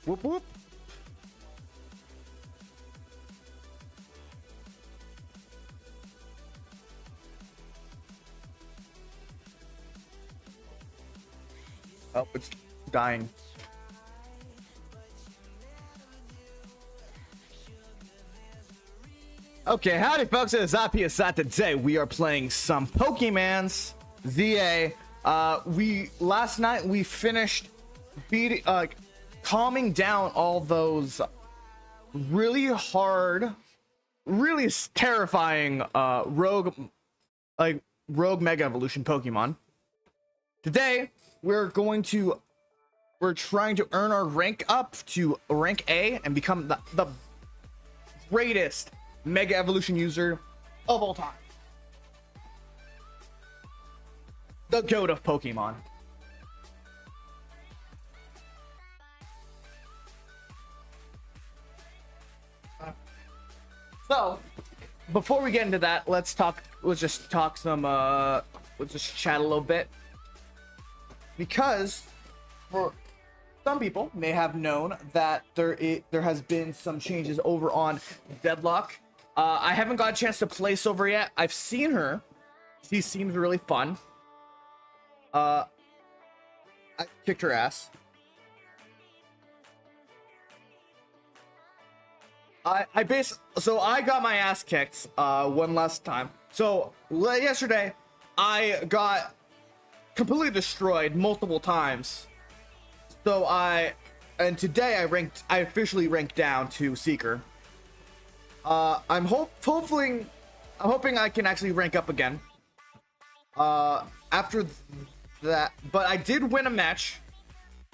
Whoop whoop. Oh, it's dying. Okay, howdy folks, it's I.P.S.I. Today we are playing some Pokémon Z-A. Last night we finished beating, calming down all those really hard, really terrifying rogue Mega Evolution Pokemon. Today we're trying to earn our rank up to rank A and become the greatest Mega Evolution user of all time. The GOAT of Pokemon. So, before we get into that, let's just chat a little bit. Because for some people may have known that there has been some changes over on Deadlock. I haven't got a chance to play Silver yet. I've seen her. She seems really fun. I kicked her ass. So I got my ass kicked one last time. So yesterday I got completely destroyed multiple times. So today I officially ranked down to Seeker. I'm hoping I can actually rank up again after that, but I did win a match.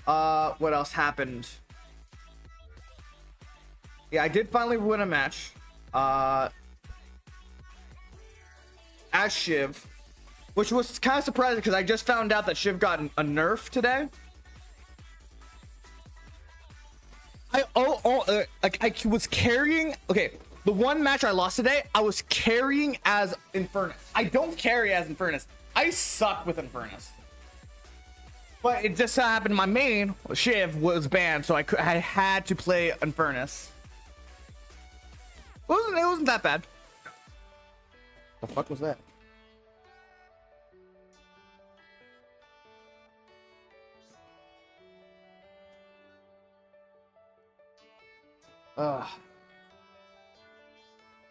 What else happened? Yeah, I did finally win a match as Shiv, which was kind of surprising because I just found out that Shiv got a nerf today. I was carrying. Okay, the one match I lost today, I was carrying as Infernus. I don't carry as Infernus. I suck with Infernus. But it just so happened my main Shiv was banned, so I had to play Infernus. It wasn't that bad. The fuck was that? I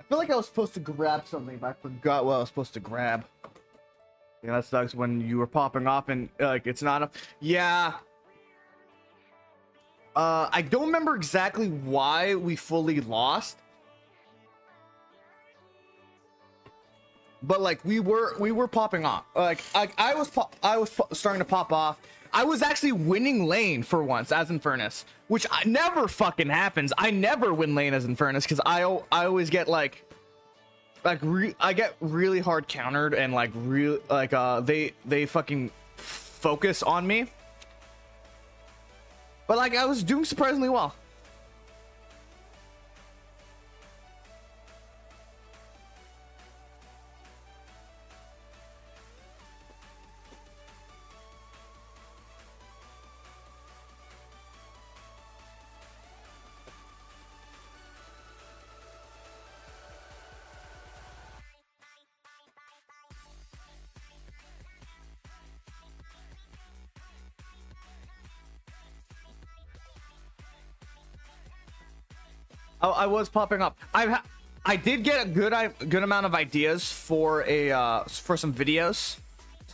feel like I was supposed to grab something, but I forgot what I was supposed to grab. Yeah, that sucks when you were popping off and like it's not a. Yeah. I don't remember exactly why we fully lost, but like we were popping off. Like I was starting to pop off. I was actually winning lane for once as Infernus, which never fucking happens. I never win lane as Infernus because I always get I get really hard countered and they fucking focus on me. But like I was doing surprisingly well. I was popping up. I did get a good amount of ideas for some videos,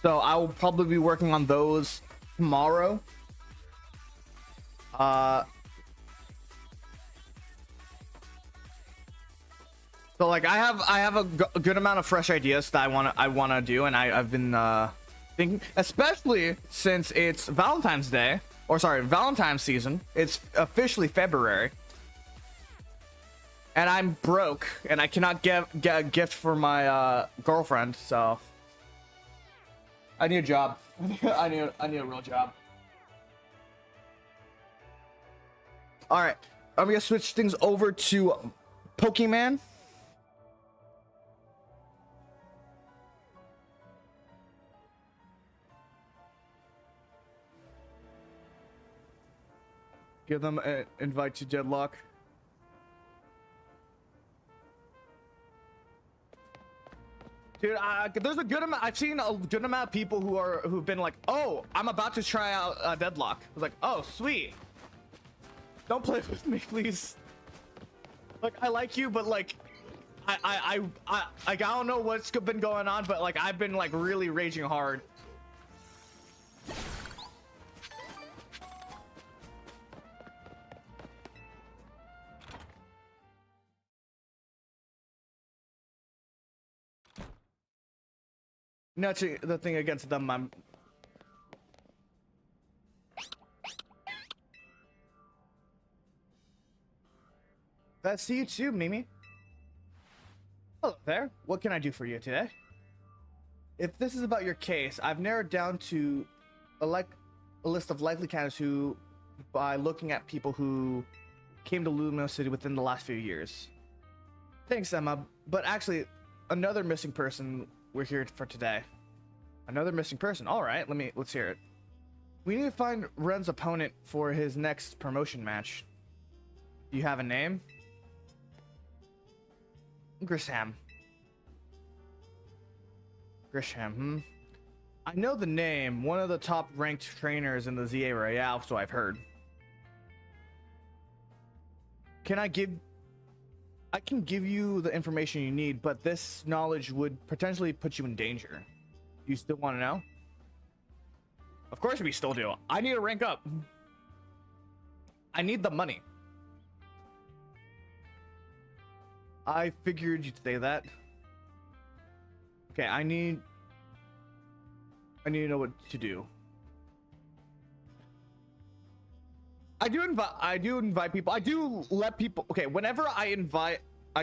so I will probably be working on those tomorrow. So like I have a good amount of fresh ideas that I wanna do, and I've been thinking, especially since it's Valentine's Day, or sorry, Valentine's season. It's officially February. And I'm broke, and I cannot get a gift for my girlfriend, so I need a job. I need a real job. All right, I'm gonna switch things over to Pokemon. Give them an invite to deadlock. Dude, there's a good amount. I've seen a good amount of people who've been like, "Oh, I'm about to try out deadlock." I was like, "Oh, sweet. Don't play with me, please." Like, I like you, but like, I don't know what's been going on, but like, I've been like really raging hard. Not the thing against them. That's you too, Mimi. Hello there. What can I do for you today? If this is about your case, I've narrowed down to a list of likely candidates who, by looking at people who came to Lumino City within the last few years. Thanks, Emma. But actually, another missing person we're here for today. Another missing person. All right, let's hear it. We need to find Ren's opponent for his next promotion match. Do you have a name? Grisham. I know the name. One of the top ranked trainers in the Z-A Royale, so I've heard. I can give you the information you need, but this knowledge would potentially put you in danger. Do you still want to know? Of course we still do. I need to rank up. I need the money. I figured you'd say that. Okay, I need to know what to do. I do invite people. I do let people. Okay, whenever I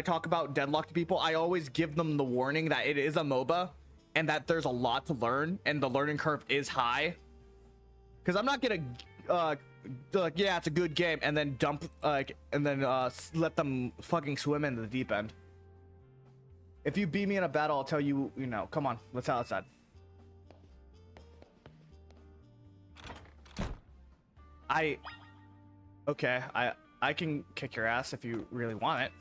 talk about deadlock to people, I always give them the warning that it is a MOBA and that there's a lot to learn and the learning curve is high. Because I'm not gonna like, yeah, it's a good game, and then let them fucking swim into the deep end. If you beat me in a battle, I'll tell you, come on, let's head outside. Okay, I can kick your ass if you really want it.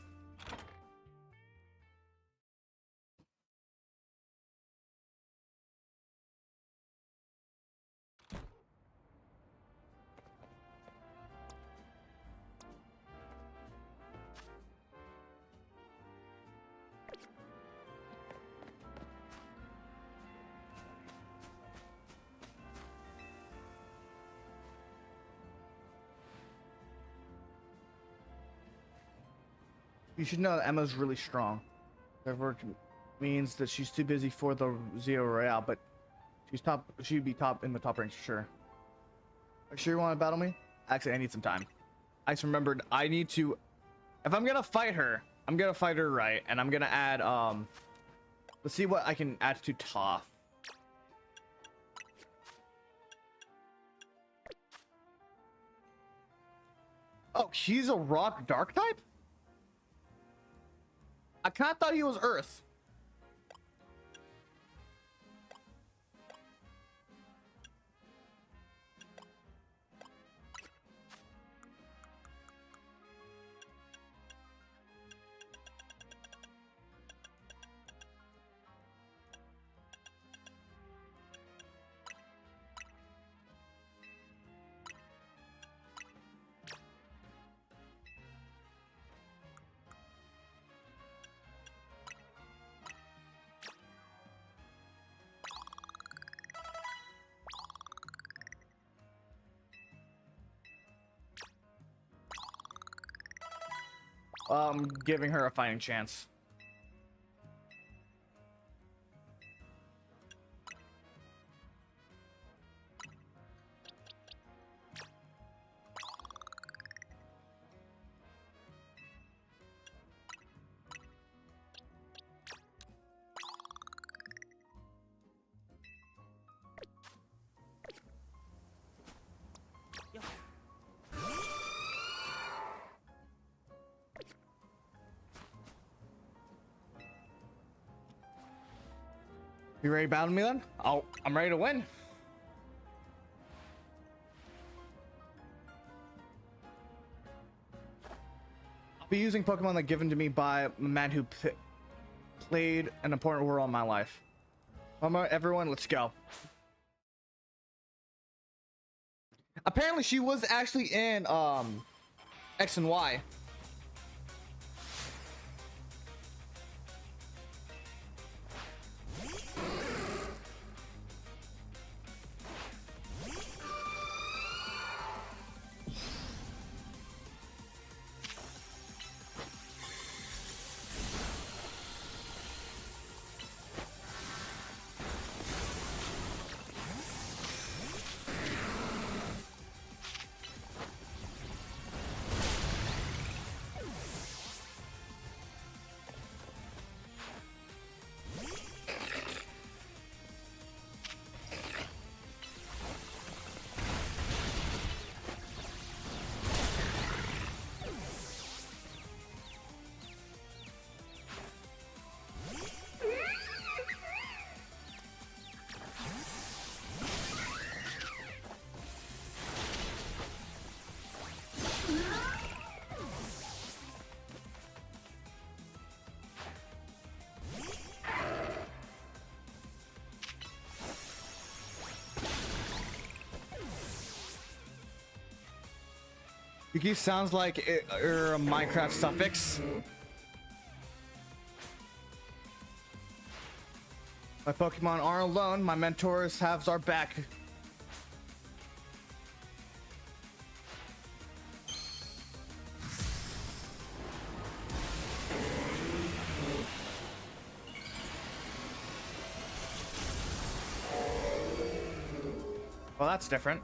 You should know that Emma's really strong. Her work means that she's too busy for the Z-A Royale, but she'd be top in the top ranks for sure. Are you sure you want to battle me? Actually, I need some time. I just remembered I need to. If I'm gonna fight her, I'm gonna fight her right, and I'm gonna add let's see what I can add to Toph. Oh, he's a rock dark type? I kinda thought he was Earth. Giving her a fighting chance. You ready to battle me then? I'm ready to win. Be using Pokemon that given to me by a man who played an important role in my life. Everyone, let's go. Apparently, she was actually in X and Y. Yuki sounds like a Minecraft suffix. My Pokemon aren't alone. My mentors have our back. Well, that's different.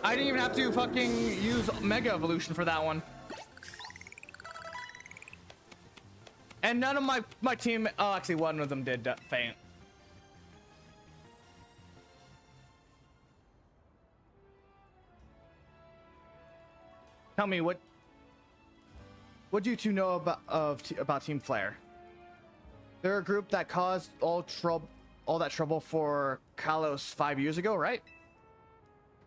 I didn't even have to fucking use Mega Evolution for that one. And none of my team, oh, actually one of them did faint. Tell me, what do you two know about Team Flare? They're a group that caused all that trouble for Kalos 5 years ago, right?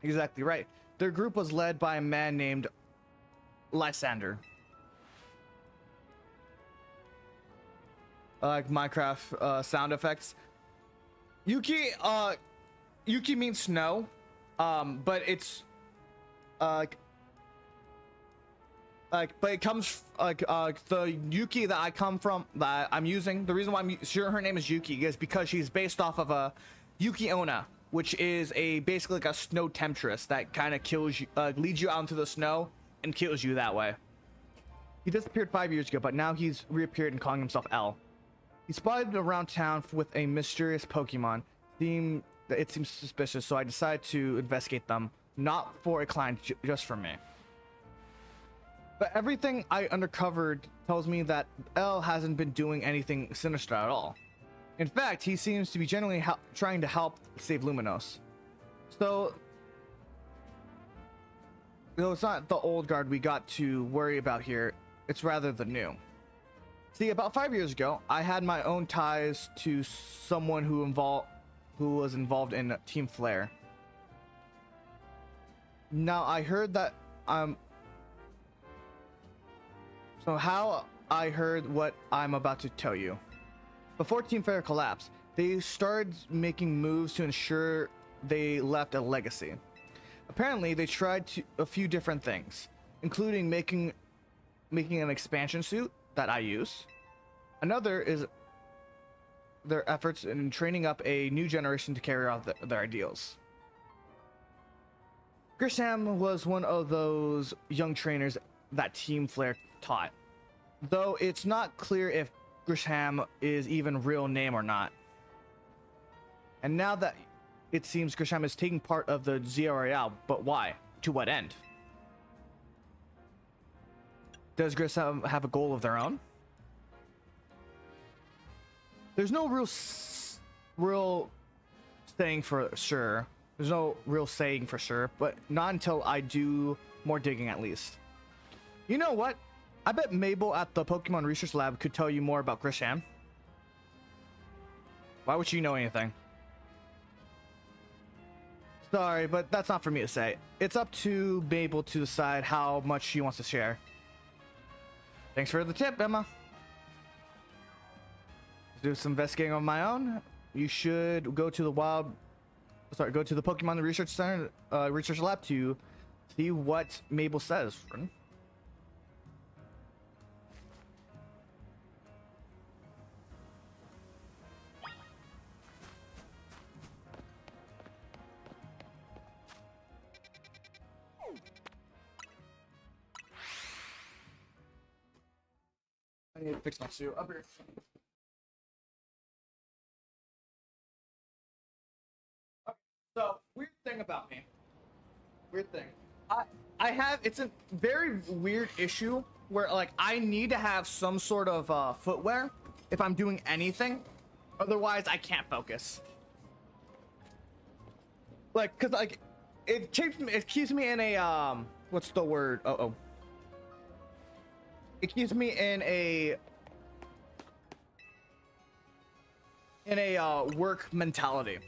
Exactly right. Their group was led by a man named Lysander. Like Minecraft sound effects. Yuki means snow, but it's but it comes the Yuki that I come from, that I'm using. The reason why I'm sure her name is Yuki is because she's based off of a Yuki Onna, which is basically like a snow temptress that kind of kills you, leads you out into the snow and kills you that way. He disappeared 5 years ago, but now he's reappeared and calling himself L. He spotted around town with a mysterious Pokemon. It seems suspicious, so I decided to investigate them, not for a client, just for me. But everything I uncovered tells me that L hasn't been doing anything sinister at all. In fact, he seems to be genuinely trying to help save Luminos. So, it's not the old guard we got to worry about here, it's rather the new. See, about 5 years ago, I had my own ties to someone who was involved in Team Flare. Now, I heard that so how I heard what I'm about to tell you. Before Team Flare collapsed, they started making moves to ensure they left a legacy. Apparently, they tried a few different things, including making an expansion suit that I use. Another is their efforts in training up a new generation to carry out their ideals. Grisham was one of those young trainers that Team Flare taught, though it's not clear if Grisham is even real name or not. And now that it seems Grisham is taking part of the Z-A Royale, but why? To what end? Does Grisham have a goal of their own? There's no real saying for sure. There's no real saying for sure, but not until I do more digging at least. You know what? I bet Mabel at the Pokemon Research Lab could tell you more about Grisham. Why would she know anything? Sorry, but that's not for me to say. It's up to Mabel to decide how much she wants to share. Thanks for the tip, Emma. Do some investigating on my own. You should go to the go to the Pokemon Research Center, Research Lab to see what Mabel says, friend. I need to fix my suit. Up here. Okay, so weird thing about me. Weird thing. I have, it's a very weird issue where like I need to have some sort of footwear if I'm doing anything, otherwise I can't focus. Like, cause like it keeps me in a what's the word? It keeps me in a work mentality.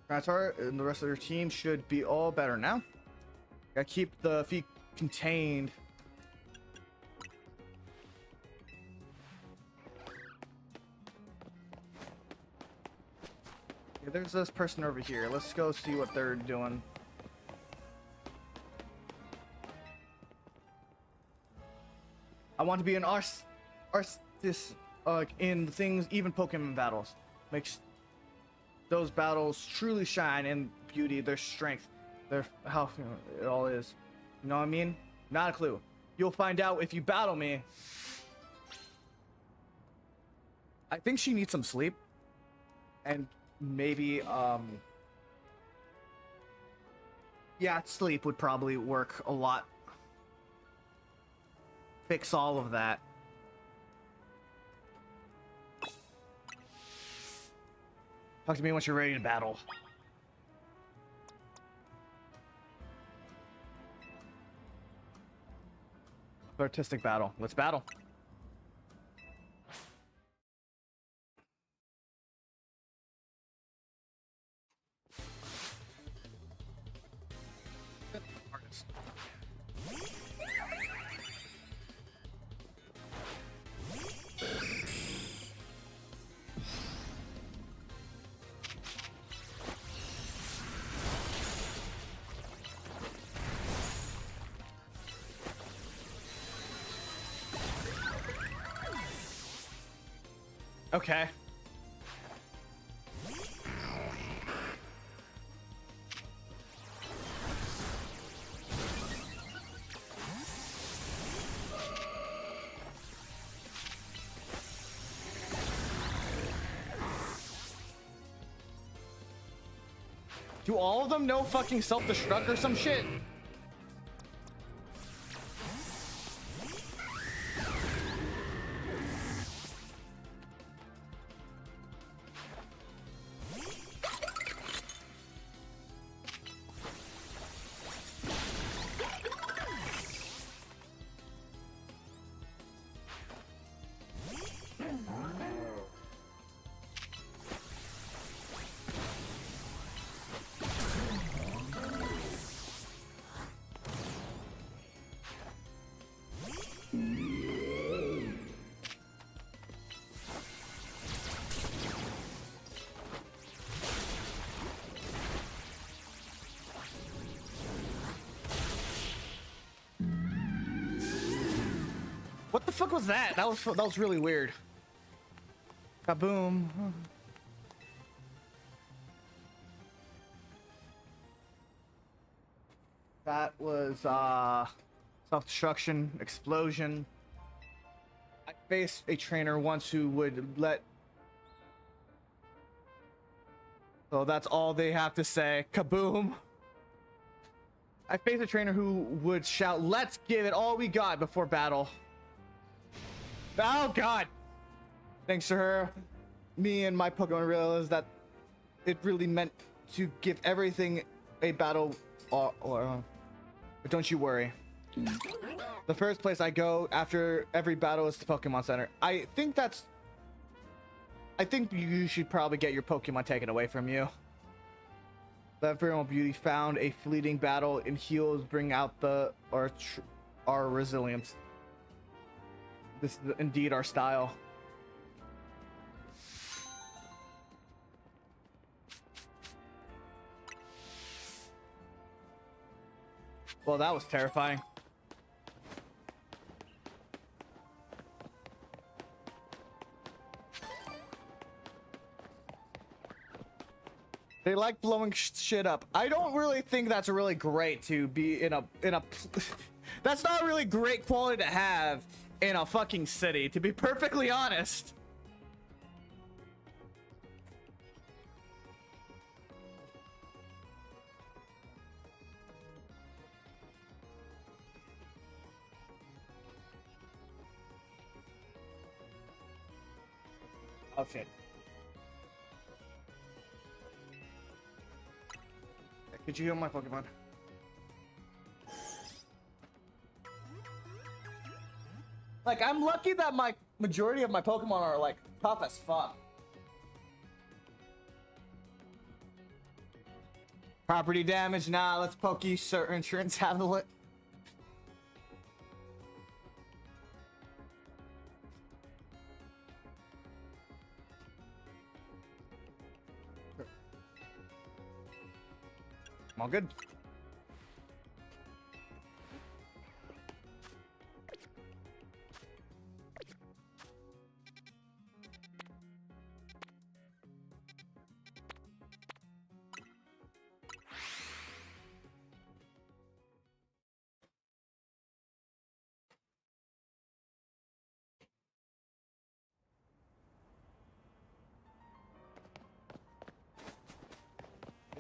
Gratar and the rest of their team should be all better now. Gotta keep the feet contained. Yeah, there's this person over here. Let's go see what they're doing. I want to be an artist in things, even Pokemon battles. Makes those battles truly shine in beauty, their strength, their how it all is. You know what I mean? Not a clue. You'll find out if you battle me. I think she needs some sleep. And maybe yeah, sleep would probably work a lot. Fix all of that. Talk to me once you're ready to battle. Artistic battle. Let's battle. Artist. Okay. Do all of them know fucking self-destruct or some shit? What the fuck was that? That was really weird. Kaboom. That was self-destruction, explosion. I faced a trainer once who would let. So that's all they have to say. Kaboom. I faced a trainer who would shout, "Let's give it all we got" before battle. Oh god. Thanks to her, me and my Pokemon realized that it really meant to give everything a battle. But don't you worry, The first place I go after every battle is the Pokemon Center. I think you should probably get your Pokemon taken away from you. The Imperial Beauty found a fleeting battle and heals bring out our resilience. This is indeed our style. Well, that was terrifying. They like blowing shit up. I don't really think that's really great to be in a that's not really great quality to have in a fucking city, to be perfectly honest. Oh shit. Could you heal my Pokemon? Like, I'm lucky that my majority of my Pokemon are like tough as fuck. Property damage, nah, let's insurance handle it. I'm all good.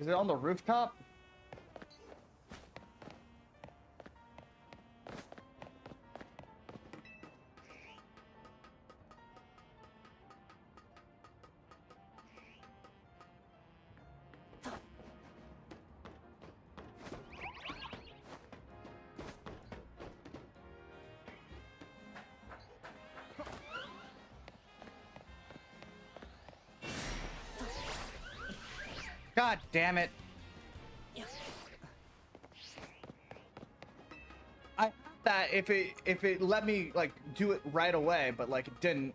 Is it on the rooftop? God damn it. I thought if it let me like do it right away, but like it didn't.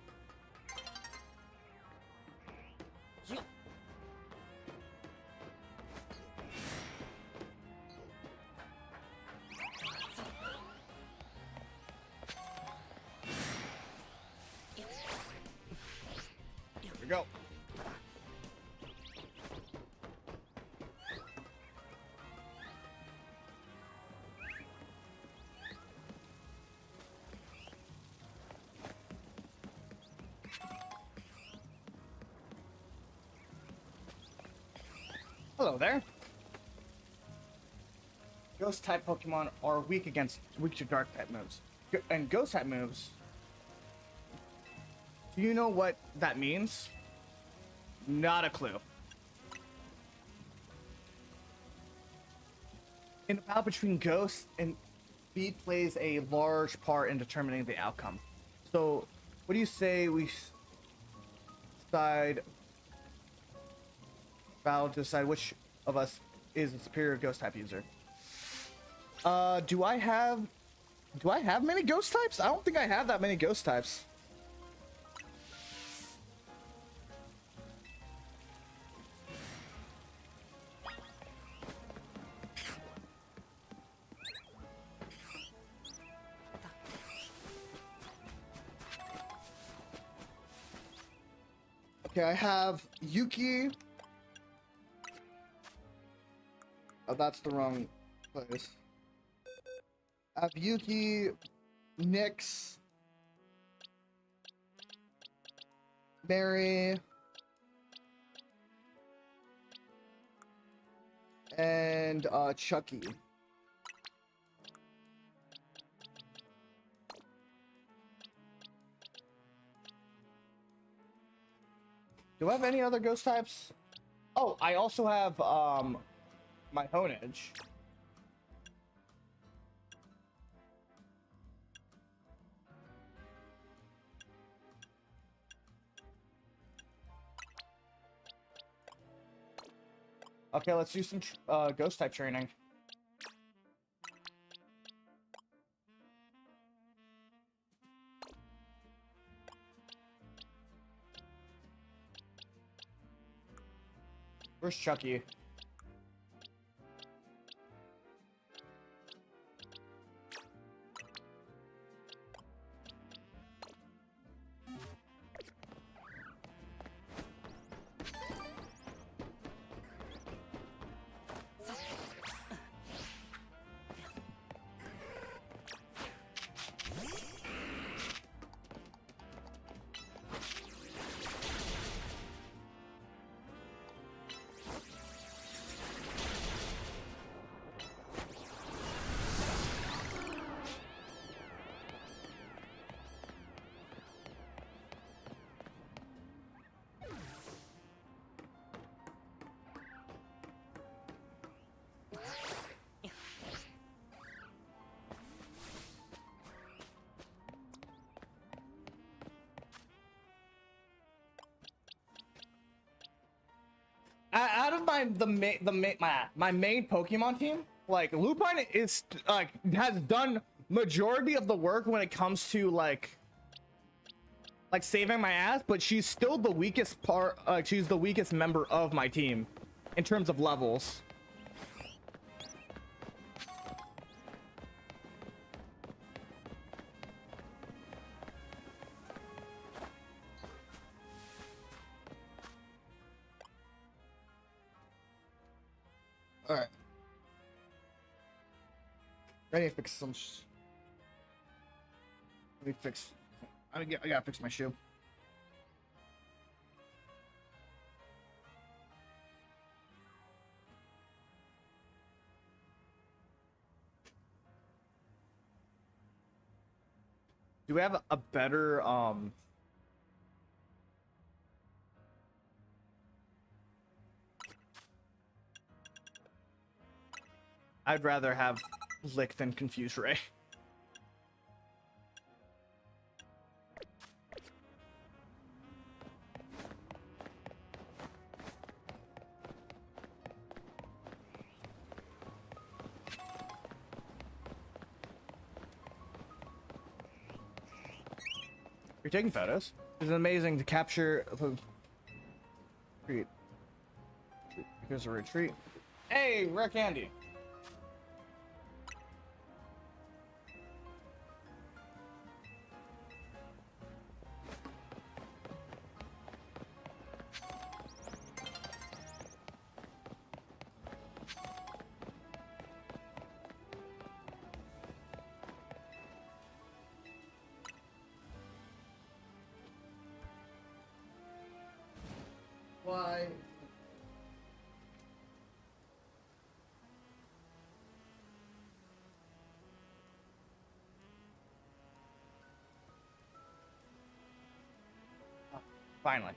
Here we go. Hello there. Ghost type Pokemon are weak to dark type moves. And ghost type moves. Do you know what that means? Not a clue. In a battle between ghosts and speed plays a large part in determining the outcome. So, what do you say we decide battle to decide which of us is a superior ghost type user? Do I have many ghost types? I don't think I have that many ghost types. Okay, I have Yuki. Oh, that's the wrong place. I have Yuki, Nyx, Mary, and Chucky. Do I have any other ghost types? Oh, I also have my Honedge. Okay, let's do some ghost type training. Where's Chucky? Out of my main Pokemon team, like Lupine is like has done majority of the work when it comes to like saving my ass, but she's still the weakest part. She's the weakest member of my team in terms of levels. All right. Ready to fix some. Let me fix. I gotta fix my shoe. Do we have a better I'd rather have Lick than Confuse Ray. You're taking photos. It's amazing to capture. Retreat. Here's a retreat. Hey, rare candy. Why? Finally.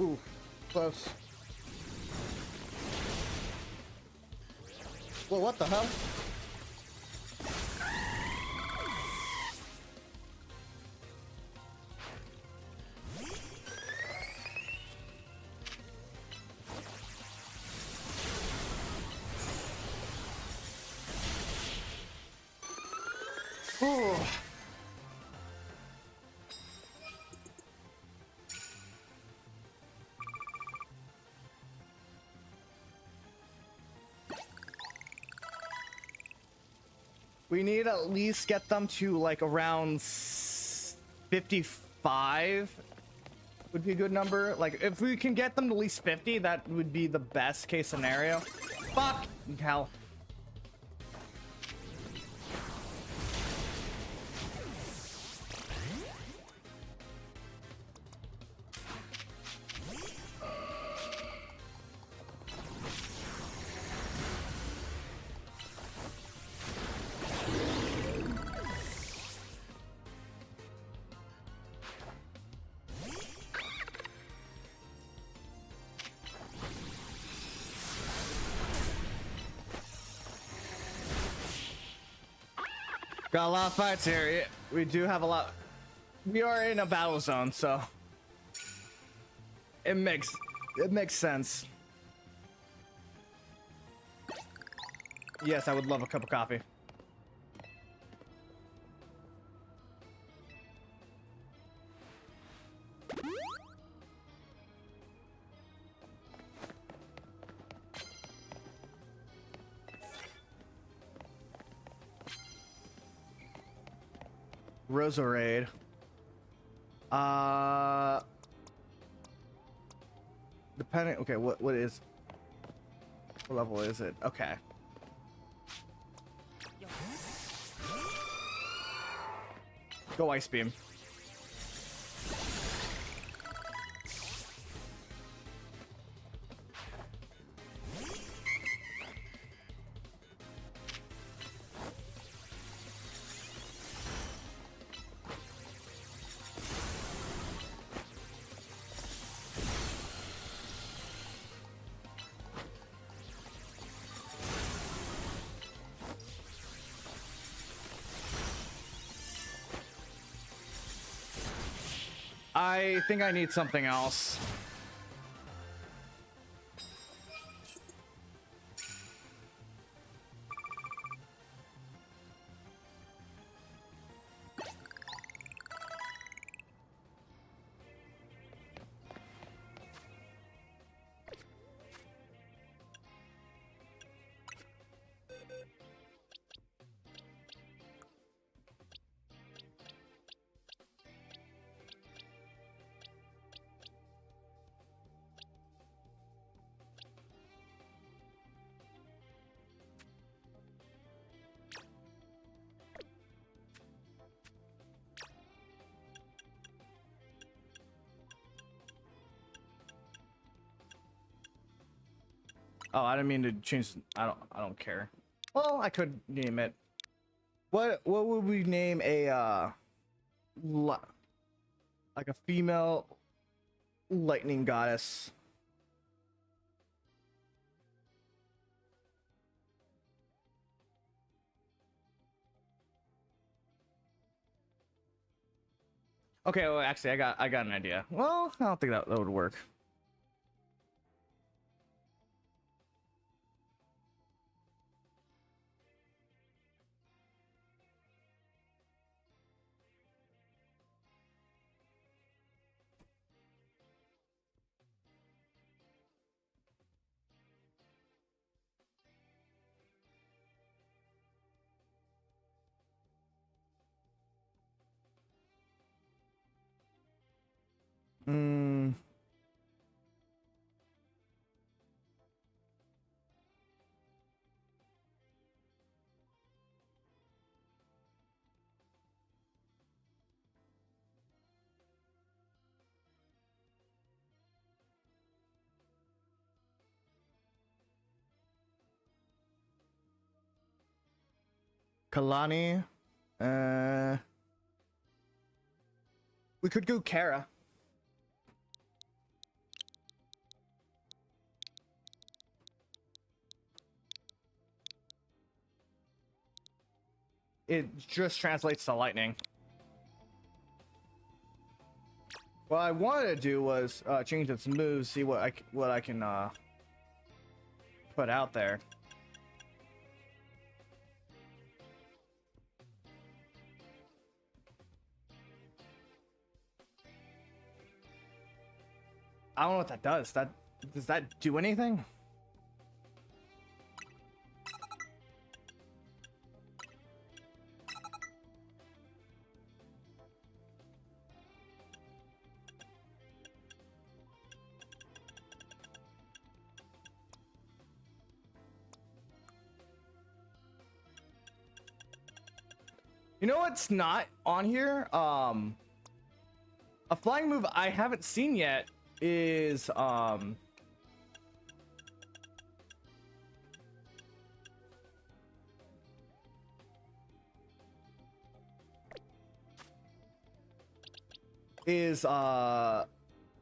Ooh, close. Well, what the hell? Oh. We need to at least get them to like around 55 would be a good number. Like if we can get them to at least 50, that would be the best case scenario. Fuck hell. Got a lot of fights here. We do have a lot. We are in a battle zone, so it makes sense. Yes, I would love a cup of coffee. Roserade. Depending. Okay, what level is it? Okay. Go Ice Beam. I think I need something else. Oh, I didn't mean to change. I don't care. Well, I could name it. What would we name a like a female lightning goddess? Okay, well actually I got an idea. Well, I don't think that would work. Hmm. Kalani. We could go Kara. it just translates to lightning. What I wanted to do was change its moves, see what I can put out there. I don't know what that does. Does that do anything? You know what's not on here? A flying move I haven't seen yet is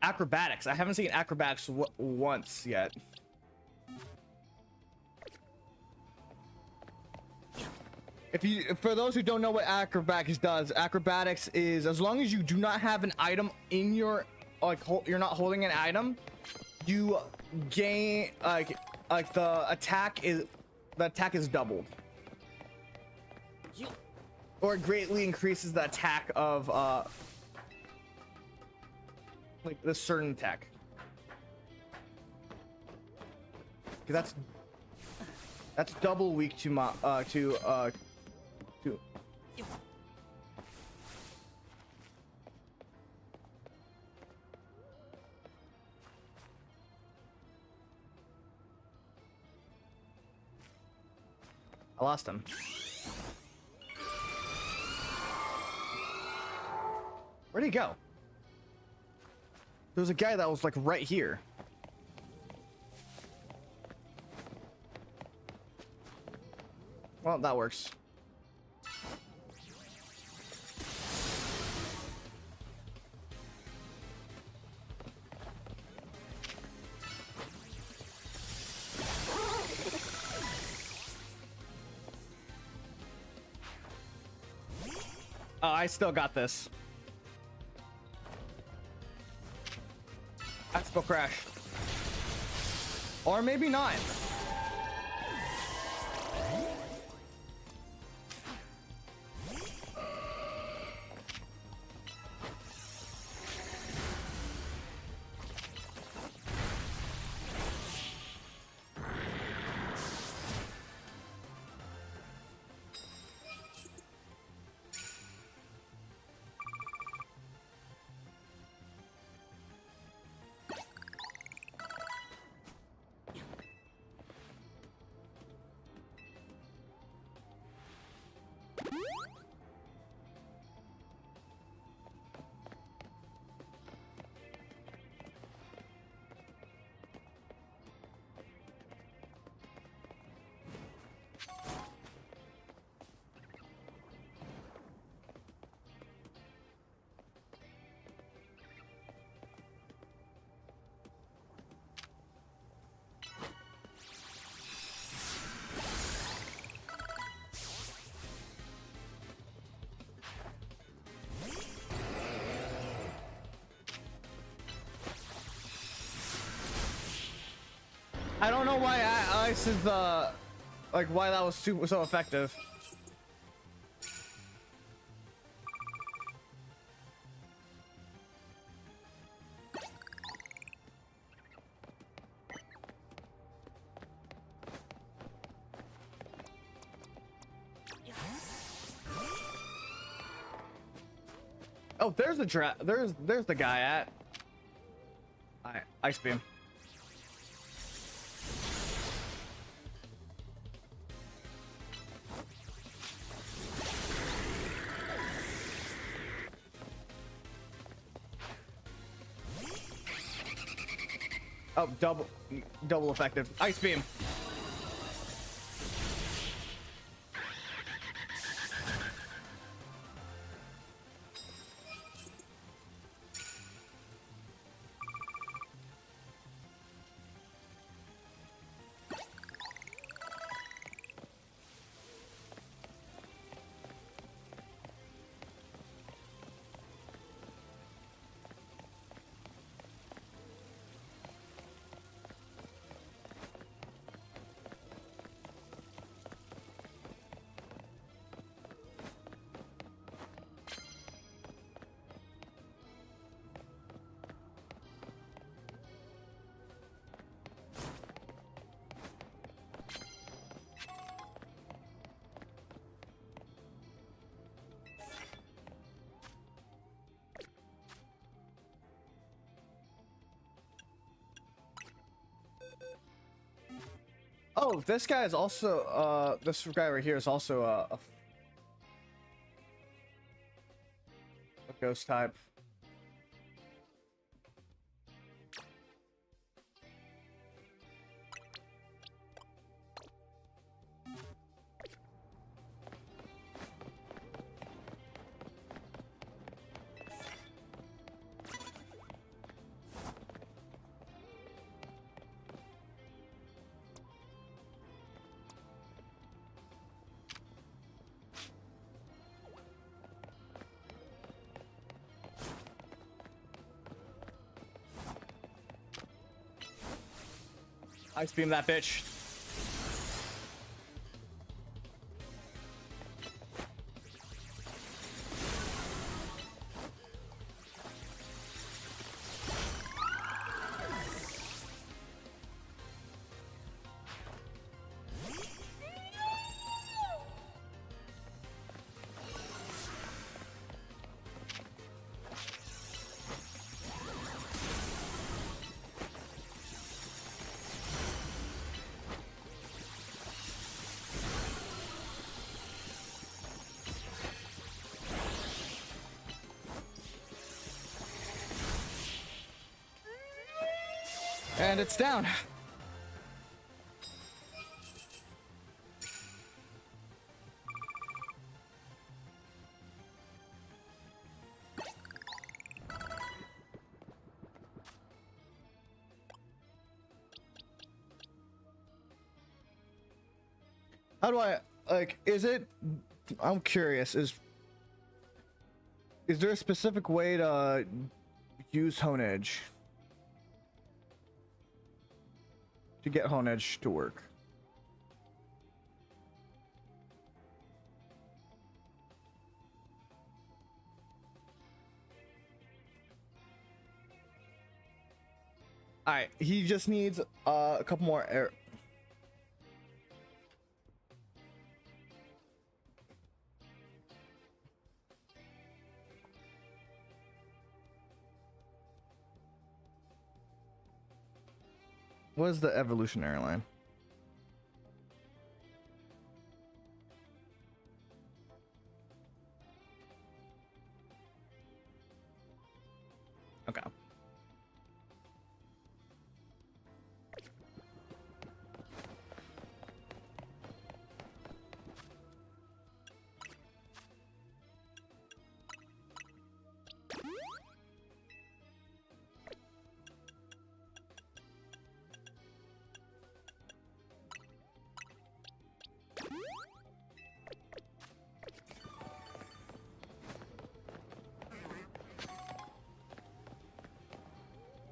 acrobatics. I haven't seen acrobatics once yet. For those who don't know what acrobatics does, acrobatics is as long as you do not have an item in your you're not holding an item, you gain the attack is doubled, or it greatly increases the attack of like this certain attack. Because that's double weak to my to. I lost him. Where'd he go? There was a guy that was like right here. Well, that works. Oh, I still got this. Axel crash. Or maybe not. I don't know why ice is like why that was so effective. Oh, there's there's the guy at. Ice beam. Oh, double effective. Ice beam. Oh, this guy is also this guy right here is also a ghost type. Ice beam that bitch. And it's down. How do I, like, is it, I'm curious, is there a specific way to use Honedge? To get Honedge to work? Alright, he just needs a couple more air. What is the evolutionary line? Okay.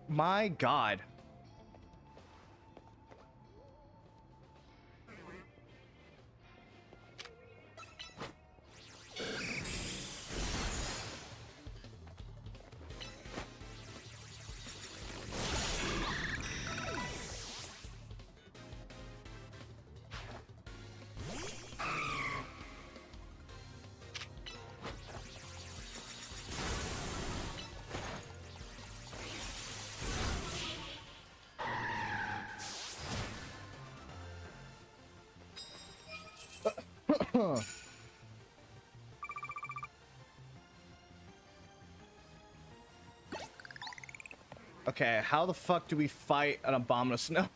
My God. Okay, how the fuck do we fight an abominable snow?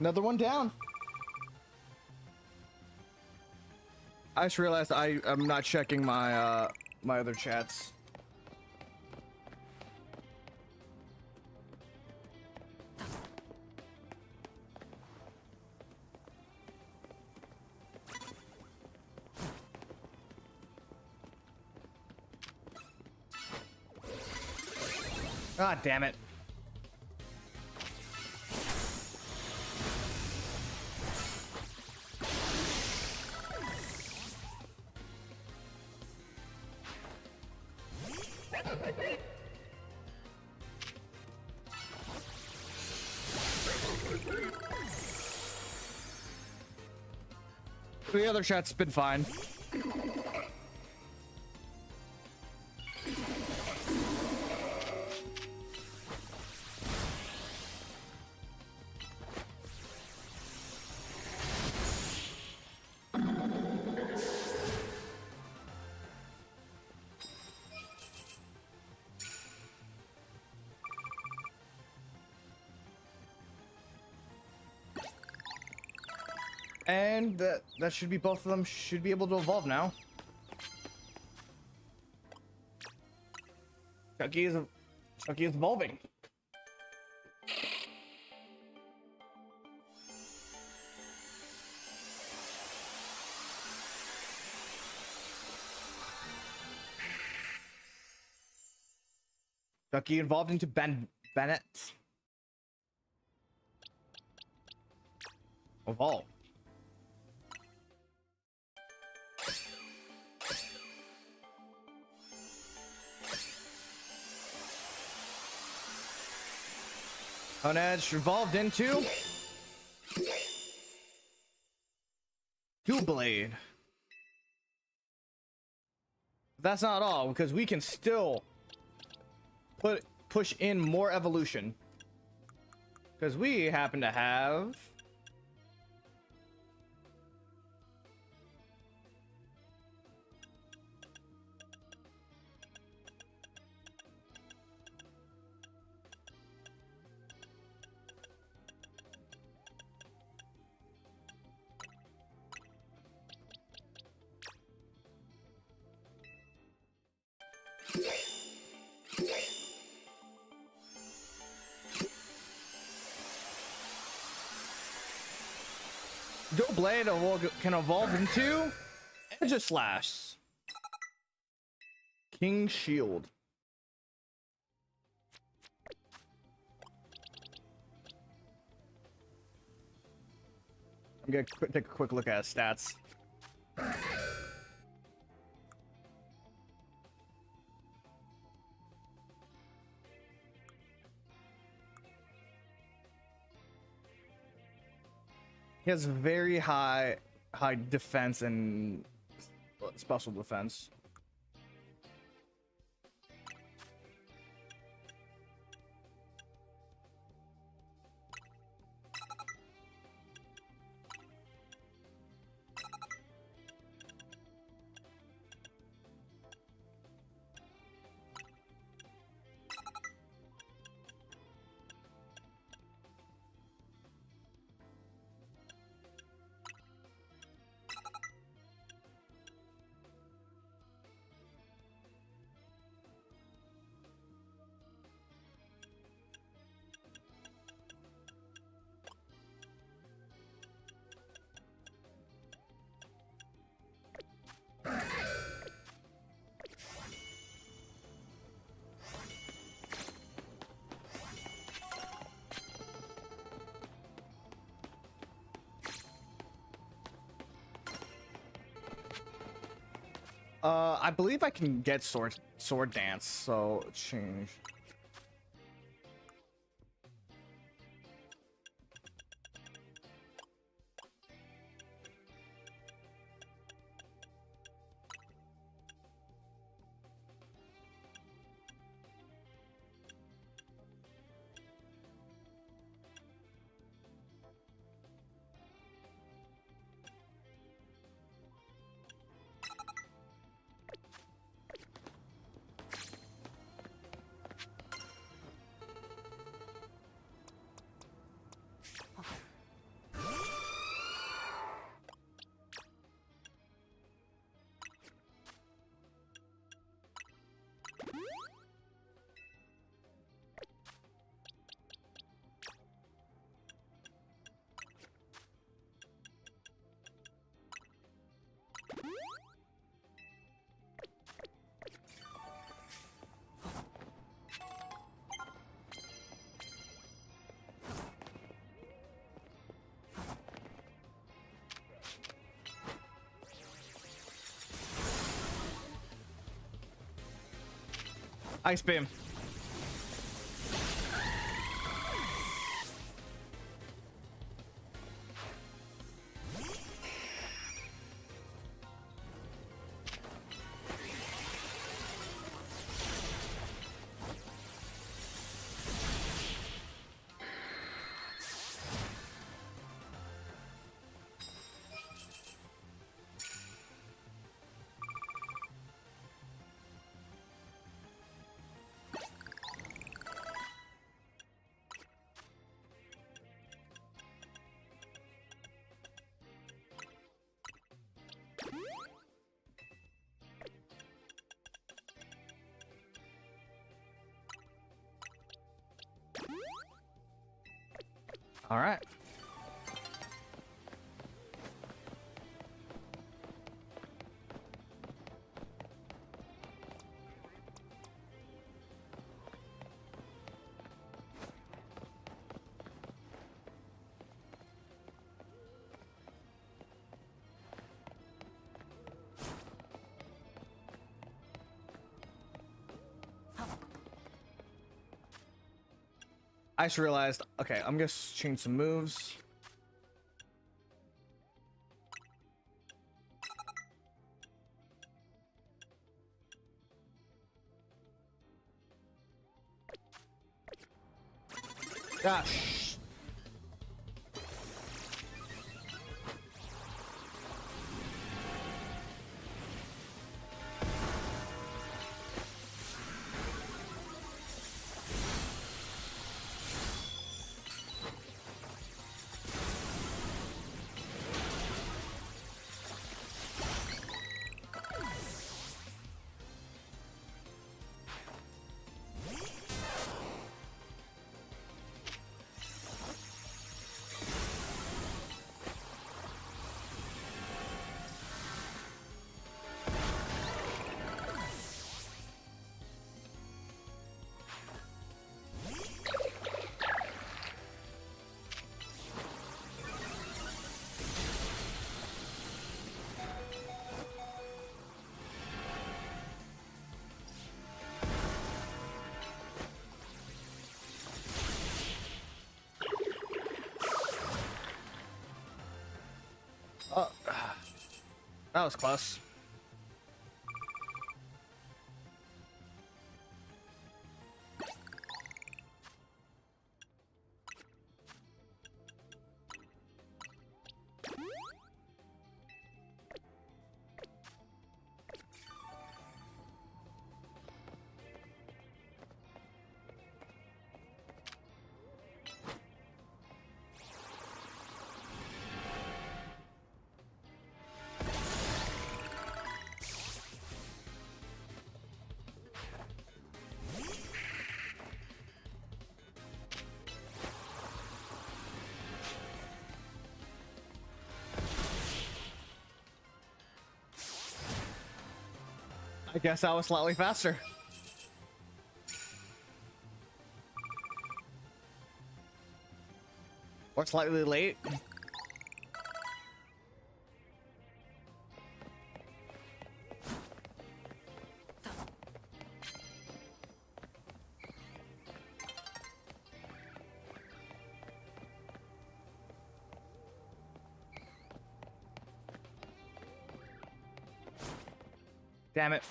Another one down. I just realized I'm not checking my my other chats. Ah, damn it. The other shot's been fine. And that should be, both of them should be able to evolve now. Chucky is evolving. Chucky evolved into Bennett. Evolve. Edge evolved into Two-Blade. That's not all, because we can still push in more evolution, because we happen to have Blade can evolve into Edge Slash. King Shield. I'm gonna take a quick look at his stats. He has very high defense and special defense. I believe I can get sword dance, so change. Ice beam. All right. I just realized, okay, I'm gonna change some moves. Gosh. Oh, that was close. I guess I was slightly faster. Or slightly late. Damn it.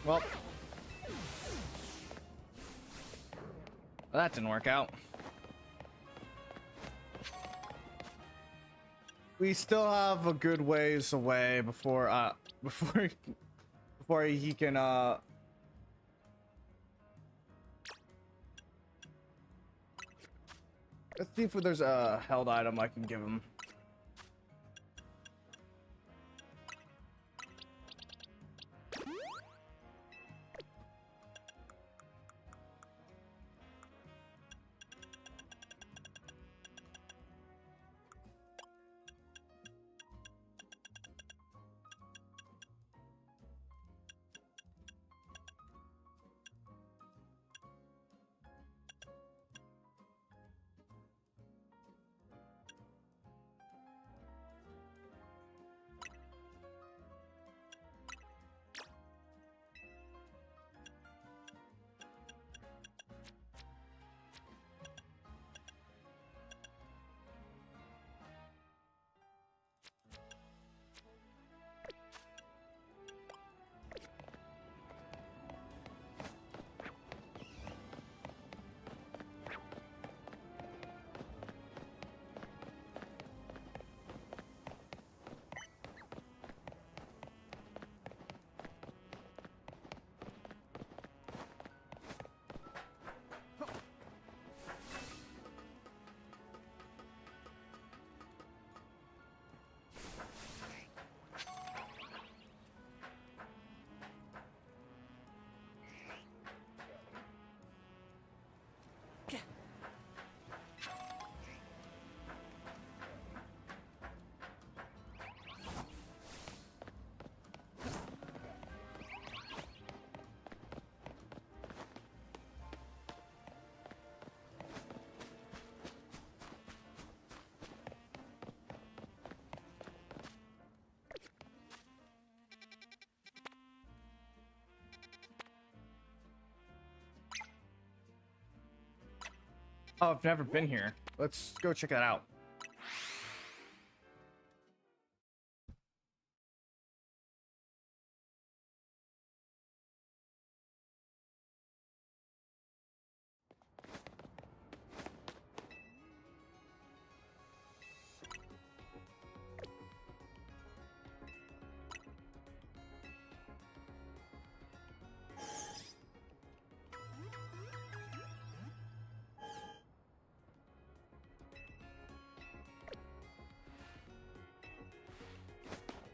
Well, that didn't work out. We still have a good ways away before before he can let's see if there's a held item I can give him. Oh, I've never been here. Let's go check that out.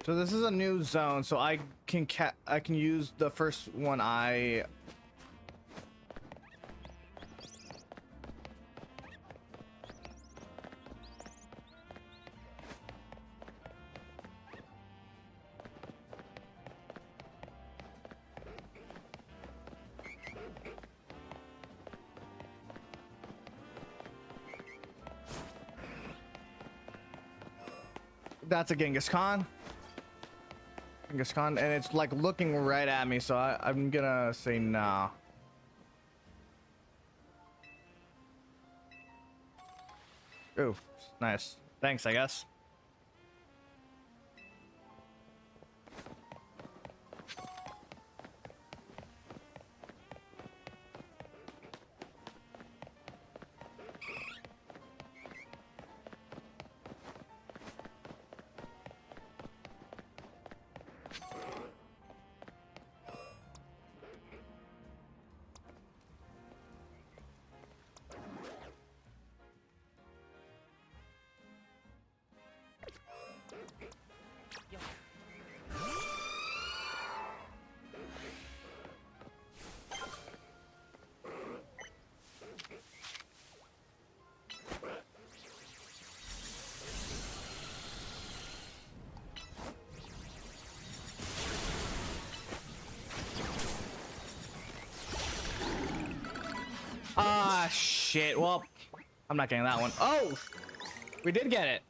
So this is a new zone, so I can use the first one That's a Genghis Khan. And it's like looking right at me, so I'm gonna say nah. Ooh, nice. Thanks, I guess. Ah, shit. Well, I'm not getting that one. Oh, we did get it.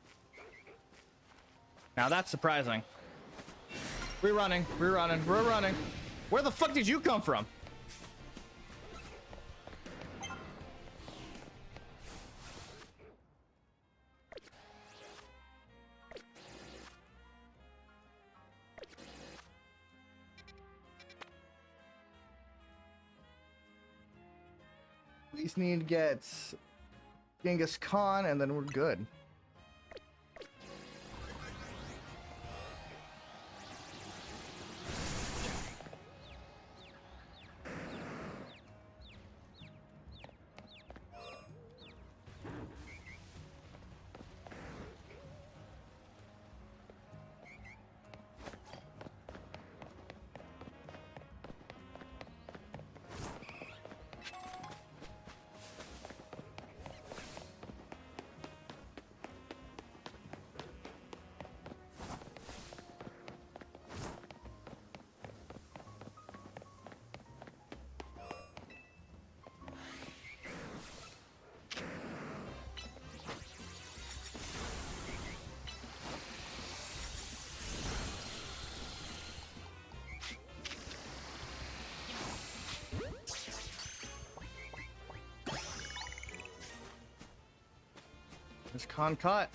Now that's surprising. We're running. Where the fuck did you come from? We just need to get Genghis Khan, and then we're good. There's Khan caught.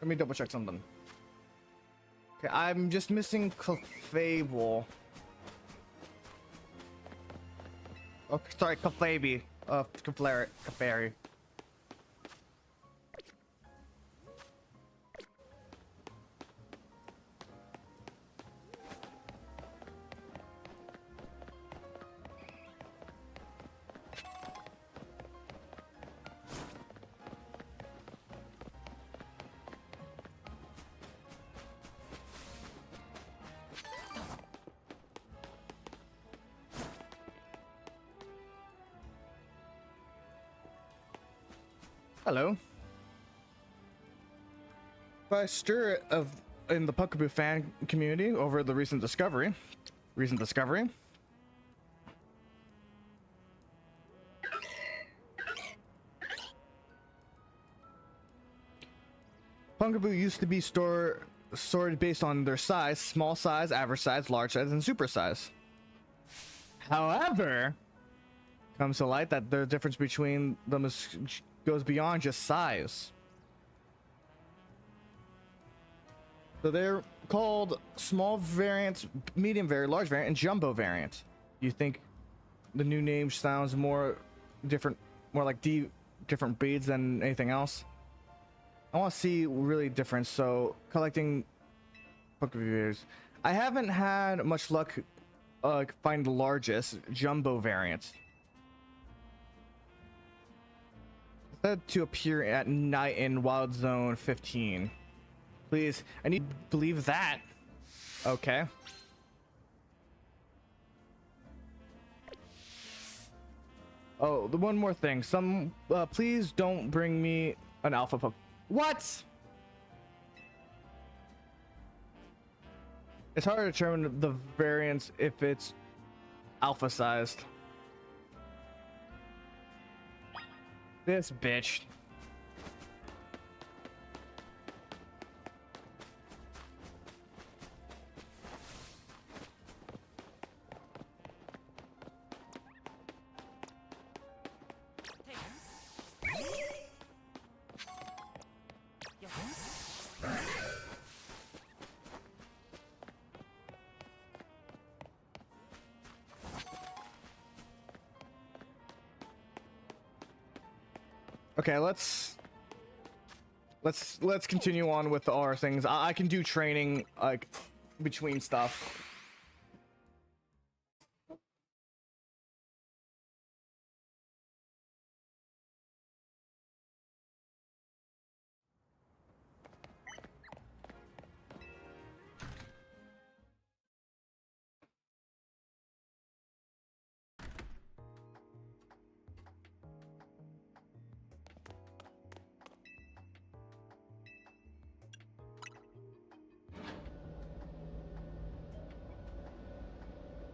Let me double check something. Okay, I'm just missing Clefable. Oh, sorry, Clefairy. Clefairy. Hello. By stir of in the Pugaboo fan community over the recent discovery. Pugaboo used to be sorted based on their size: small size, average size, large size, and super size. However, comes to light that the difference between them goes beyond just size. So they're called small variant, medium variant, large variant, and jumbo variant. You think the new name sounds more different, more like different breeds than anything else? I want to see really different. So collecting Pokémon. I haven't had much luck finding the largest jumbo variant. Said to appear at night in Wild Zone 15. Please, I need to believe that. Okay. Oh, the one more thing. Please don't bring me an alpha Poke. What? It's hard to determine the variance if it's alpha sized. This bitch. Okay, let's continue on with our things. I can do training like between stuff.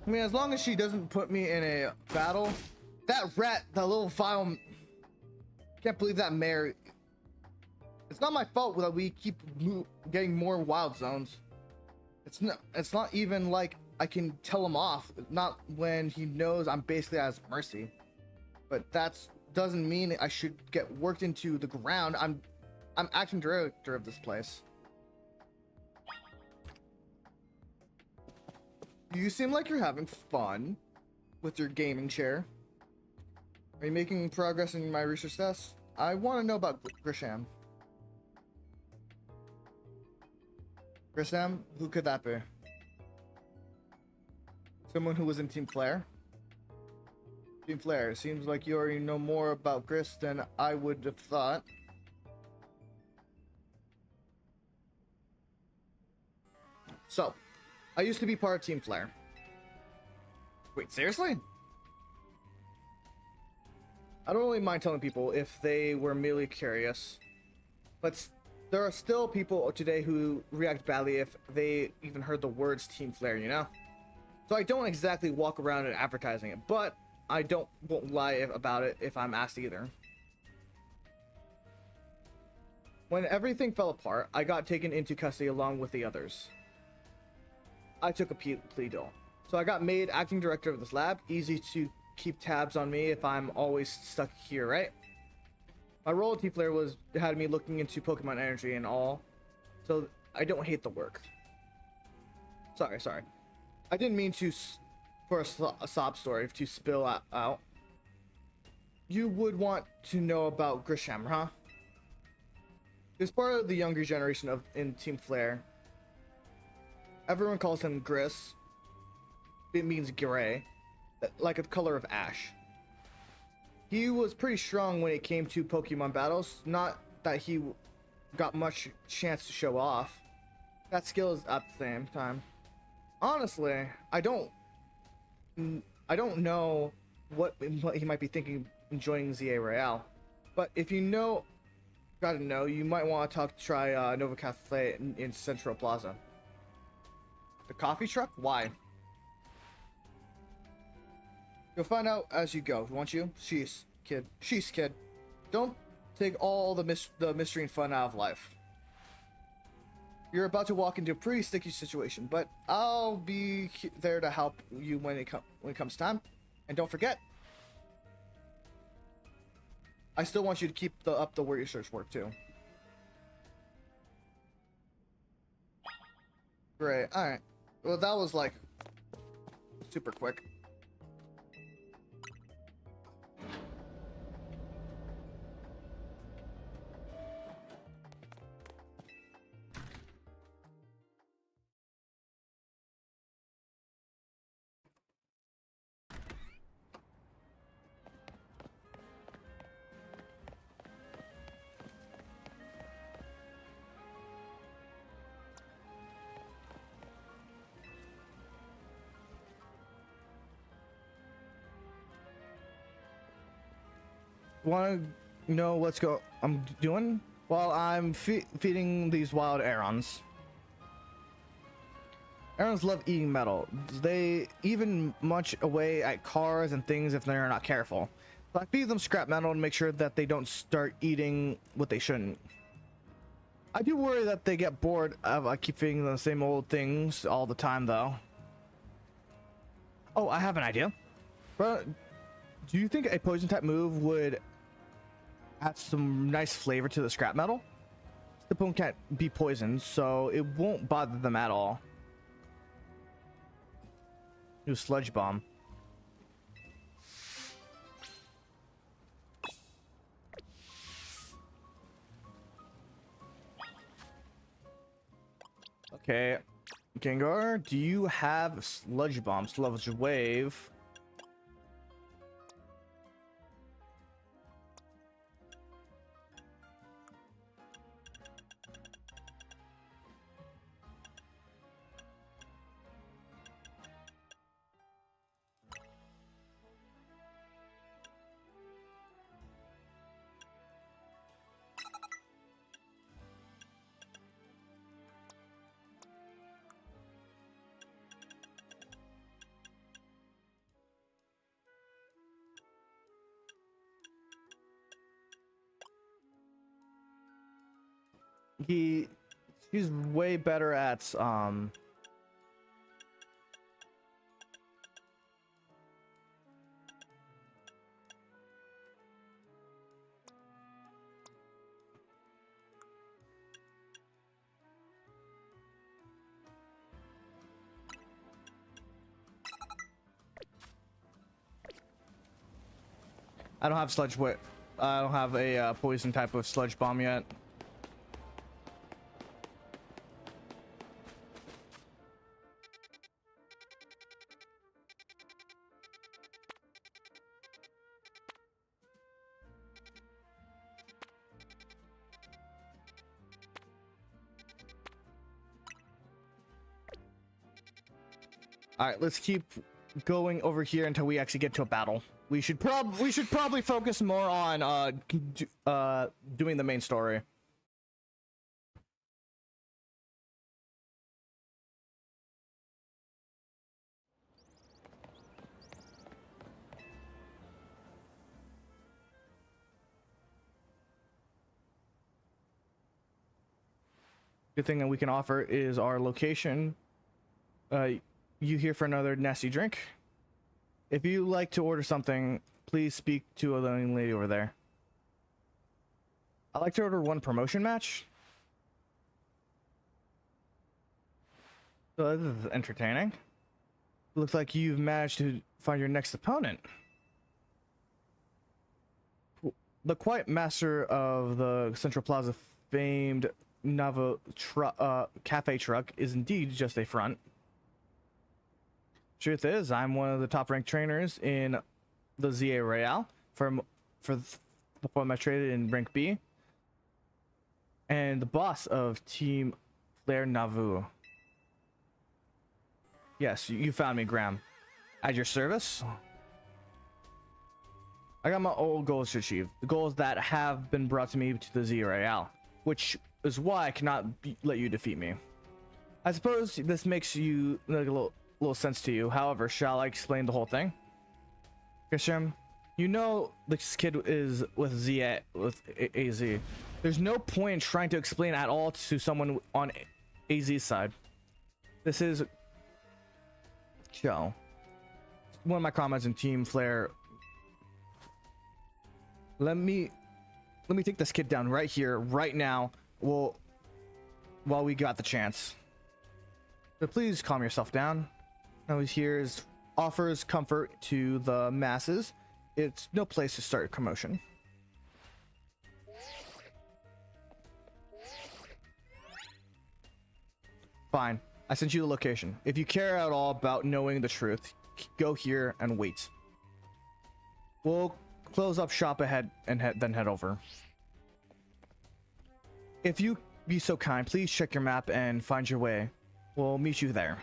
I mean, as long as she doesn't put me in a battle. That rat, that little vile. Can't believe that mare. It's not my fault that we keep getting more wild zones. It's not even like I can tell him off. Not when he knows I'm basically at his mercy. But that doesn't mean I should get worked into the ground. I'm acting director of this place. You seem like you're having fun with your gaming chair. Are you making progress in my research test? I want to know about Grisham. Grisham? Who could that be? Someone who was in Team Flare? Team Flare. Seems like you already know more about Gris than I would have thought. So, I used to be part of Team Flare. Wait, seriously? I don't really mind telling people if they were merely curious, but there are still people today who react badly if they even heard the words Team Flare, you know? So I don't exactly walk around and advertising it, but I won't lie about it if I'm asked either. When everything fell apart, I got taken into custody along with the others. I took a plea deal. So I got made acting director of this lab. Easy to keep tabs on me if I'm always stuck here, right? My role at Team Flare had me looking into Pokemon energy and all, so I don't hate the work. Sorry. I didn't mean to for a sob story to spill out. You would want to know about Grisham, huh? He's part of the younger generation in Team Flare. Everyone calls him Gris. It means gray, like a color of ash. He was pretty strong when it came to Pokemon battles. Not that he got much chance to show off. That skill is at the same time. Honestly, I don't know what he might be thinking in joining Z-A Royale. But if you gotta know, you might want to try Nova Cafe in Central Plaza. The coffee truck? Why? You'll find out as you go, won't you? Sheesh, kid. Don't take all the mystery and fun out of life. You're about to walk into a pretty sticky situation, but I'll be there to help you when it comes time. And don't forget, I still want you to keep up the research work too. Great. All right. Well, that was like super quick. Want to know what's I'm doing while I'm feeding these wild Arons. Arons love eating metal. They even munch away at cars and things if they're not careful. So I feed them scrap metal and make sure that they don't start eating what they shouldn't. I do worry that they get bored of I keep feeding them the same old things all the time though. Oh, I have an idea. But do you think a poison type move would add some nice flavor to the scrap metal? The Pokemon can't be poisoned, so it won't bother them at all. New Sludge Bomb. Okay, Gengar, do you have Sludge Bomb? Sludge Wave. He's way better at I don't have sludge. I don't have a poison type of sludge bomb yet. All right, let's keep going over here until we actually get to a battle. We should probably focus more on doing the main story. Good thing that we can offer is our location. You here for another nasty drink? If you like to order something, please speak to a young lady over there. I'd like to order one promotion match. So this is entertaining. Looks like you've managed to find your next opponent. The quiet master of the Central Plaza famed Nava cafe truck is indeed just a front. Truth is, I'm one of the top-ranked trainers in the Z-A Royale for the form I traded in rank B, and the boss of Team Flair Navu. Yes, you found me, Graham. At your service. I got my old goals to achieve, the goals that have been brought to me to the Z-A Royale, which is why I cannot let you defeat me. I suppose this makes you like a little sense to you. However, shall I explain the whole thing? Grisham, you know this kid is with AZ. There's no point in trying to explain at all to someone on AZ's side. This is Joe, one of my comments in Team Flare. Let me take this kid down right here, right now. While we got the chance. So please calm yourself down. Now he's here, offers comfort to the masses. It's no place to start a commotion. Fine. I sent you the location. If you care at all about knowing the truth, go here and wait. We'll close up shop ahead and then head over. If you be so kind, please check your map and find your way. We'll meet you there.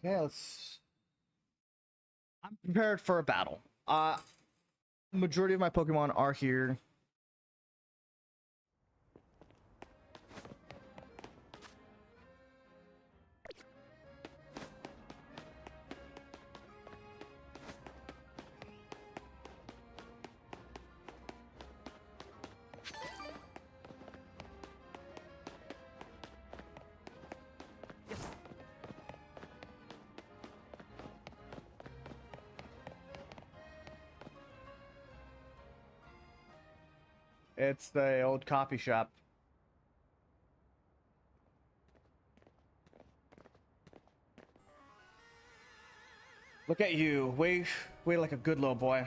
Okay, I'm prepared for a battle. Majority of my Pokemon are here. It's the old coffee shop. Look at you, wait like a good little boy.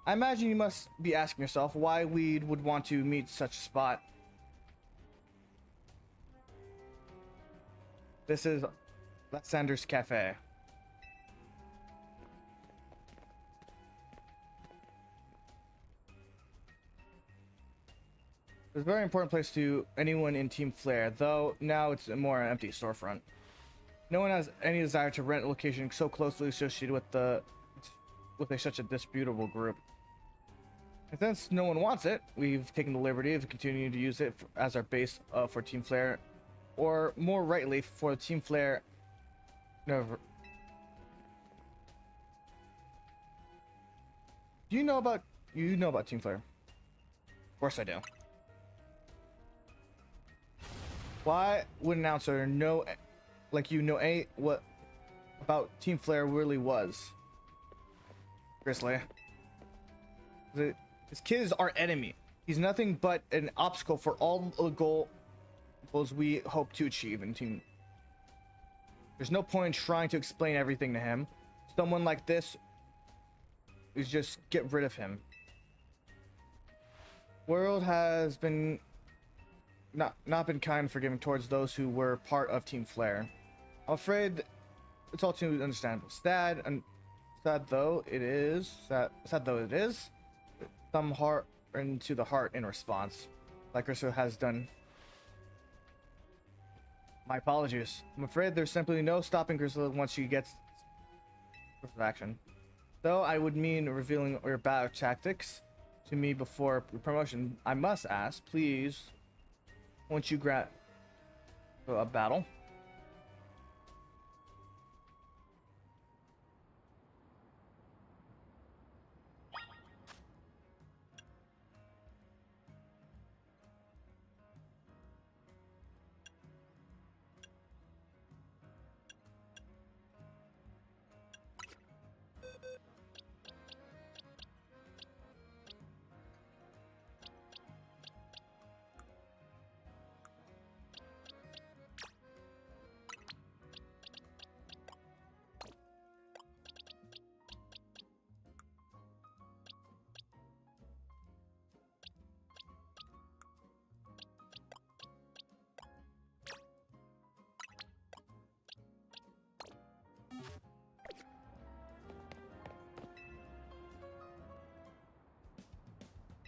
I imagine you must be asking yourself why we would want to meet such a spot. This is Sanders Cafe. It's a very important place to anyone in Team Flare, though now it's more an empty storefront. No one has any desire to rent a location so closely associated with such a disputable group. And since no one wants it, we've taken the liberty of continuing to use it as our base for Team Flare, or more rightly, for Team Flare. No. Do you know about Team Flare? Of course I do. Why would an announcer know, like you know, what about Team Flare really was? Grizzly. This kid is our enemy. He's nothing but an obstacle for all the goals we hope to achieve in Team. There's no point in trying to explain everything to him. Someone like this is just get rid of him. World has been not been kind and forgiving towards those who were part of Team Flare. I'm afraid it's all too understandable. Sad though it is, some heart into the heart in response, like Ursa has done. My apologies. I'm afraid there's simply no stopping Grizzly once she gets action. Though I would mean revealing your battle tactics to me before promotion, I must ask, please, once you grant a battle.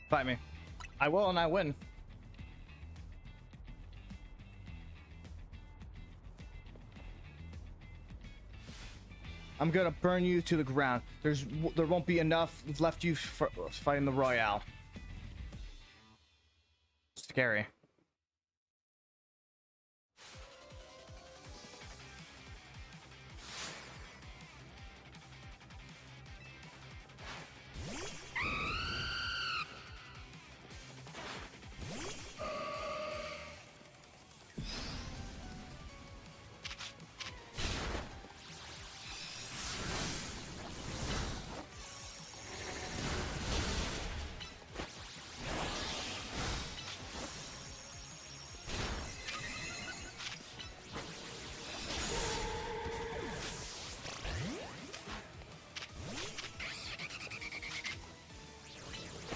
Fight me. I will, and I win. I'm gonna burn you to the ground. There won't be enough left you for fighting the Royale. Scary.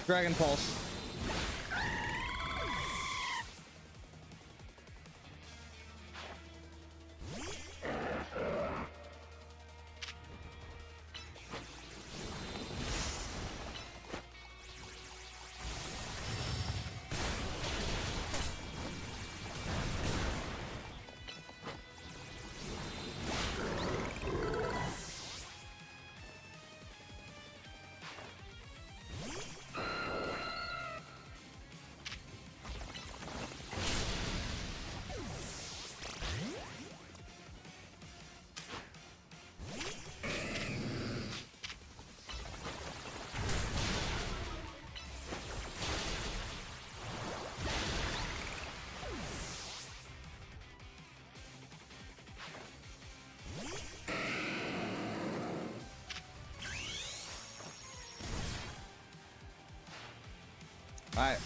Dragon Pulse. All right.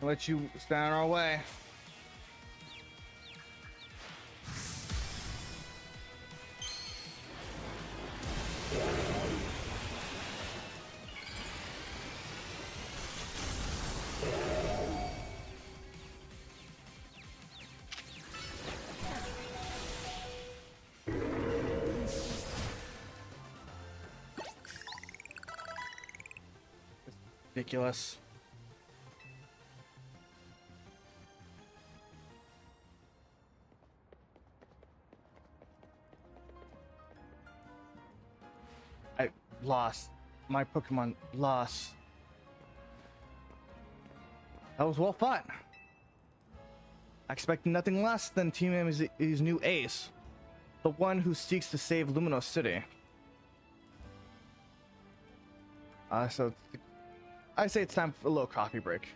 I'll let you stand in our way. Ridiculous. I lost. My Pokemon lost. That was well fought. I expect nothing less than Team M's new ace, the one who seeks to save Luminos City. So I say it's time for a little coffee break.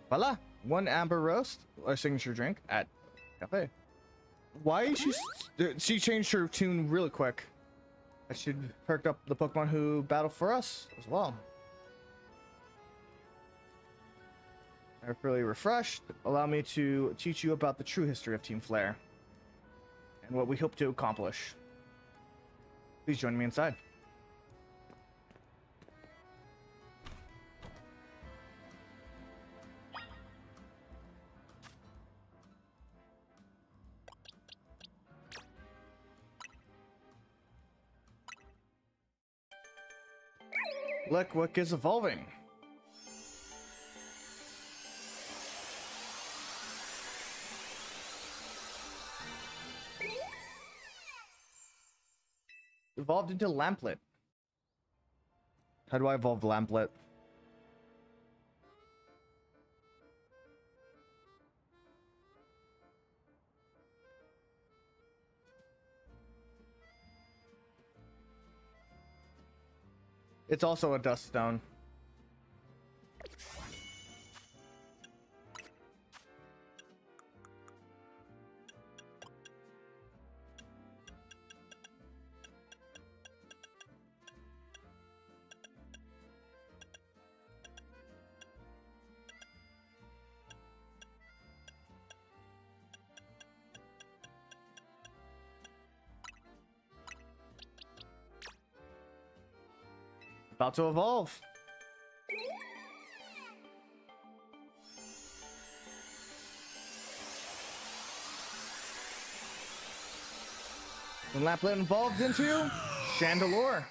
Voila, one amber roast, our signature drink at cafe. Why is she changed her tune really quick? I should perk up the Pokemon who battle for us as well. I'm really refreshed. Allow me to teach you about the true history of Team Flare and what we hope to accomplish. Please join me inside. Look what is evolving. Evolved into Lamplet. How do I evolve Lamplet? It's also a dust stone. About to evolve. And Lamplet evolved into Chandelure.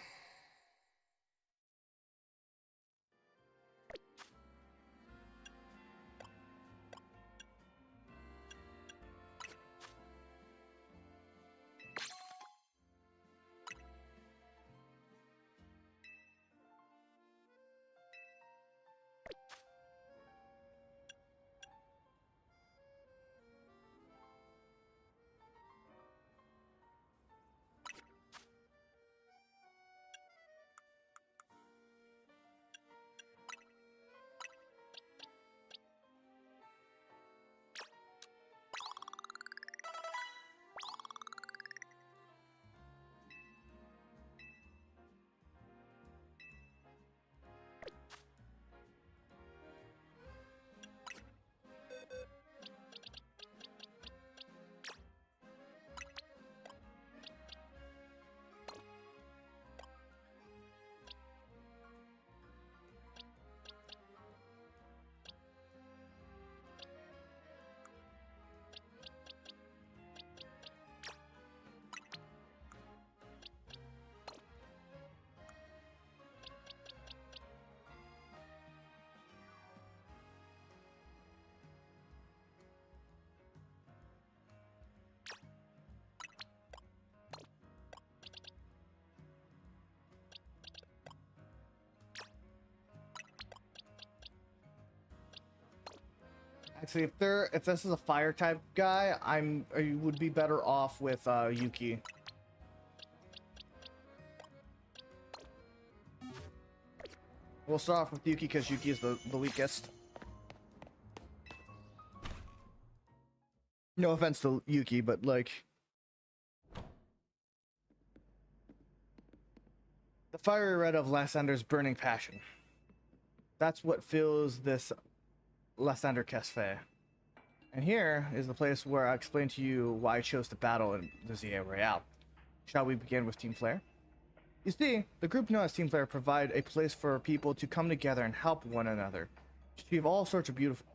Actually, if this is a fire type guy, I would be better off with Yuki. We'll start off with Yuki because Yuki is the weakest. No offense to Yuki, but like the fiery red of Lysander's burning passion. That's what fills this Lysander Cafe. And here is the place where I explain to you why I chose to battle in the Z-A Royale. Shall we begin with Team Flare? You see, the group known as Team Flare provide a place for people to come together and help one another, achieve all sorts of beautiful.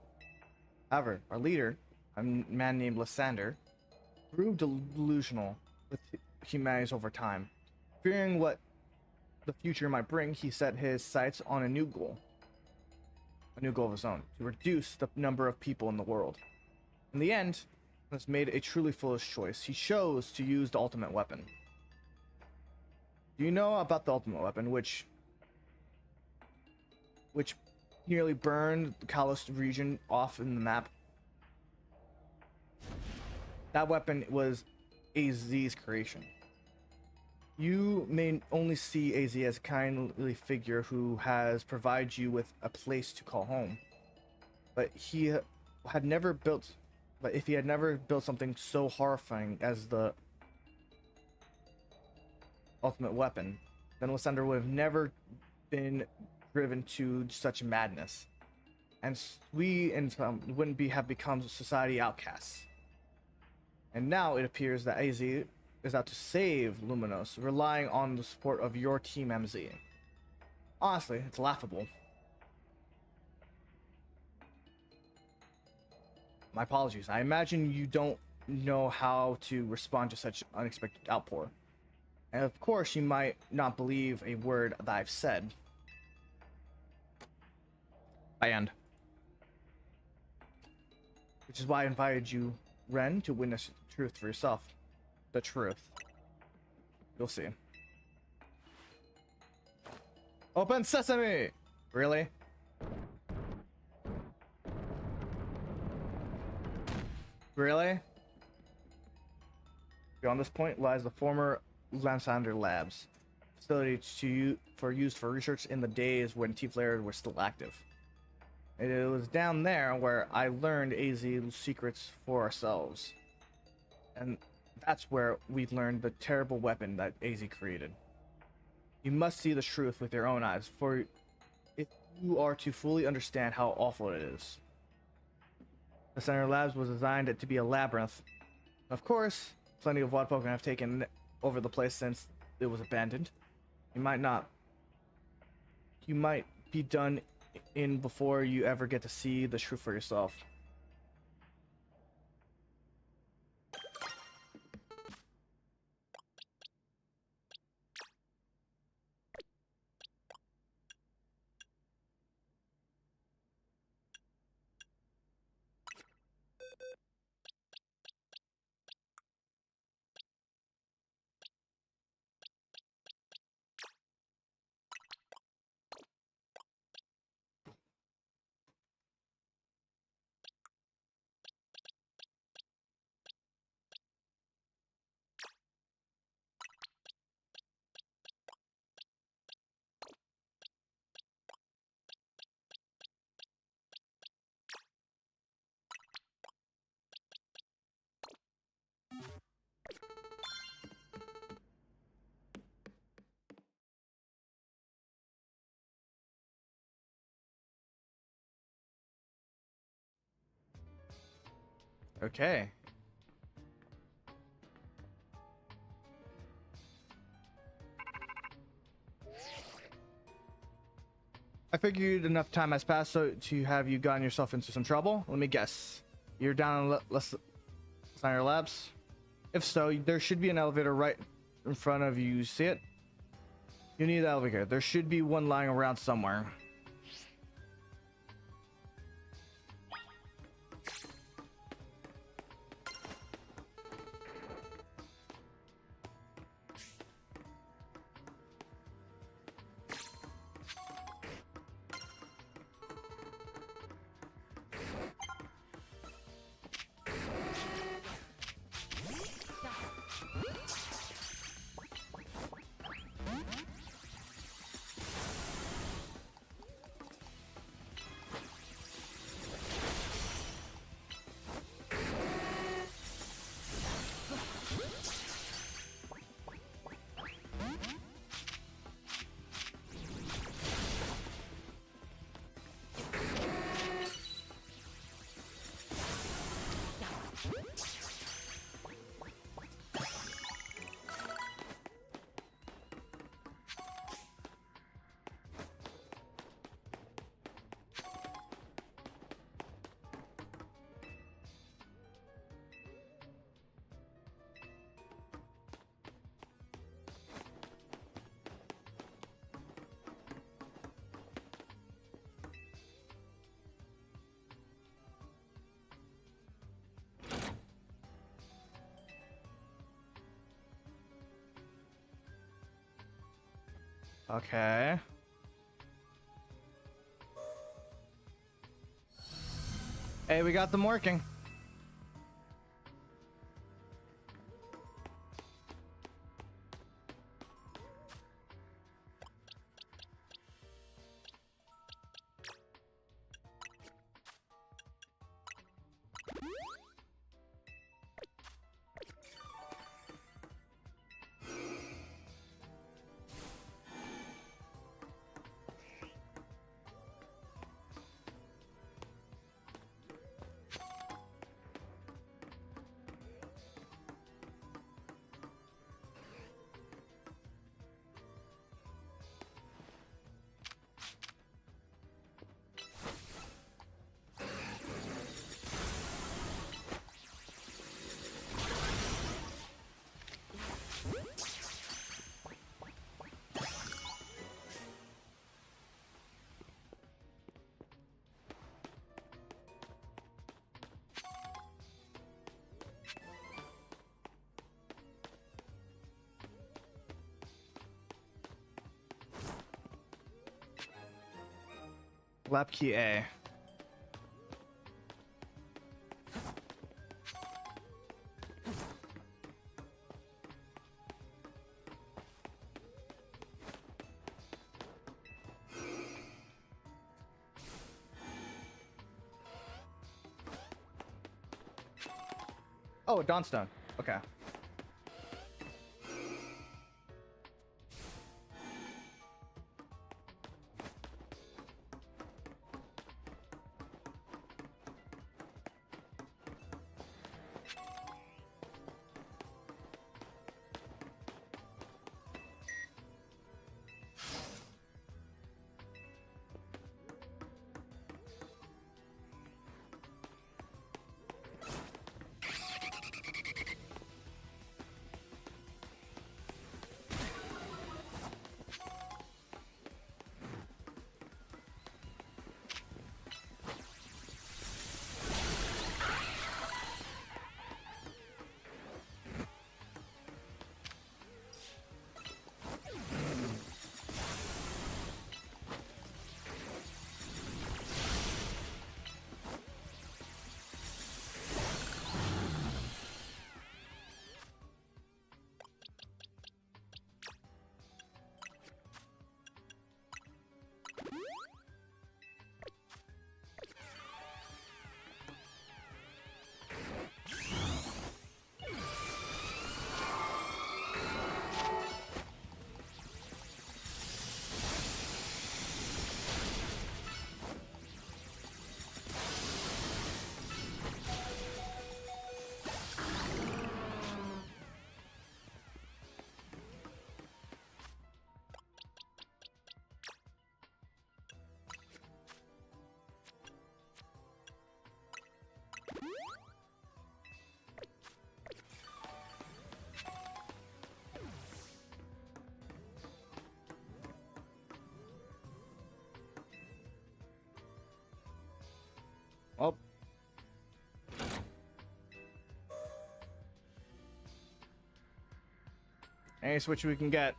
However, our leader, a man named Lysander, grew delusional with humanities over time. Fearing what the future might bring, he set his sights on a new goal of his own, to reduce the number of people in the world. In the end, he has made a truly foolish choice. He chose to use the ultimate weapon. Do you know about the ultimate weapon, which nearly burned the Kalos region off in the map? That weapon was AZ's creation. You may only see AZ as a kindly figure who has provided you with a place to call home, but if he had never built something so horrifying as the ultimate weapon, then Lysander would have never been driven to such madness, and we wouldn't have become society outcasts. And now it appears that AZ is out to save Luminos, relying on the support of your Team MZ. Honestly, it's laughable. My apologies. I imagine you don't know how to respond to such unexpected outpour. And of course, you might not believe a word that I've said. I end. Which is why I invited you, Ren, to witness the truth for yourself. The truth. You'll see. Open sesame! Really? Really? Beyond this point lies the former Lysander Labs, facility used for research in the days when Team Flare was still active. It was down there where I learned AZ's secrets for ourselves. And that's where we learned the terrible weapon that AZ created. You must see the truth with your own eyes, for if you are to fully understand how awful it is. The Center Labs was designed to be a labyrinth. Of course, plenty of wild Pokemon have taken over the place since it was abandoned. You might be done in before you ever get to see the truth for yourself. Okay. I figured enough time has passed so to have you gotten yourself into some trouble. Let me guess. You're down in Lysander Labs? If so, there should be an elevator right in front of you. See it? You need the elevator. There should be one lying around somewhere. Okay. Hey, we got them working. Lap key A. Oh, Dawnstone. Okay. Well. Any switch we can get.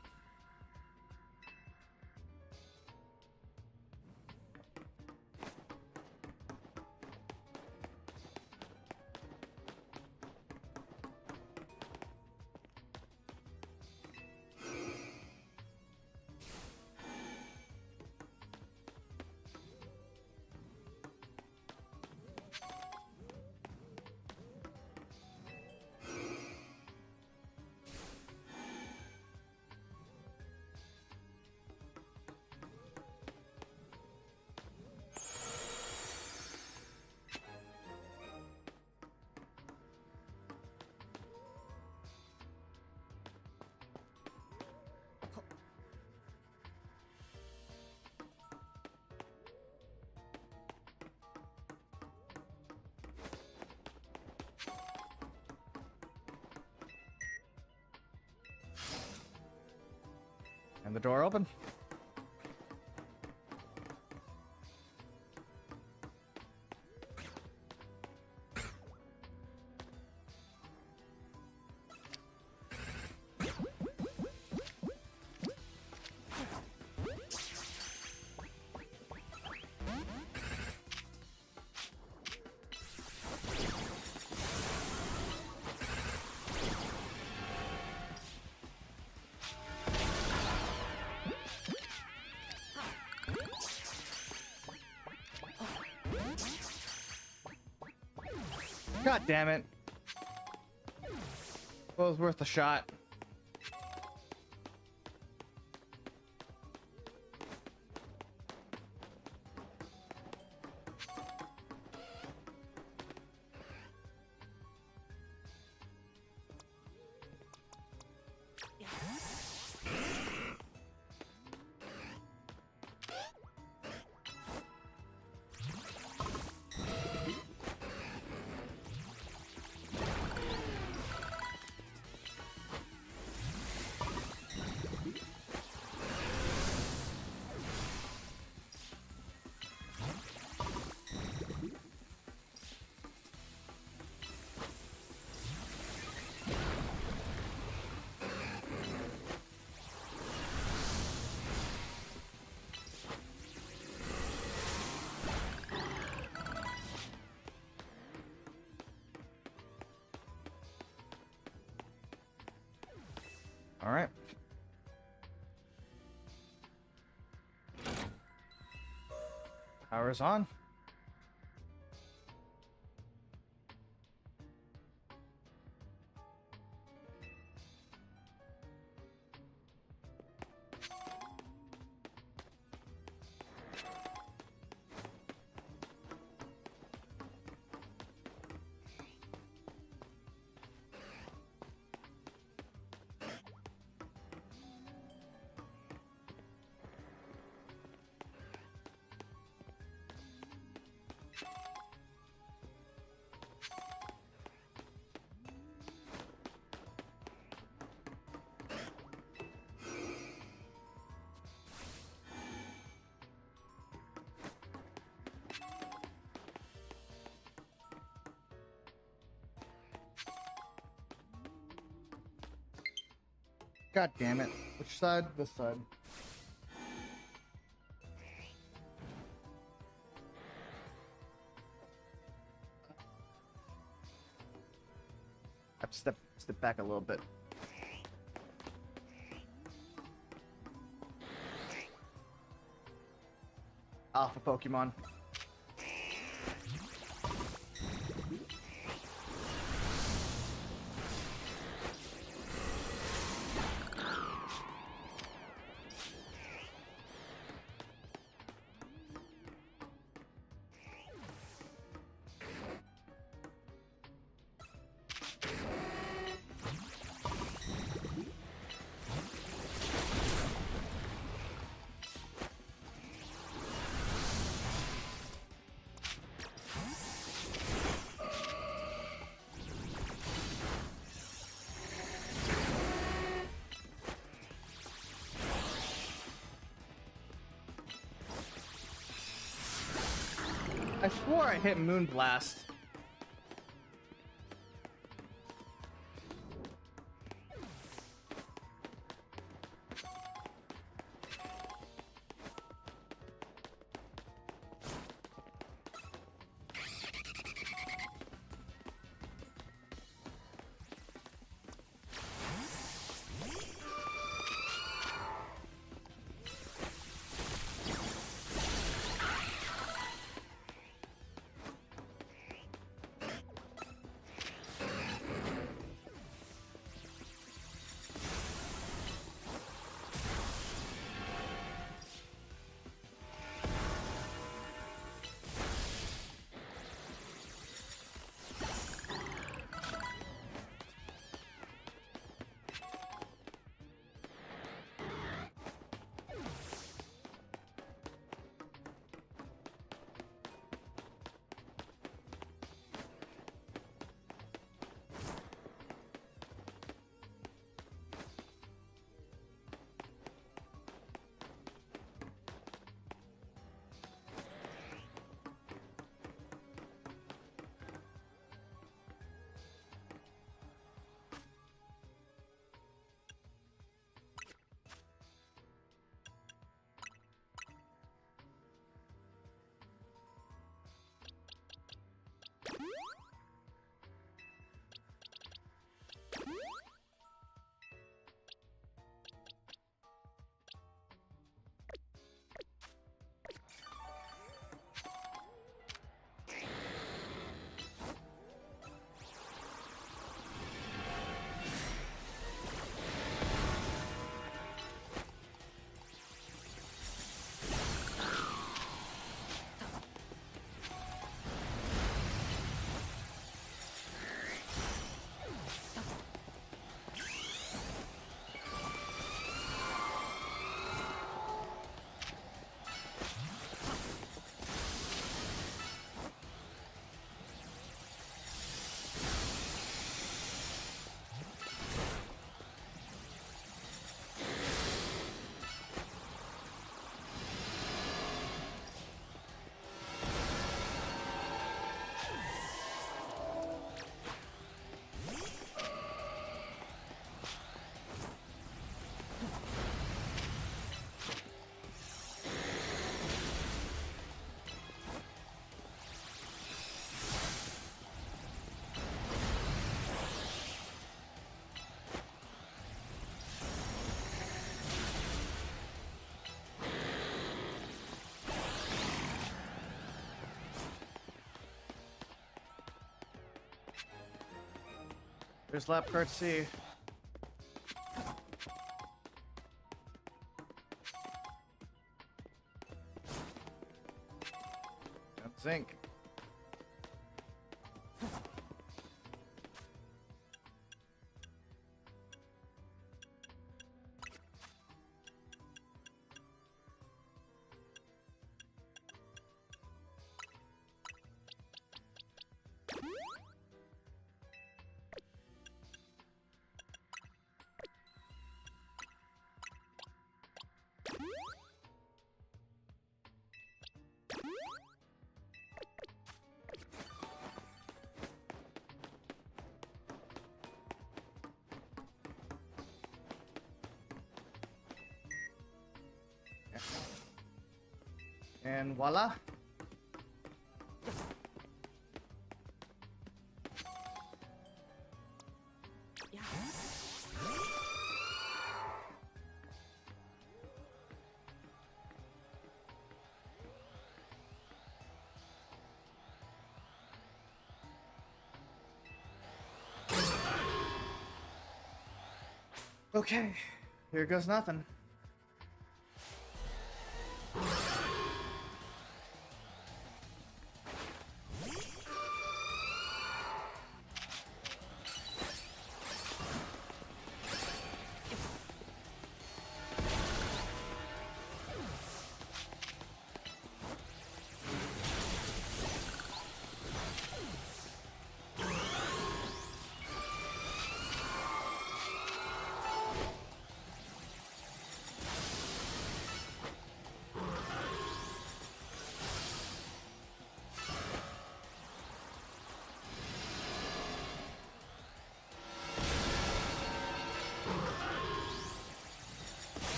And the door open. God damn it. Well, it was worth a shot. All right. Power's on. God damn it. Which side? This side. I have to step back a little bit. Alpha Pokemon. I swore I hit Moonblast. There's lap cart C. And zinc. And voila. Okay, here goes nothing.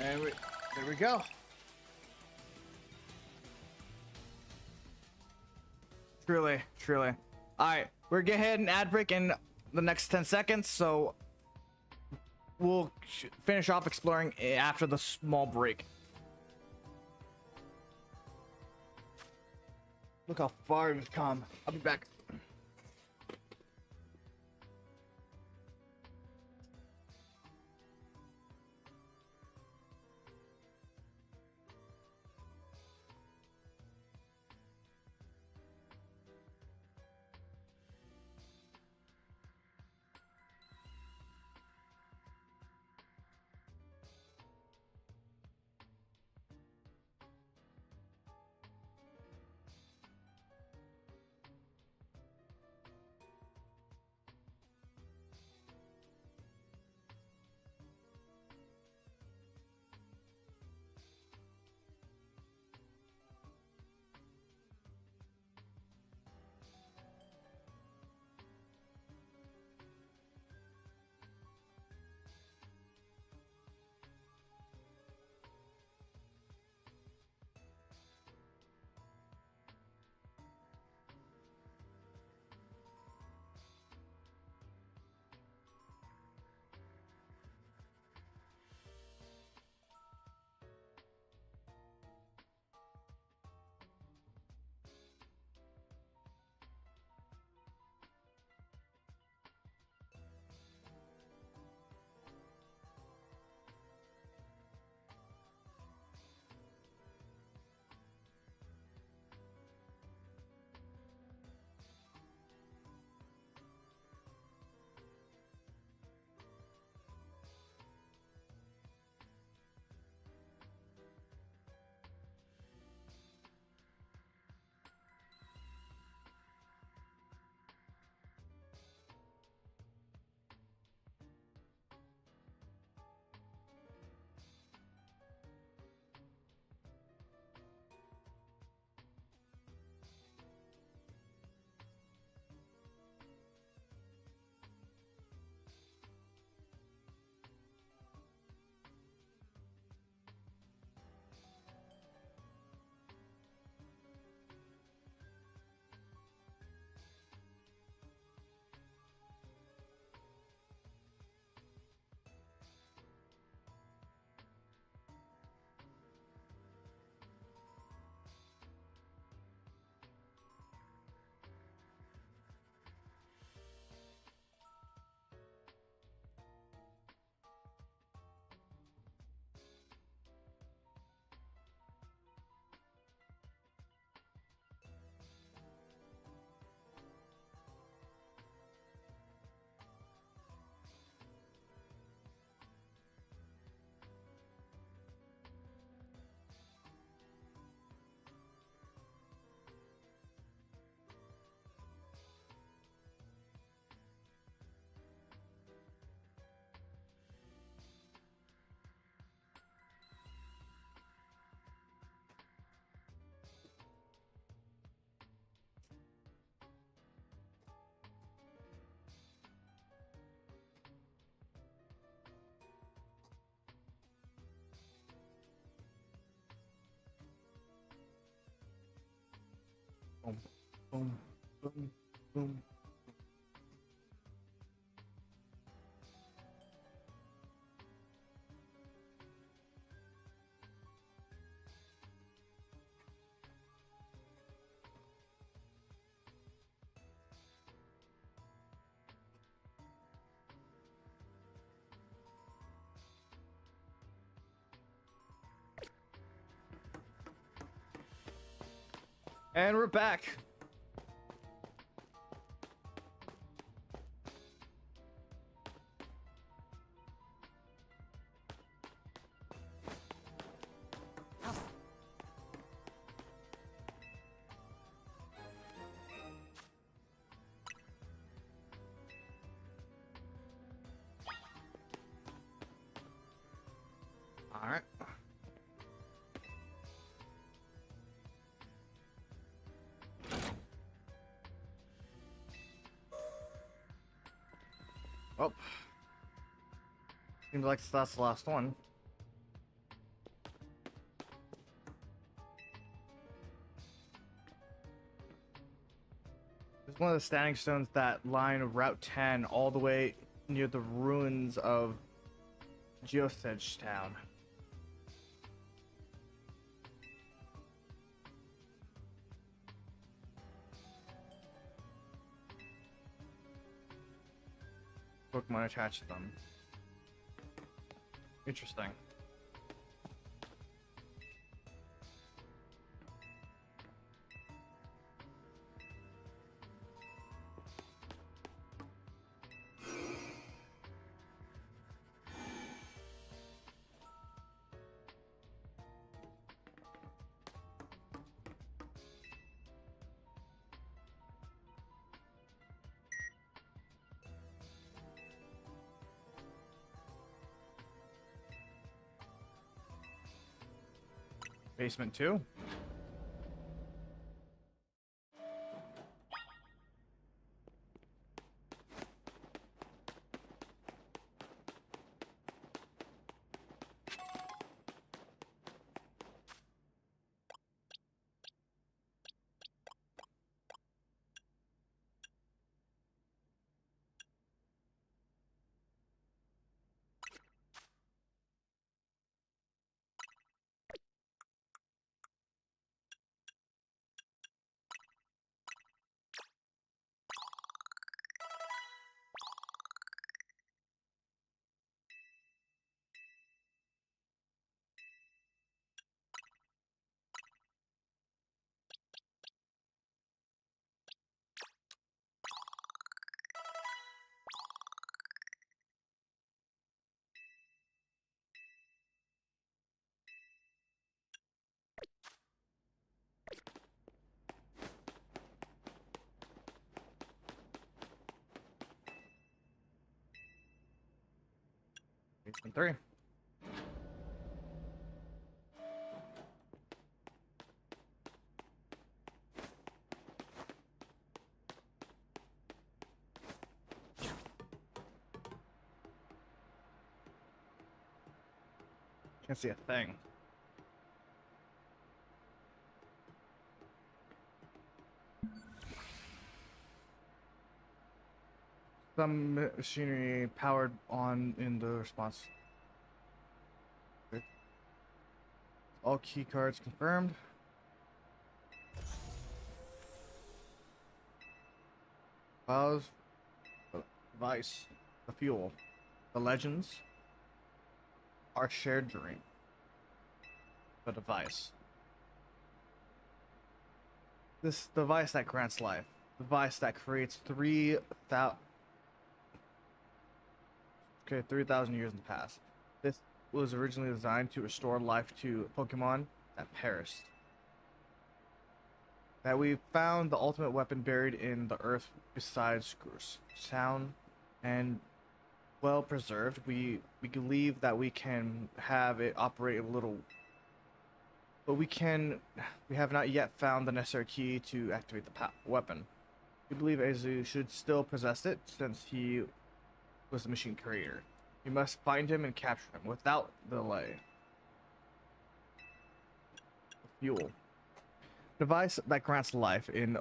And there we go. Truly, truly. All right, we're gonna head and ad break in the next 10 seconds, so we'll finish off exploring after the small break. Look how far we've come. I'll be back. Boom, boom, boom. And we're back. All right. Oh. Seems like that's the last one. It's one of the standing stones that line Route 10 all the way near the ruins of Geosage Town. Pokemon attached to them. Interesting. Basement 2. Basement 3. Can't see a thing. Some machinery powered on in the response. All key cards confirmed. Files, the device, the fuel, the legends, our shared dream, the device. This device that grants life, device that creates 3,000 years in the past. This was originally designed to restore life to Pokemon that perished. That we found the ultimate weapon buried in the earth beside Screws. Sound and well preserved. We believe that we can have it operate a little, but we have not yet found the necessary key to activate the weapon. We believe Azu should still possess it since he was the machine creator. We must find him and capture him without delay. Fuel. Device that grants life in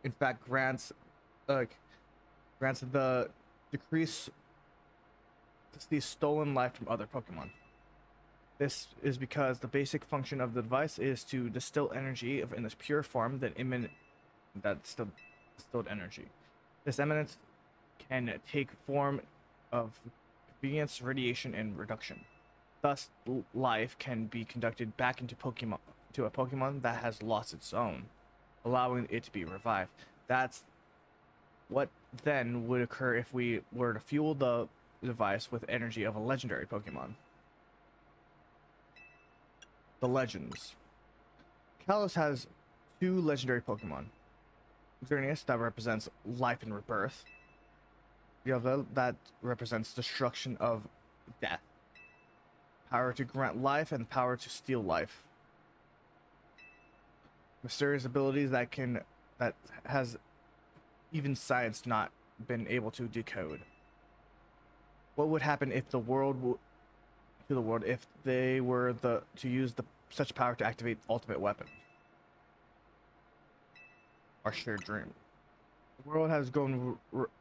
in fact grants the decrease the stolen life from other Pokemon. This is because the basic function of the device is to distill energy in this pure form that distilled energy. This eminence can take form of convenience, radiation, and reduction. Thus, life can be conducted back into a Pokemon that has lost its own, allowing it to be revived. That's what then would occur if we were to fuel the device with energy of a legendary Pokemon. The legends. Kalos has 2 legendary Pokemon. Xerneas, that represents life and rebirth. The other that represents destruction of death. Power to grant life and power to steal life. Mysterious abilities that has even science not been able to decode. What would happen if if they were to use such power to activate ultimate weapon? Our shared dream. The world has grown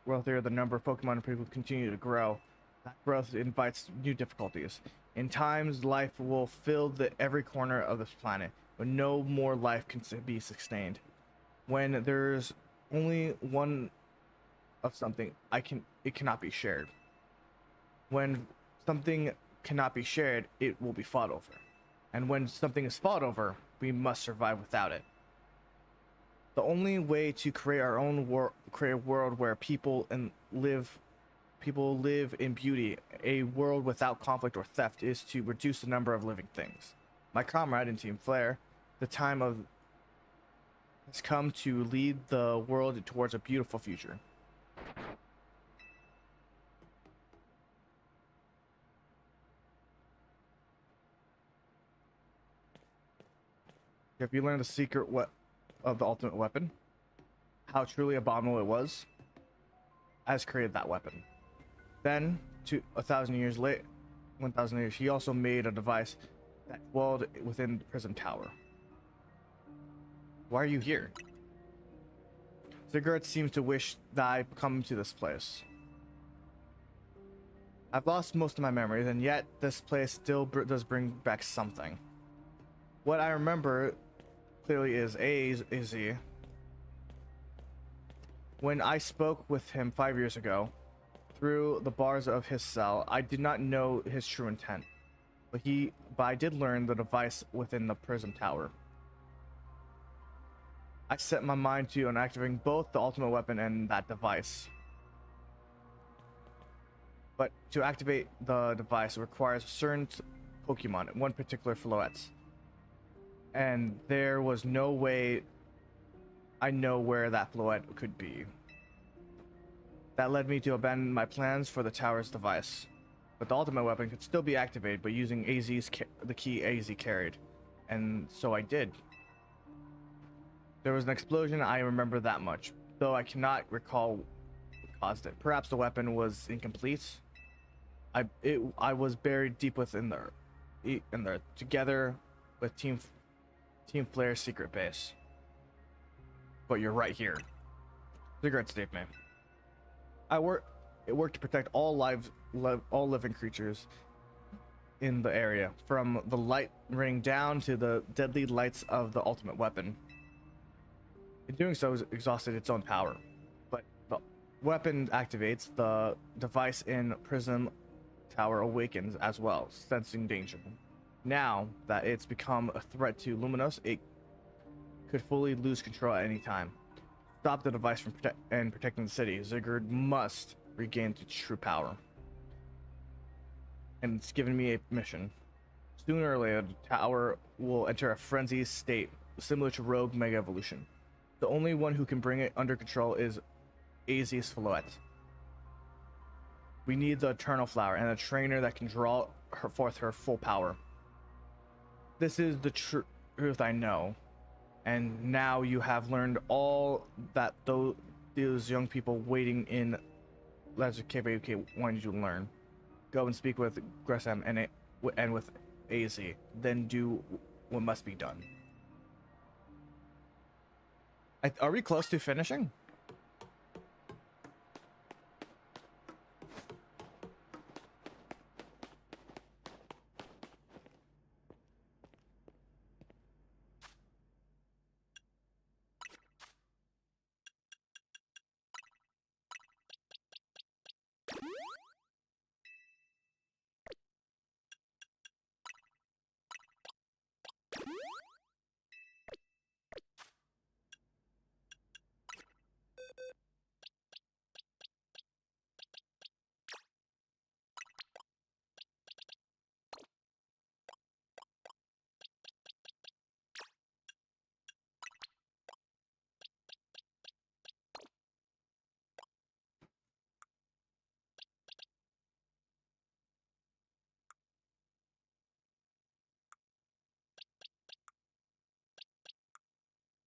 wealthier. The number of Pokemon and people continue to grow. That growth invites new difficulties. In times, life will fill every corner of this planet, but no more life can be sustained. When there's only one of something, it cannot be shared. When something cannot be shared, it will be fought over. And when something is fought over, we must survive without it. The only way to create our own create a world where people live in beauty, a world without conflict or theft, is to reduce the number of living things. My comrade in Team Flare, the time has come to lead the world towards a beautiful future. If you learn the secret of the ultimate weapon, how truly abominable it was, has created that weapon. Then, 1,000 years later, 1,000 years, he also made a device that dwelled within the prison tower. Why are you here? Ziggurat seems to wish that I come to this place. I've lost most of my memories, and yet this place still does bring back something. What I remember clearly is AZ. When I spoke with him 5 years ago, through the bars of his cell, I did not know his true intent, but I did learn the device within the prison tower. I set my mind to activating both the ultimate weapon and that device. But to activate the device, it requires a certain Pokemon, one particular Floette. And there was no way I know where that Floette could be. That led me to abandon my plans for the tower's device. But the ultimate weapon could still be activated by using the key AZ carried. And so I did. There was an explosion, I remember that much, though I cannot recall what caused it. Perhaps the weapon was incomplete. I was buried deep within there, together with Team Flare's secret base. But you're right here. Cigarette Steve, man. It worked to protect all living creatures in the area, from the light raining down to the deadly lights of the ultimate weapon. In doing so, it exhausted its own power. But the weapon activates, the device in Prism Tower awakens as well, sensing danger. Now that it's become a threat to Luminos, it could fully lose control at any time. Stop the device from protecting the city. Ziggurat must regain its true power. And it's given me a mission. Sooner or later, the tower will enter a frenzied state, similar to Rogue Mega Evolution. The only one who can bring it under control is AZ's Floette. We need the Eternal Flower and a trainer that can draw forth her full power. This is the truth I know. And now you have learned all that those young people waiting in Legend KVK wanted you to learn. Go and speak with Gresham and with AZ. Then do what must be done. Are we close to finishing?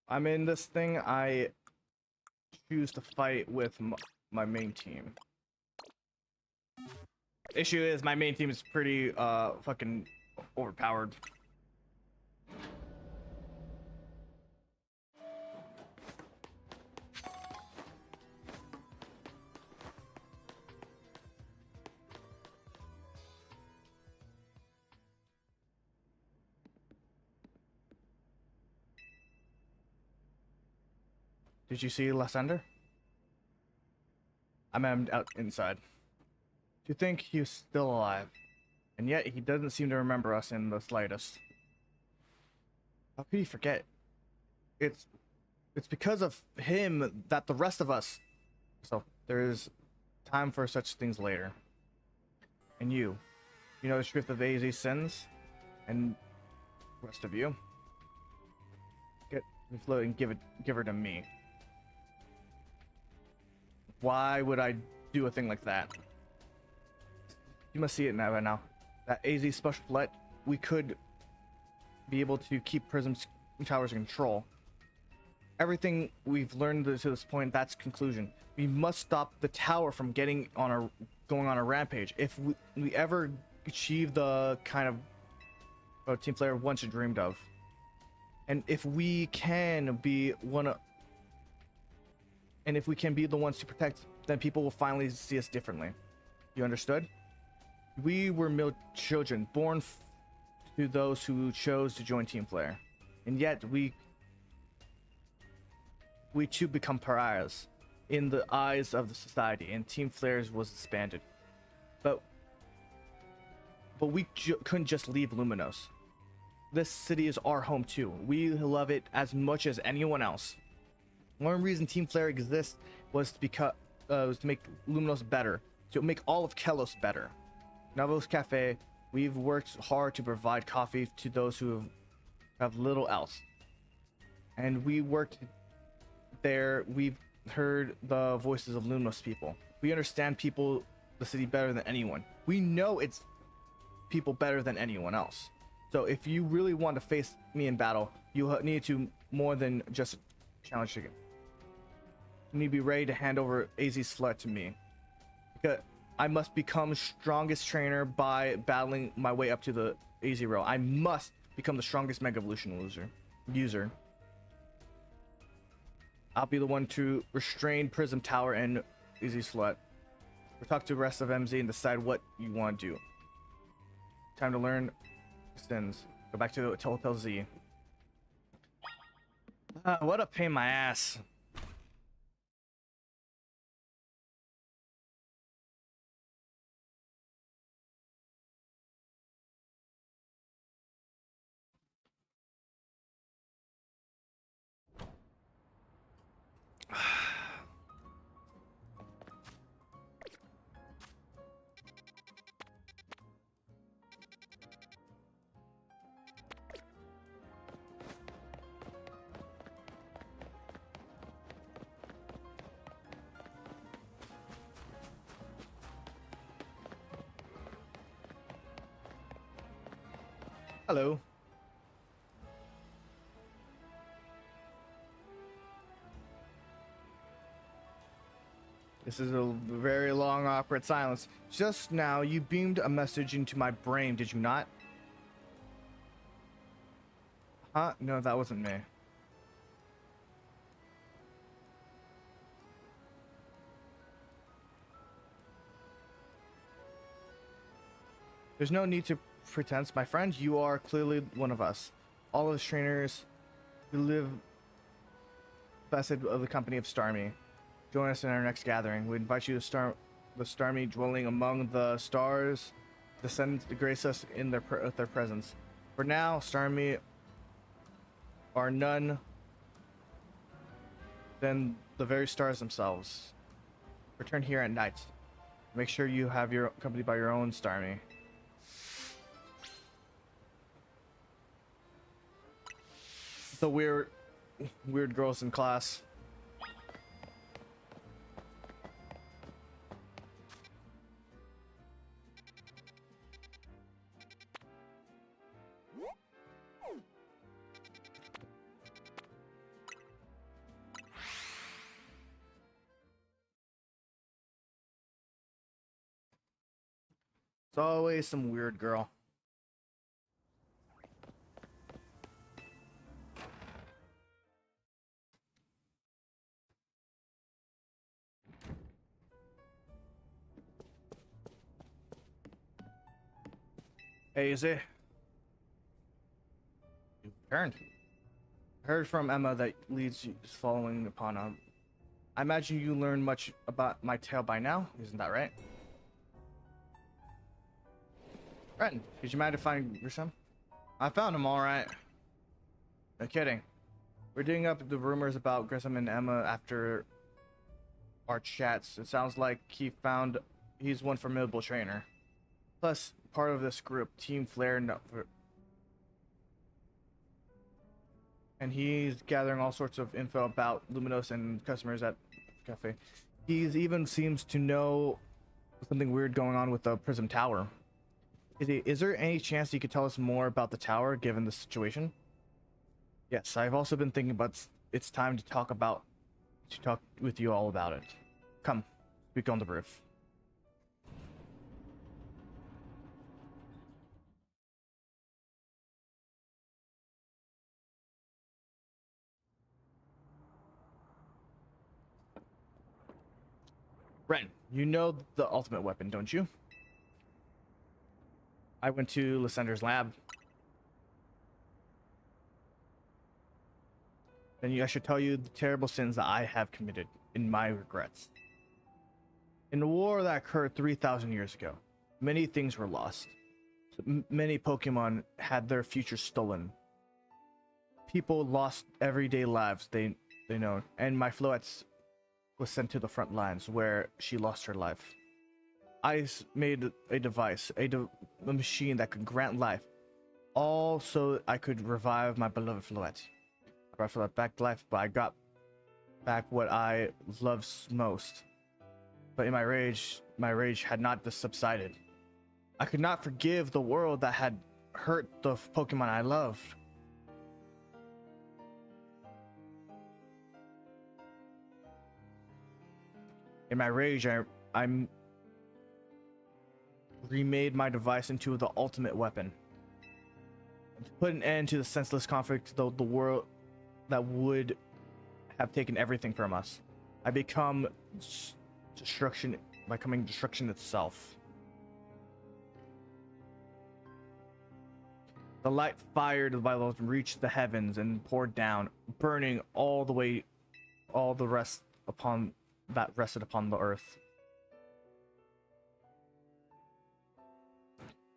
I'm in this thing. I choose to fight with my main team. Issue is my main team is pretty fucking overpowered. Did you see Lysander? I'm out inside. Do you think he's still alive? And yet he doesn't seem to remember us in the slightest. How could he forget? It's because of him that the rest of us. So there is time for such things later. And you know the truth of AZ's sins, and the rest of you. Get the float and give her to me. Why would I do a thing like that? You must see it now by now. That AZ special flight, we could be able to keep Prism's towers in control. Everything we've learned to this point, that's conclusion. We must stop the tower from going on a rampage. If we ever achieve the kind of team player once dreamed of, and if we can be if we can be the ones to protect, then people will finally see us differently. You understood? We were children born to those who chose to join Team Flare, and yet we too become pariahs in the eyes of the society, and Team Flares was disbanded. But we couldn't just leave Luminos. This city is our home too. We love it as much as anyone else. One reason Team Flare exists was to make Luminos better, to make all of Kelos better. Navos Cafe, we've worked hard to provide coffee to those who have little else. And we worked there, we've heard the voices of Luminos people. We understand people, the city better than anyone. We know it's people better than anyone else. So if you really want to face me in battle, you need to more than just challenge again. You need to be ready to hand over AZ's flight to me. Because I must become strongest trainer by battling my way up to the AZ row. I must become the strongest Mega Evolution user. I'll be the one to restrain Prism Tower and AZ's flight. We'll talk to the rest of MZ and decide what you want to do. Time to learn sins. Go back to Hotel Z. What a pain in my ass. Hello. This is a very long, awkward silence. Just now, you beamed a message into my brain, did you not? Huh? No, that wasn't me. There's no need to pretense, my friend. You are clearly one of us. All of us trainers who live vested of the company of Starmie. Join us in our next gathering. We invite you to the Starmie dwelling among the stars. Descend to grace us in with their presence. For now, Starmie are none than the very stars themselves. Return here at night. Make sure you have your company by your own Starmie. The weird girls in class. It's always some weird girl. Hey, is it? You returned. I heard from Emma that leads you following upon I imagine you learned much about my tale by now, isn't that right? Ren, did you mind to find Grisham? I found him, alright. No kidding. We're digging up the rumors about Grissom and Emma after our chats. It sounds like he's one formidable trainer. Plus, part of this group, Team Flare, and he's gathering all sorts of info about Luminos and customers at the cafe. He even seems to know something weird going on with the Prism Tower. Is there any chance you could tell us more about the tower, given the situation? Yes, I've also been thinking about it's time to talk with you all about it. Come, speak on the roof. Ren, you know the ultimate weapon, don't you? I went to Lysander's lab. Then I should tell you the terrible sins that I have committed, in my regrets. In the war that occurred 3,000 years ago, many things were lost. Many Pokemon had their future stolen. People lost everyday lives they know, and my Floette was sent to the front lines where she lost her life. I made a device, a machine that could grant life, all so I could revive my beloved Floette. I brought Floette back to life, but I got back what I loved most. But in my rage had not subsided. I could not forgive the world that had hurt the Pokemon I loved. In my rage, I remade my device into the ultimate weapon. To put an end to the senseless conflict, the world that would have taken everything from us. I becoming destruction itself. The light fired by those reached the heavens and poured down, burning all the rest upon that rested upon the earth.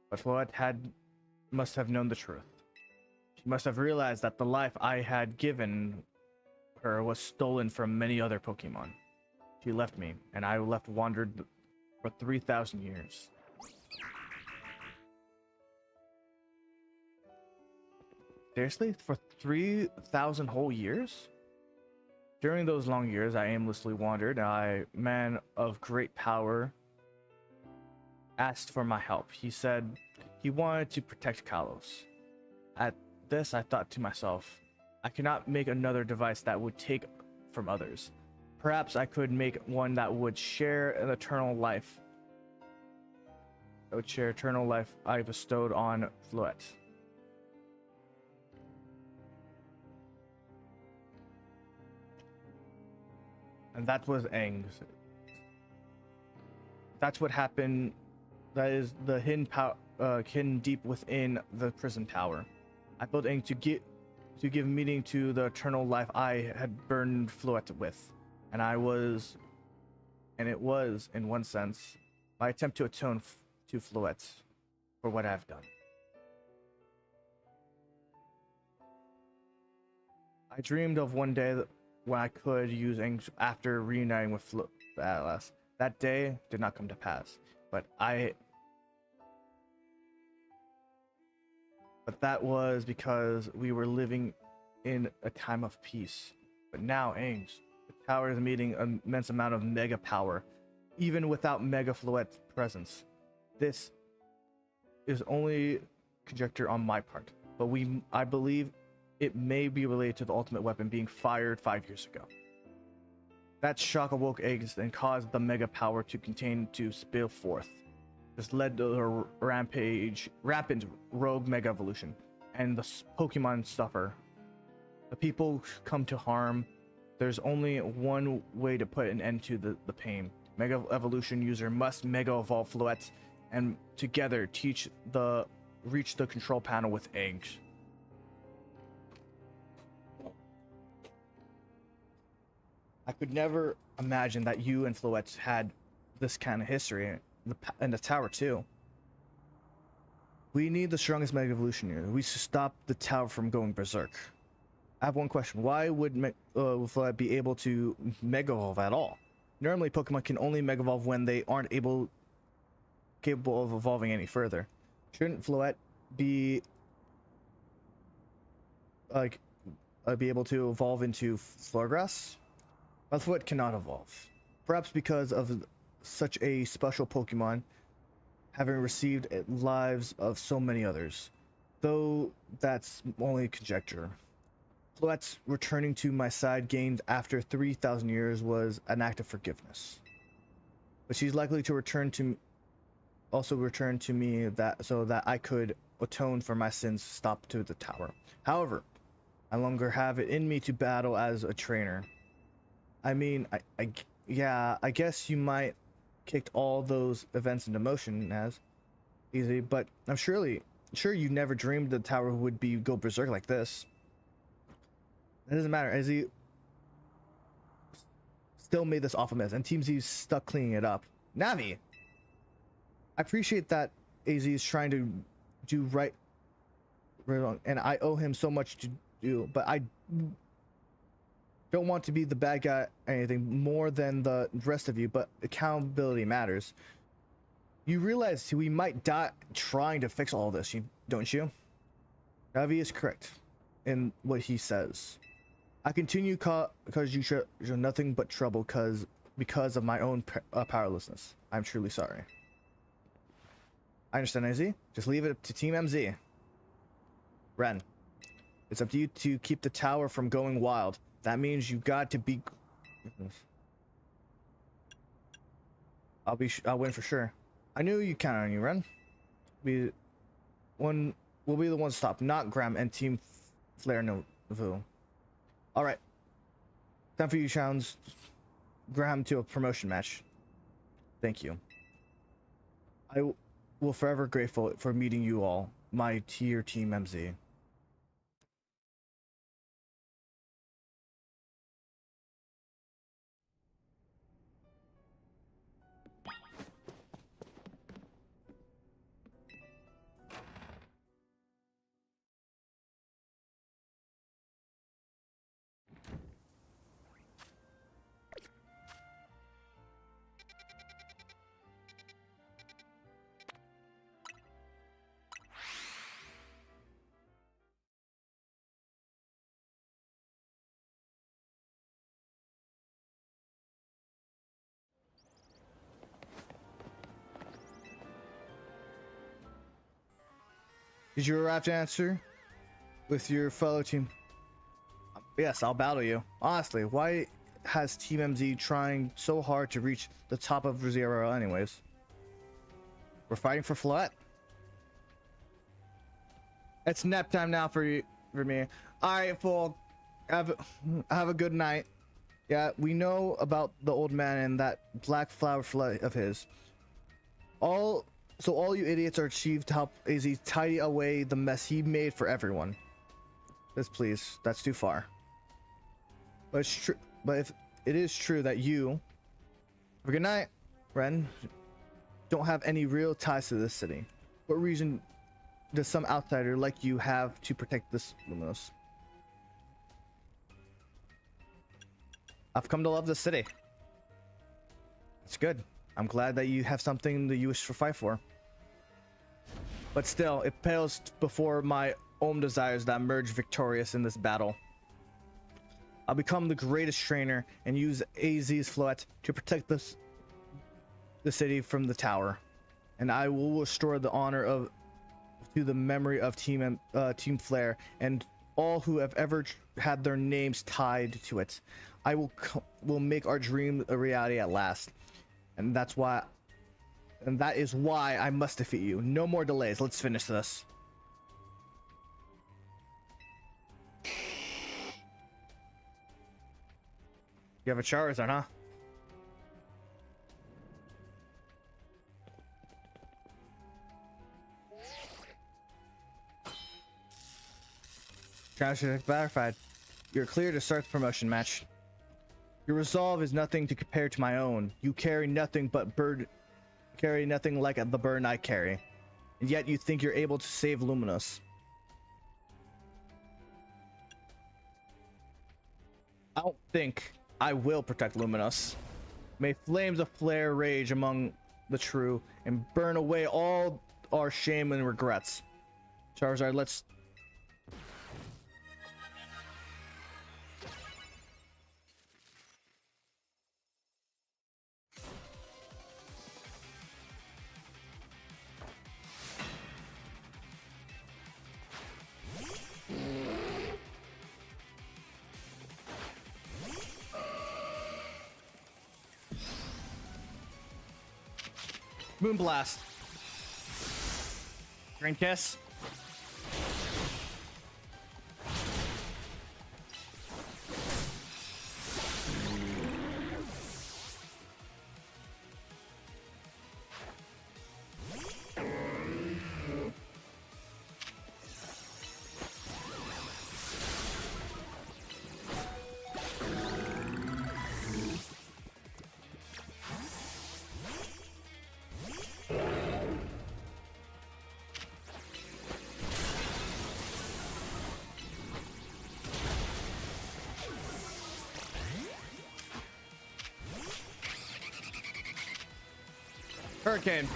But Floette must have known the truth. She must have realized that the life I had given her was stolen from many other Pokemon. She left me, and I wandered for 3,000 years. Seriously? For 3,000 whole years? During those long years, I aimlessly wandered. A man of great power asked for my help. He said he wanted to protect Kalos. At this, I thought to myself, I cannot make another device that would take from others. Perhaps I could make one that would share an eternal life. That would share eternal life I bestowed on Floette. And that was Aang's. That's what happened that is the hidden power, hidden deep within the prison tower. I built ink to give meaning to the eternal life I had burned Fluet with, and it was, in one sense, my attempt to atone to Fluet for what I've done. I dreamed of one day when I could use ink after reuniting with Atlas. That day did not come to pass, but that was because we were living in a time of peace. But now, Ames, the tower is meeting an immense amount of mega power, even without Mega Fluet's presence. This is only conjecture on my part, but I believe it may be related to the ultimate weapon being fired 5 years ago. That shock awoke eggs and caused the mega power to contain to spill forth. This led to a rampant rogue mega evolution, and the Pokemon suffer. The people come to harm. There's only one way to put an end to the pain. Mega evolution user must mega evolve Fluet, and together reach the control panel with eggs. I could never imagine that you and Fluet had this kind of history, and the tower too. We need the strongest Mega Evolutionary. We should stop the tower from going berserk. I have one question. Why would Fluet be able to Mega Evolve at all? Normally, Pokemon can only Mega Evolve when they aren't capable of evolving any further. Shouldn't Fluet be able to evolve into Florgrass? But Fluet cannot evolve. Perhaps because of such a special Pokemon having received lives of so many others. Though that's only conjecture. Fluet's returning to my side gained after 3,000 years was an act of forgiveness. But she's likely to return to me so that I could atone for my sins stopped to the tower. However, I no longer have it in me to battle as a trainer. I mean, I guess you might kicked all those events into motion as easy, but I'm sure you never dreamed the tower would go berserk like this. It doesn't matter, as he still made this awful mess, and Team Z is stuck cleaning it up. Navi, I appreciate that AZ is trying to do right, and I owe him so much to do, but I don't want to be the bad guy or anything more than the rest of you, but accountability matters. You realize we might die trying to fix all this, don't you? Navi is correct in what he says. I continue because you should nothing but trouble because of my own powerlessness. I'm truly sorry. I understand, AZ. Just leave it up to Team MZ. Ren, it's up to you to keep the tower from going wild. That means you got to be. I'll win for sure. I knew you counted on you, Ren. We'll be the ones to stop, not Graham and Team Flare Novu. All right, time for you, Challenge Graham to a promotion match. Thank you. I will forever grateful for meeting you all, my Team MZ. Did you arrive to answer with your fellow team? Yes, I'll battle you. Honestly, why has Team MZ trying so hard to reach the top of Zero anyways? We're fighting for Fluet. It's nap time now for me. Alright, fool. Have a good night. Yeah, we know about the old man and that black flower Fluet of his. All So all you idiots are achieved to help AZ tidy away the mess he made for everyone. This, please. That's too far. But it's true. But if it is true that you, have a good night, Ren, don't have any real ties to this city, what reason does some outsider like you have to protect this Luminous? I've come to love this city. It's good. I'm glad that you have something that you wish to fight for. But still, it pales before my own desires that emerge victorious in this battle. I'll become the greatest trainer and use AZ's Floette to protect the city from the tower. And I will restore the honor to the memory of Team Flare and all who have ever had their names tied to it. I will make our dream a reality at last. And that is why I must defeat you. No more delays. Let's finish this. You have a Charizard, huh? Charizard verified. You're clear to start the promotion match. Your resolve is nothing to compare to my own. You carry nothing like the burden I carry. And yet you think you're able to save Luminous. I don't think I will protect Luminous. May flames of flare rage among the true and burn away all our shame and regrets. Charizard, let's... Moonblast. Green Kiss. Hurricane.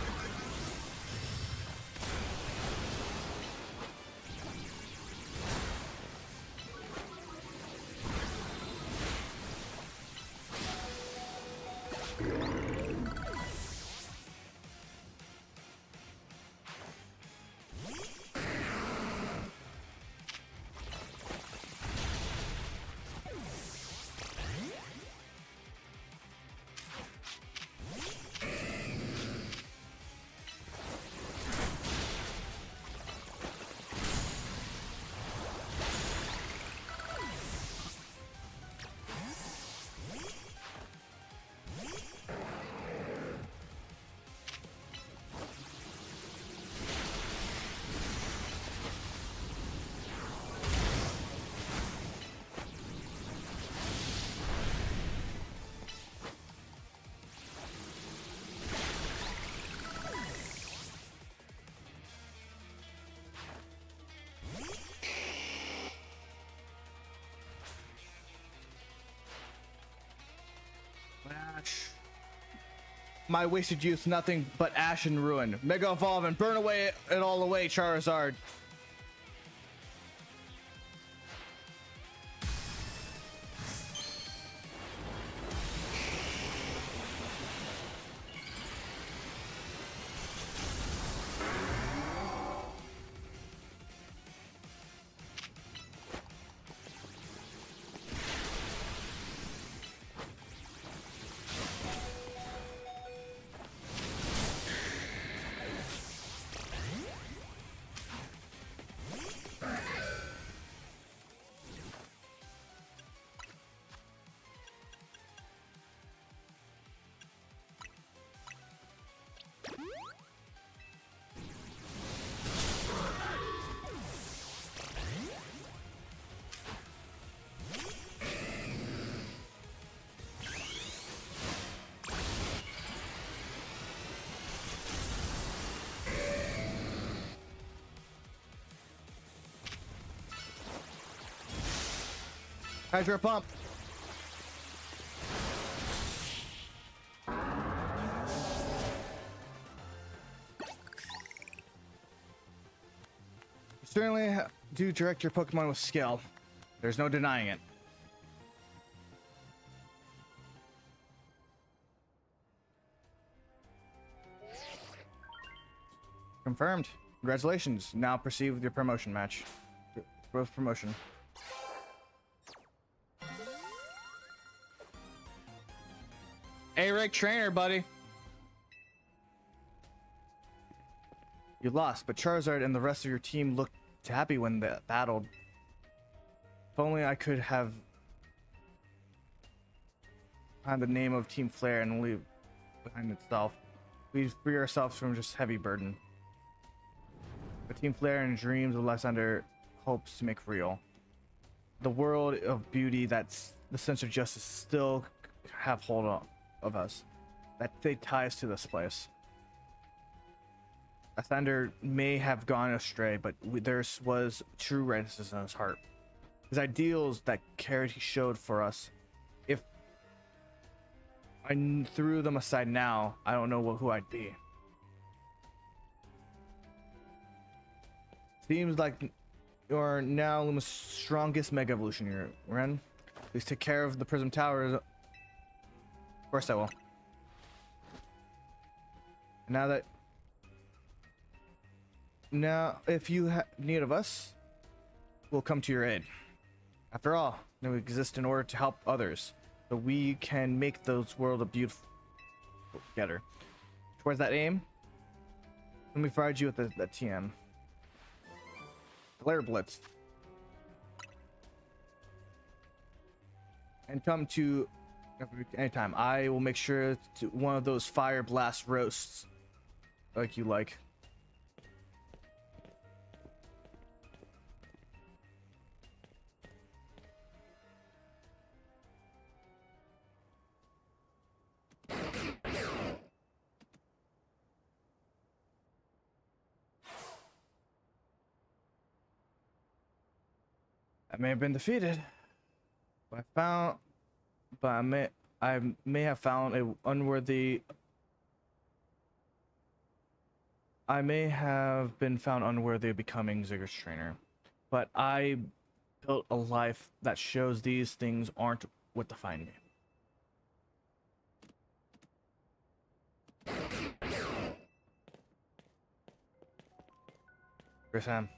My wasted youth, nothing but ash and ruin. Mega Evolve and burn away it all away, Charizard. Hydro pump. You certainly do direct your Pokemon with skill. There's no denying it. Confirmed. Congratulations. Now proceed with your promotion match. Growth promotion. Hey, Rick, trainer, buddy. You lost, but Charizard and the rest of your team looked happy when they battled. If only I could have had the name of Team Flare and leave behind itself. We'd free ourselves from just heavy burden. But Team Flare and dreams of Lysander hopes to make real. The world of beauty that's the sense of justice still have hold of us. That they tie us to this place. Lysander may have gone astray, but there was true righteousness in his heart. His ideals that cared he showed for us. If I threw them aside now, I don't know who I'd be. Seems like you're now Luma's strongest Mega Evolutionary, Ren. Please take care of the Prism Towers. Of course I will. Now, if you need of us, we'll come to your aid. After all, we exist in order to help others, so we can make those world a beautiful together. Towards that aim, let me provide you with the TM. Glare Blitz. And come to anytime. I will make sure to one of those fire blast roasts like you like. I may have been defeated, but I may have found a unworthy. I may have been found unworthy of becoming Ziggurat's trainer, but I built a life that shows these things aren't what define me. Grisham.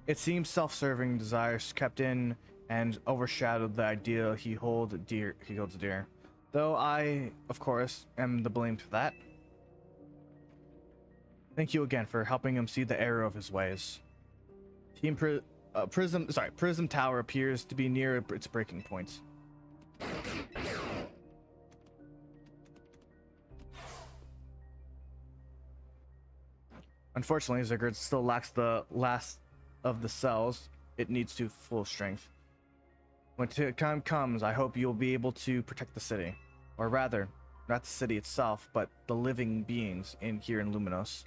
It seems self-serving desires kept in and overshadowed the ideal he holds dear. Though I, of course, am the blame for that. Thank you again for helping him see the error of his ways. Prism Tower appears to be near its breaking points. Unfortunately, Ziggurat still lacks the last of the cells it needs to full strength. When time comes, I hope you'll be able to protect the city. Or rather, not the city itself, but the living beings here in Luminos.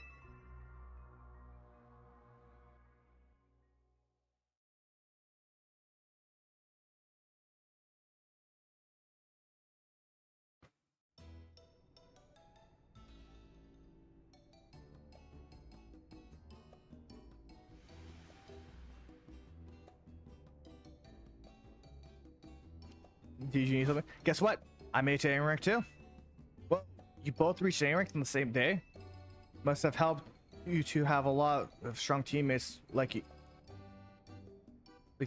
Did you need something? Guess what? I made it to A rank too. Well, you both reached A rank on the same day. Must have helped you to have a lot of strong teammates like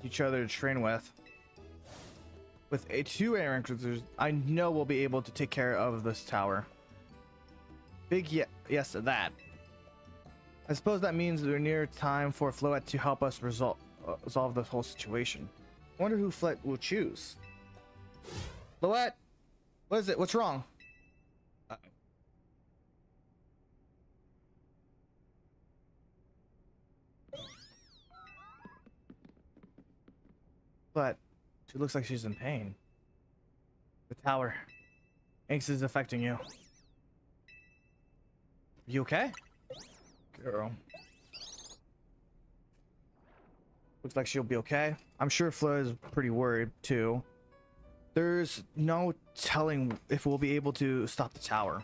each other to train with. With two A rank cruisers, I know we'll be able to take care of this tower. Big yes to that. I suppose that means we're near time for Floette to help us resolve this whole situation. I wonder who Floette will choose. Floette, what is it? What's wrong? But she looks like she's in pain. The tower. Angst is affecting you. You okay? Girl. Looks like she'll be okay. I'm sure Fleur is pretty worried too. There's no telling if we'll be able to stop the tower.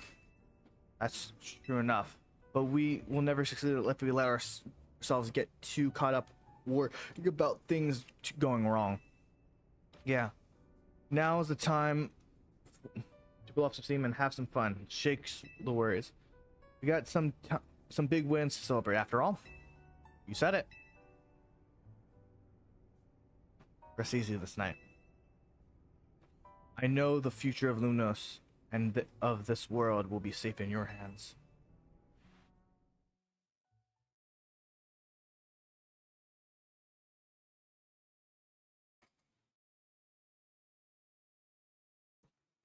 That's true enough. But we will never succeed if we let ourselves get too caught up worrying about things going wrong. Yeah. Now is the time to blow off some steam and have some fun. Shakes the worries. We got some big wins to celebrate after all. You said it. Rest easy this night. I know the future of Lunos and of this world will be safe in your hands.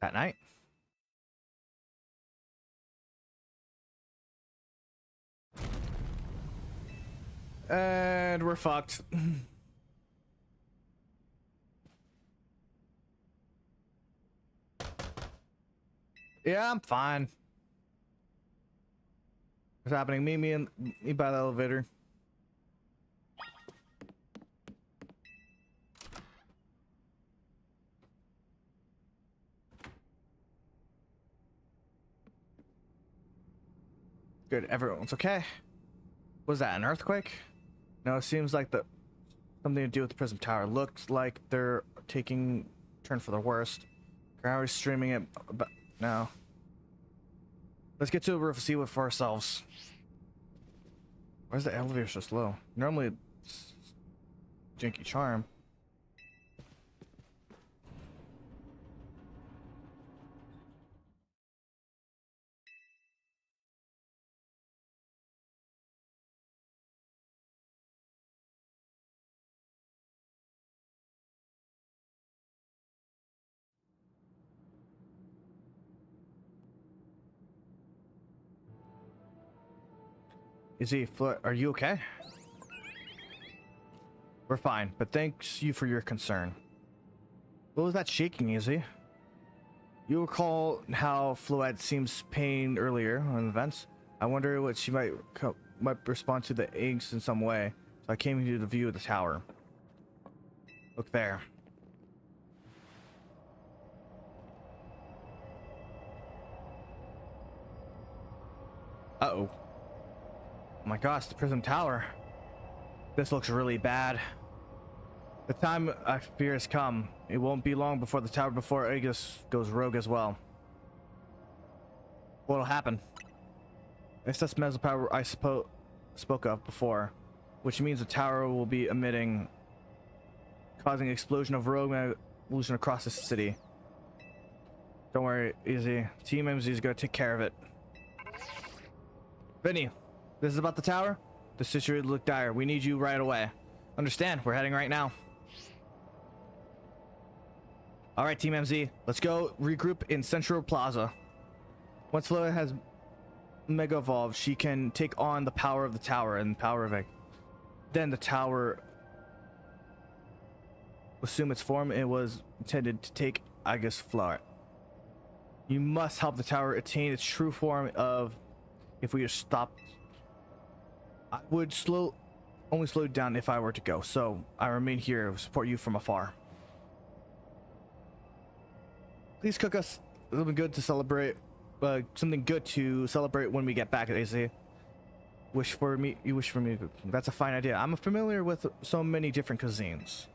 That night. And we're fucked. Yeah, I'm fine. What's happening? Meet me by the elevator. Good, everyone's okay. Was that an earthquake? No, it seems like something to do with the Prism Tower. Looks like they're taking turn for the worst. Crowd is streaming it now. Let's get to the roof and see what for ourselves. Why is the elevator so slow? Normally it's janky charm. Are you okay? We're fine, but thanks you for your concern. What was that shaking, Izzy? You recall how Floette seems pain earlier on events. I wonder what she might respond to the eggs in some way. So I came here to view of the tower. Look there. Uh-oh. Oh my gosh, the Prism Tower. This looks really bad. The time I fear has come. It won't be long before the tower before Aegis goes rogue as well. What'll happen? It's this mesopower I spoke of before, which means the tower will be emitting, causing an explosion of rogue evolution across the city. Don't worry, Easy. Team MZ is gonna take care of it. Vinny, this is about the tower? The situation look dire. We need you right away. Understand, we're heading right now. Alright, Team MZ, let's go regroup in Central Plaza. Once Floa has Mega Evolved, she can take on the power of the tower and power of it. Then the tower will assume its form it was intended to take, I guess, Flower. You must help the tower attain its true form of, if we just stop. I would only slow down if I were to go, so I remain here to support you from afar. Please cook us something good to celebrate. Something good to celebrate when we get back at AC. You wish for me. That's a fine idea. I'm familiar with so many different cuisines.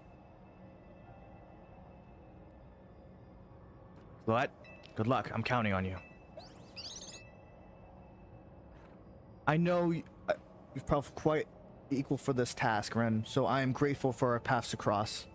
What? Good luck. I'm counting on you. I know you're probably quite equal for this task, Ren, so I am grateful for our paths to cross.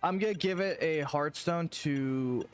I'm gonna give it a Hearthstone to...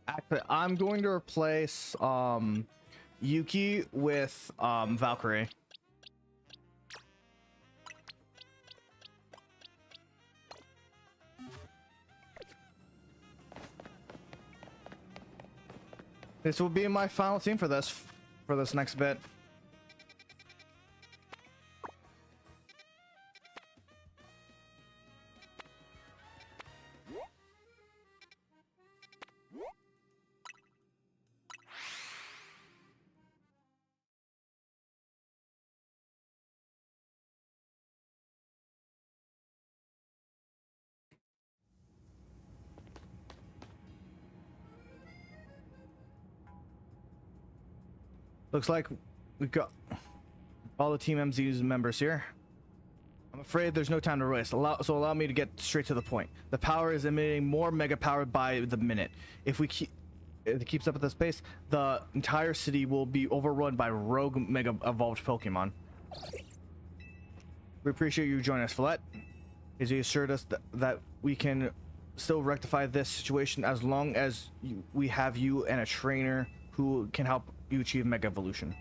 Actually, I'm going to replace Yuki with Valkyrie. This will be my final team for this next bit. Looks like we've got all the Team MZ's members here. I'm afraid there's no time to waste. Allow me to get straight to the point. The power is emitting more mega power by the minute. If it keeps up at this pace, the entire city will be overrun by rogue mega evolved Pokemon. We appreciate you joining us, Follette. As you assured us that we can still rectify this situation as long as we have you and a trainer who can help you achieve mega evolution.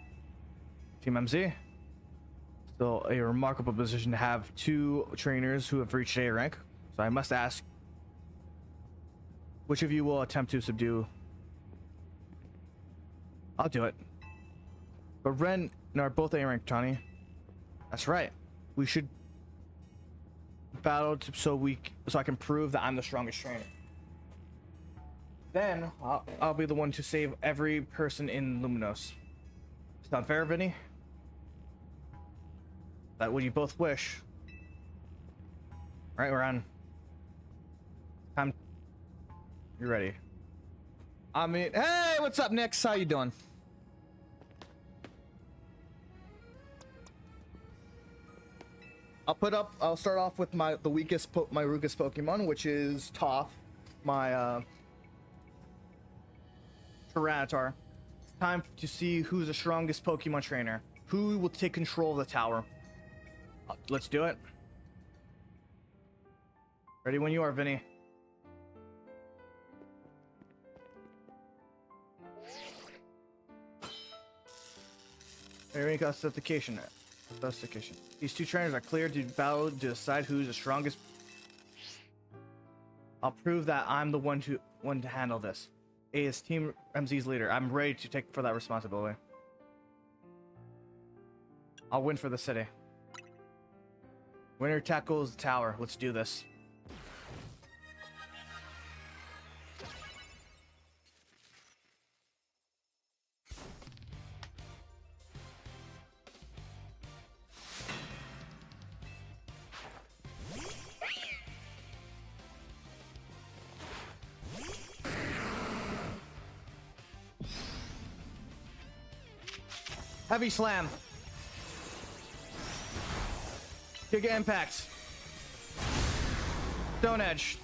Team MZ, still a remarkable position to have two trainers who have reached A rank. So I must ask, which of you will attempt to subdue? I'll do it. But Ren and are both A rank, Tani. That's right. We should battle so I can prove that I'm the strongest trainer. Then I'll be the one to save every person in Luminos. Sound fair, Vinny? That what you both wish. Right, we're on. Time. You're ready. I mean, hey, what's up, Nix? How you doing? I'll start off with my weakest Pokemon, which is Toph, my Tyranitar. It's time to see who's the strongest Pokemon trainer. Who will take control of the tower? Let's do it. Ready when you are, Vinny. Area classification. These two trainers are clear to battle to decide who's the strongest. I'll prove that I'm the one to handle this. A is Team MZ's leader. I'm ready to take for that responsibility. I'll win for the city. Winner tackles the tower. Let's do this. Heavy slam. Giga impact. Stone edge.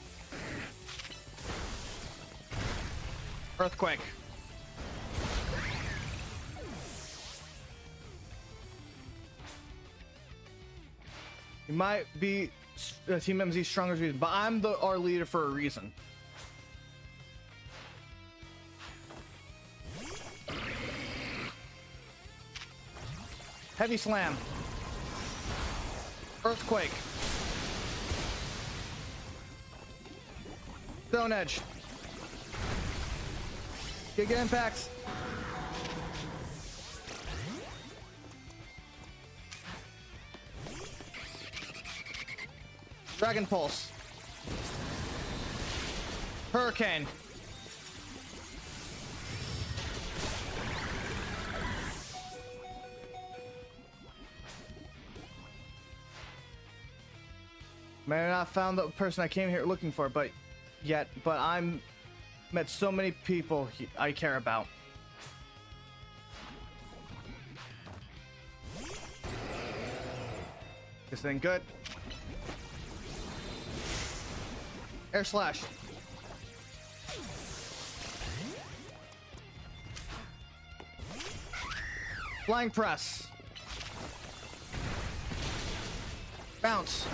You might be Team MZ's strongest reason, but I'm our leader for a reason. Heavy slam. Earthquake. Stone edge. Giga impacts. Dragon pulse. Hurricane. May have not found the person I came here looking for, but I'm met so many people I care about. This thing good. Air slash. Flying press. Bounce.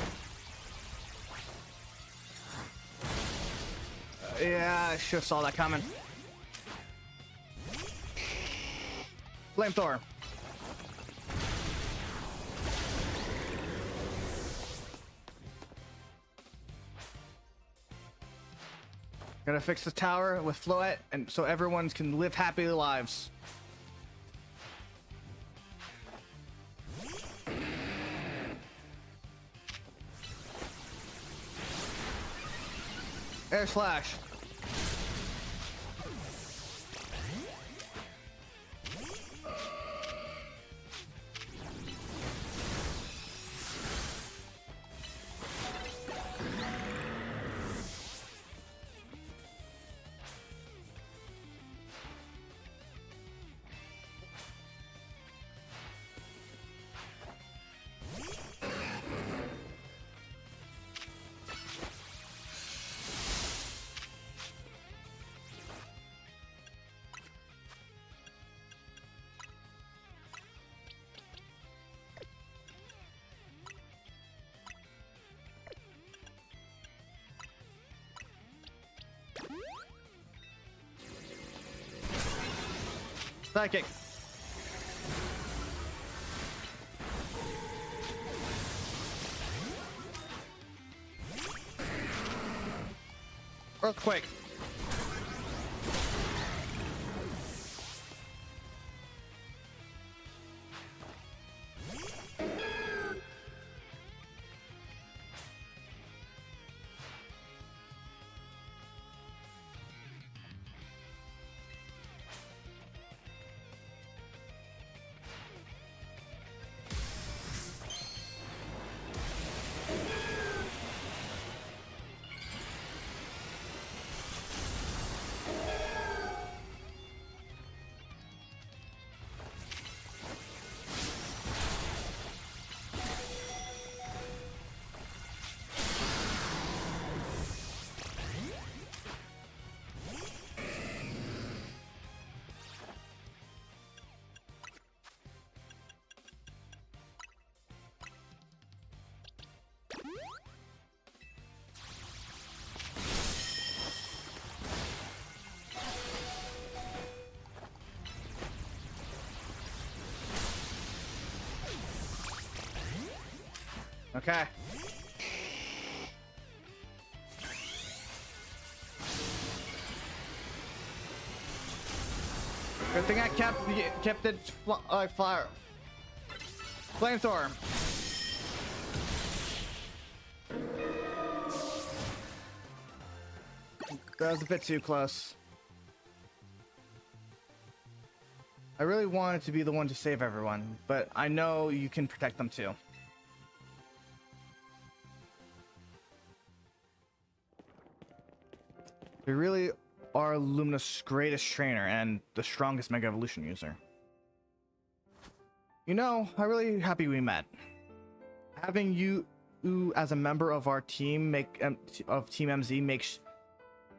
Yeah, I should have saw that coming. Flamethrower. Gotta fix the tower with Floette, and so everyone can live happy lives. Air slash. Psychic. Earthquake. Okay. Good thing I kept it fire. Flamethrower. That was a bit too close. I really wanted to be the one to save everyone, but I know you can protect them too. You really are Lumina's greatest trainer and the strongest Mega Evolution user. You know, I'm really happy we met. Having you as a member of our team of Team MZ makes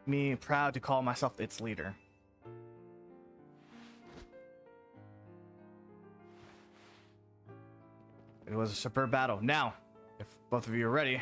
me proud to call myself its leader. It was a superb battle. Now, Both of you are ready.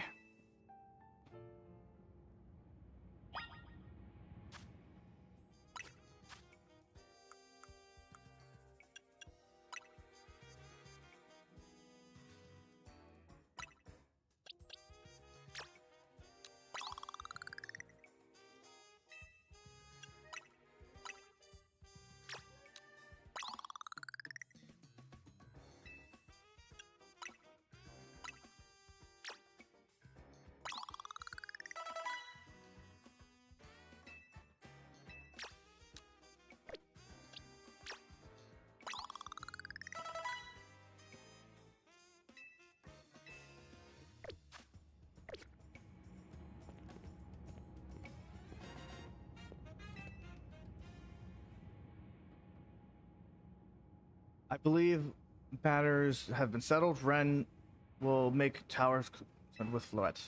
I believe matters have been settled. Ren will make towers with Floette.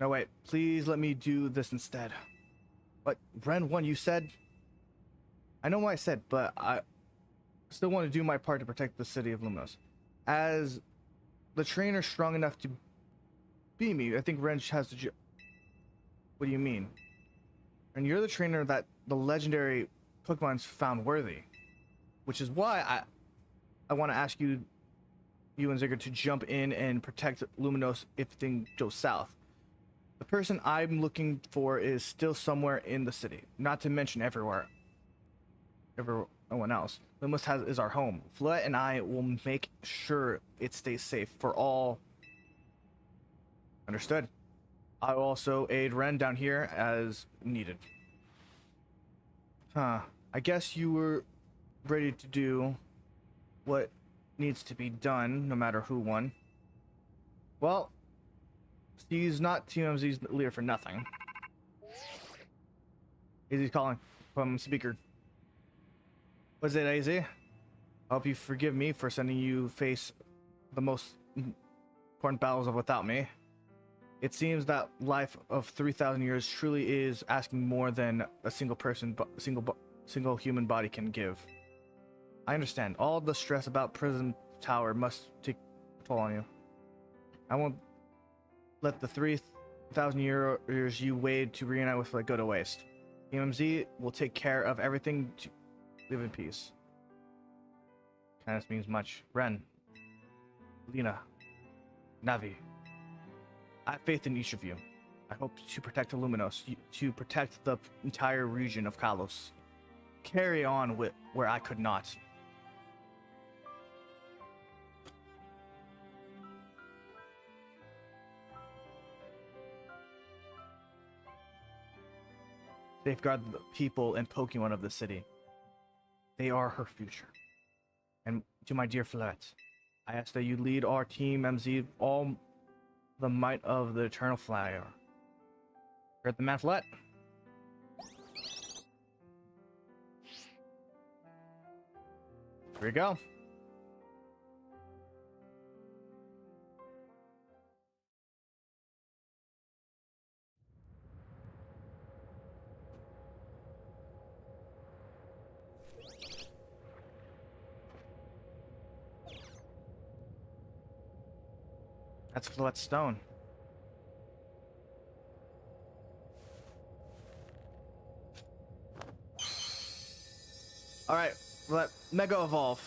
No, wait. Please let me do this instead. But Ren 1, you said... I know what I said, but I still want to do my part to protect the city of Luminos. As the trainer strong enough to beat me, I think Ren has to... What do you mean? And you're the trainer that the legendary Pokemon's found worthy, which is why I want to ask you and Zigger to jump in and protect Luminos if things go south. The person I'm looking for is still somewhere in the city, not to mention everyone else. Luminos is our home. Floette and I will make sure it stays safe for all. Understood. I will also aid Ren down here as needed. Huh. I guess you were ready to do what needs to be done, no matter who won. Well, he's not TMZ's leader for nothing. AZ's calling from speaker. What's it, AZ? I hope you forgive me for sending you face the most important battles of without me. It seems that life of 3,000 years truly is asking more than a single human body can give. I understand. All the stress about Prison Tower must take a toll on you. I won't let the 3,000 years you waited to reunite with go to waste. MZ will take care of everything to live in peace. Kindness means much. Ren, Lena, Navi. I have faith in each of you. I hope to protect Luminos, to protect the entire region of Kalos. Carry on with where I could not. Safeguard the people and Pokemon of the city. They are her future. And to my dear Floette, I ask that you lead our team MZ all the might of the Eternal Flower. Heard the man, Floette? Here we go. That's Floette's stone. Alright, let Mega Evolve.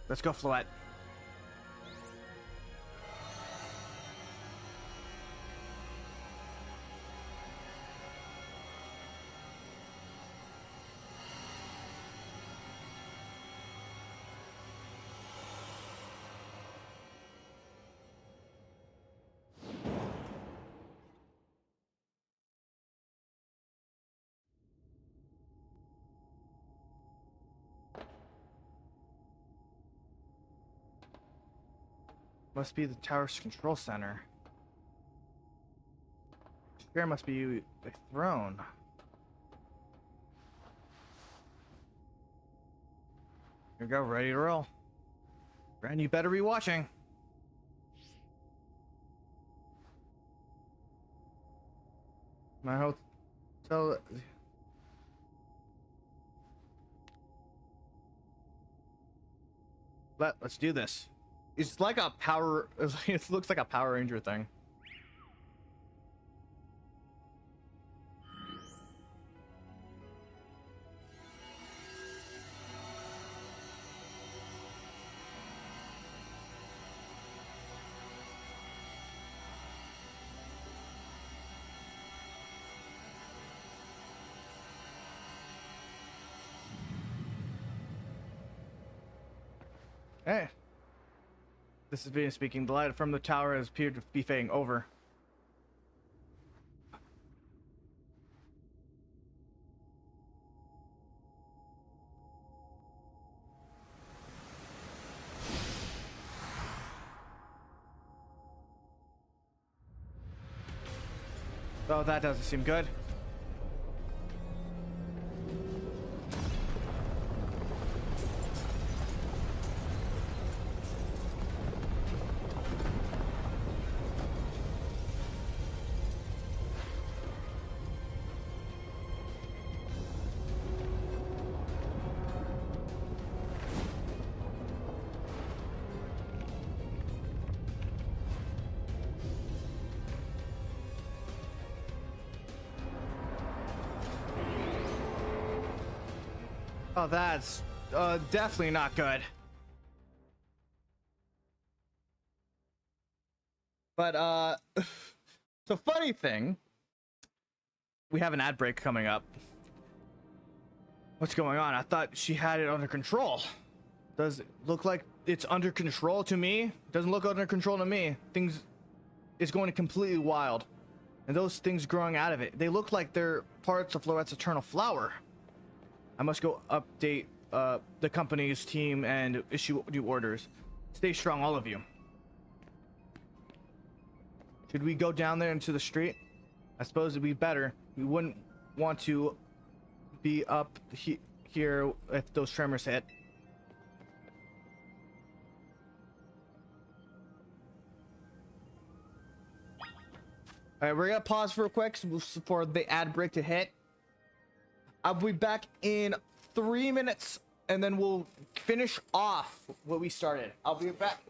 Let's go, Floette. Must be the tower's control center. Here must be the throne. Here we go, ready to roll. Ren, you better be watching. My hotel. Let's do this. It's like a power. It looks like a Power Ranger thing. Hey. This is Venus speaking. The light from the tower has appeared to be fading over. Oh, that doesn't seem good. Oh, that's definitely not good. But so funny thing, we have an ad break coming up. What's going on? I thought she had it under control. Does it look like it's under control to me? Doesn't look under control to me. Things is going completely wild. And those things growing out of it, they look like they're parts of Florette's eternal flower. I must go update the company's team and issue new orders. Stay strong, all of you. Should we go down there into the street? I suppose it'd be better. We wouldn't want to be up here if those tremors hit. All right, we're gonna pause real quick for the ad break to hit. I'll be back in 3 minutes, and then we'll finish off what we started. I'll be back.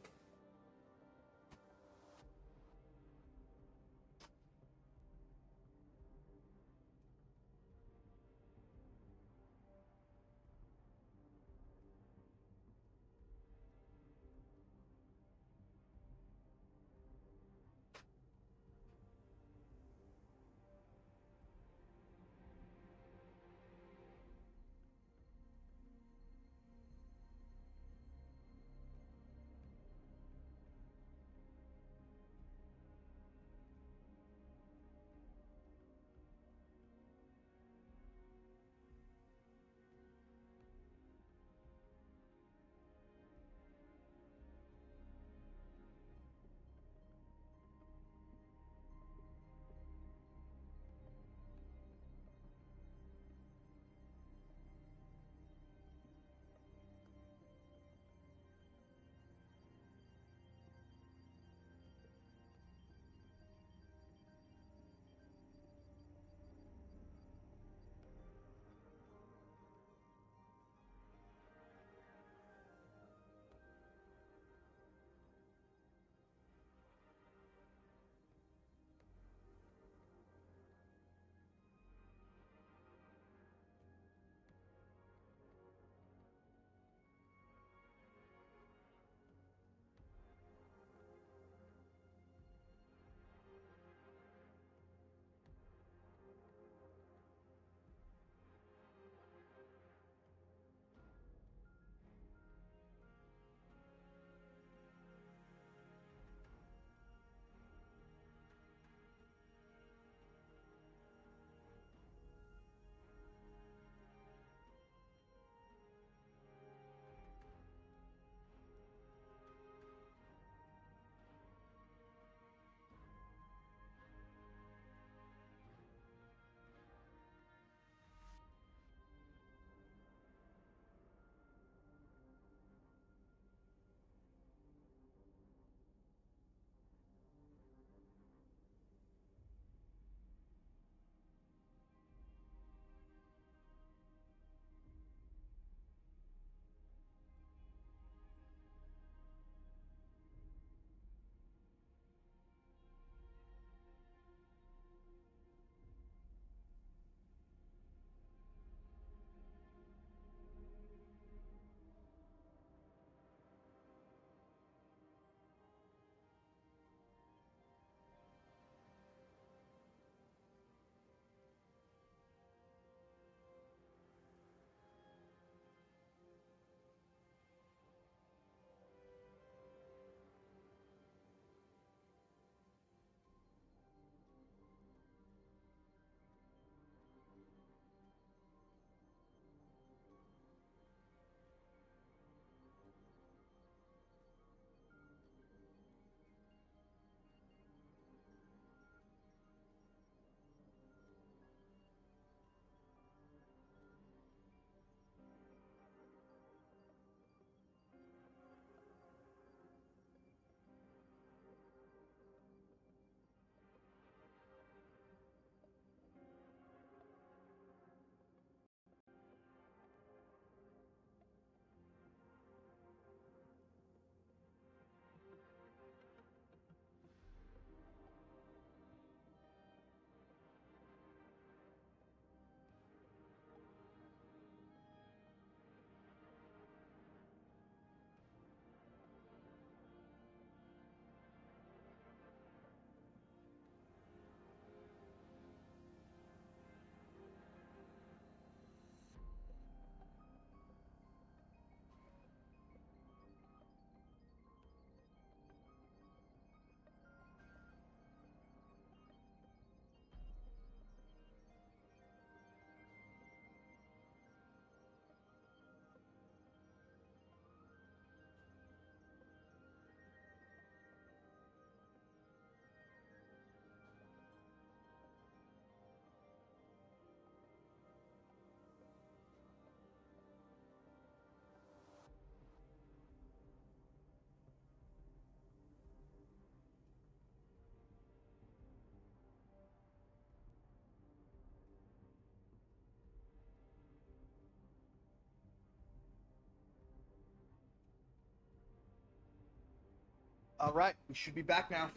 All right, we should be back now.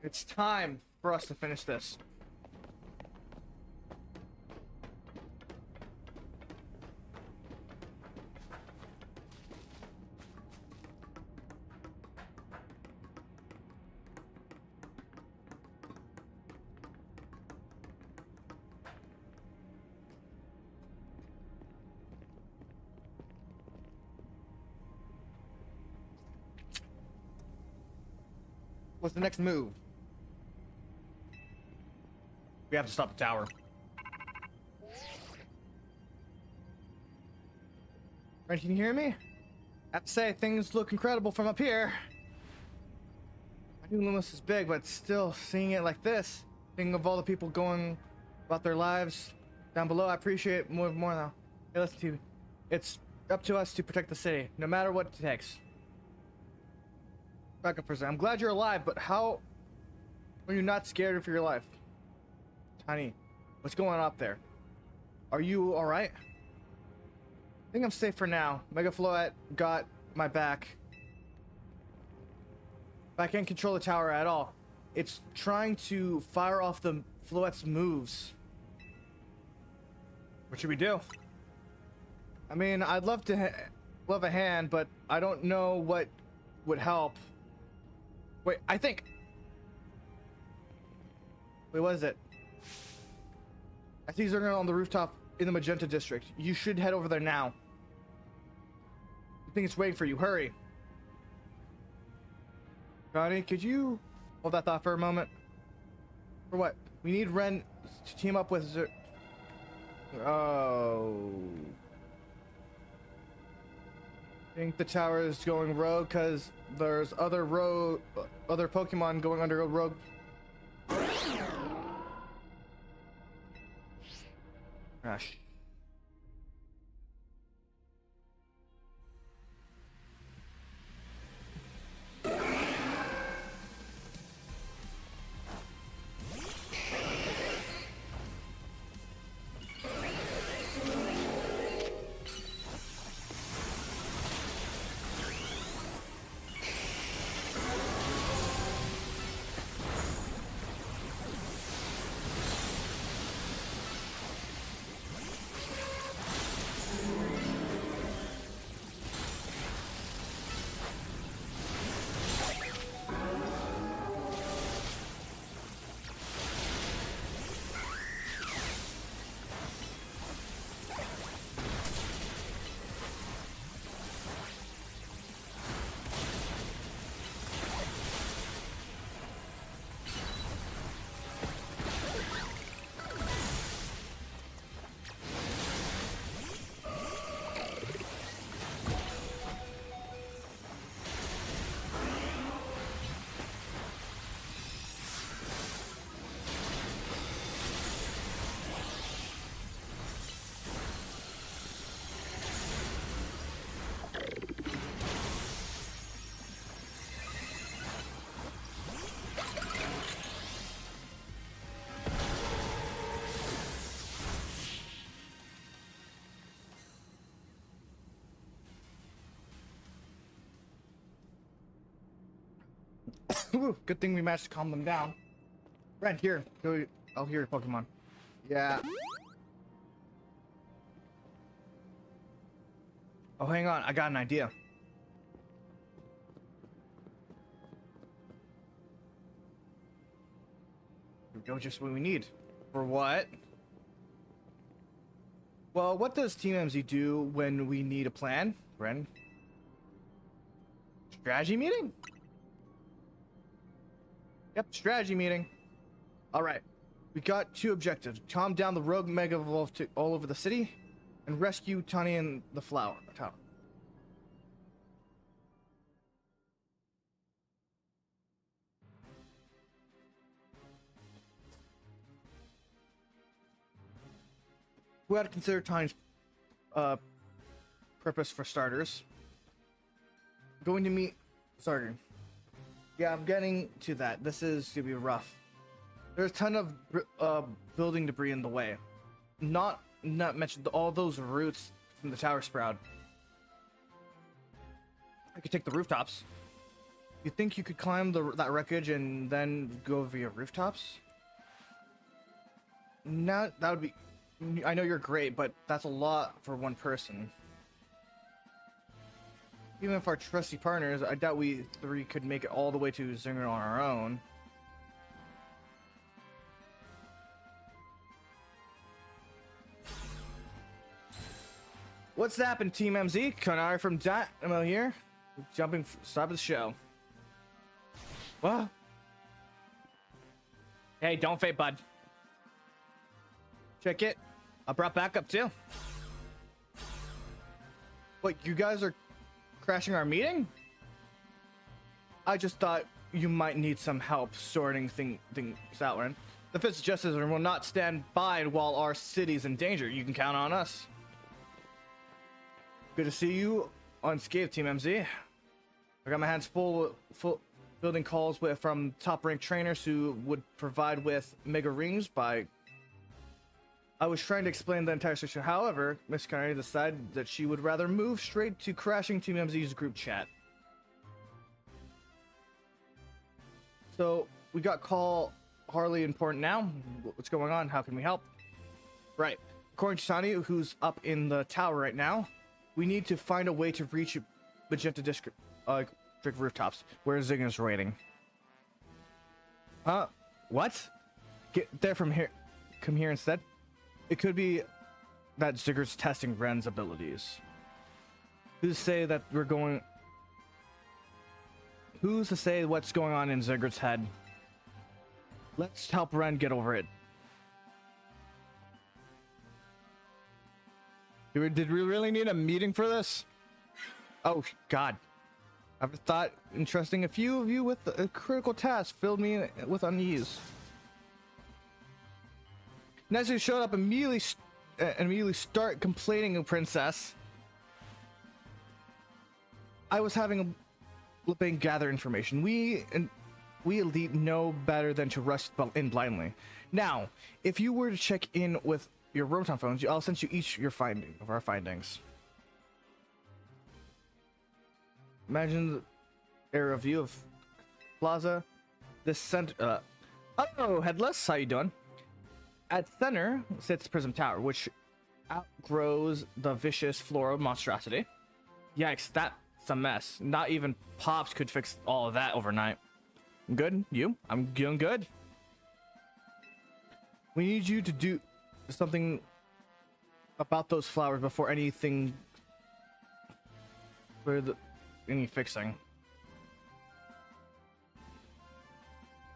It's time for us to finish this. What's the next move? We have to stop the tower. Right, can you hear me? I have to say, things look incredible from up here. I knew Loomis is big, but still, seeing it like this, thinking of all the people going about their lives down below, I appreciate it more now. Hey, listen to you. It's up to us to protect the city, no matter what it takes. Back up for a second. I'm glad you're alive, but how are you not scared for your life? Tiny, what's going on up there? Are you alright? I think I'm safe for now. Mega Floette got my back. But I can't control the tower at all. It's trying to fire off the Floette's moves. What should we do? I mean, I'd love to love a hand, but I don't know what would help. Wait, I think. Wait, what is it? I see Zergon on the rooftop in the Magenta District. You should head over there now. I think it's waiting for you. Hurry. Johnny, could you hold that thought for a moment? For what? We need Ren to team up with Oh. I think the tower is going rogue because there's other Pokemon going under a rogue. Gosh. Whew, good thing we managed to calm them down. Ren, here. I'll hear your Pokemon. Yeah. Oh, hang on. I got an idea. Here we go, just what we need. For what? Well, what does Team MZ do when we need a plan, Ren? Strategy meeting? Yep, strategy meeting. Alright. We got two objectives. Calm down the rogue Mega Evolve all over the city, and rescue Tani and the flower tower. We had to consider Tani's purpose for starters. Going to meet... Sorry. Yeah, I'm getting to that. This is gonna be rough. There's a ton of building debris in the way. Not mentioned all those roots from the tower sprout. I could take the rooftops. You think you could climb that wreckage and then go via rooftops? No, that would be... I know you're great, but that's a lot for one person. Even if our trusty partners, I doubt we three could make it all the way to Zinger on our own. What's happened, Team MZ? Kanari from Dynamo here. Jumping stop of the show. What? Hey, don't fade, bud. Check it. I brought backup too. What, you guys are crashing our meeting? I just thought you might need some help sorting things out, Ren. The Fist of Justice will not stand by while our city's in danger. You can count on us. Good to see you unscathed, Team MZ. I got my hands full building calls from top-ranked trainers who would provide with mega rings by... I was trying to explain the entire situation. However, Miss Kennedy decided that she would rather move straight to crashing Team MZ's group chat. So, we got call hardly important now. What's going on? How can we help? Right. According to Sani, who's up in the tower right now, we need to find a way to reach Magenta District rooftops, where Zinger's waiting. What? Get there from here. Come here instead. It could be that Ziggurat's testing Ren's abilities. Who's to say that we're going... Who's to say what's going on in Ziggurat's head? Let's help Ren get over it. Did we really need a meeting for this? Oh, God. I've thought entrusting a few of you with a critical task filled me with unease. As you showed up immediately start complaining, Princess. I was having a look and gather information. We elite know better than to rush in blindly. Now, if you were to check in with your Rotom phones, I'll send you each our findings. Imagine the area view of Plaza. This center. Oh, Headless, how you doing? At center sits Prism Tower, which outgrows the vicious floral monstrosity. Yikes, that's a mess. Not even Pops could fix all of that overnight. Good? You? I'm doing good. We need you to do something about those flowers before anything... any fixing.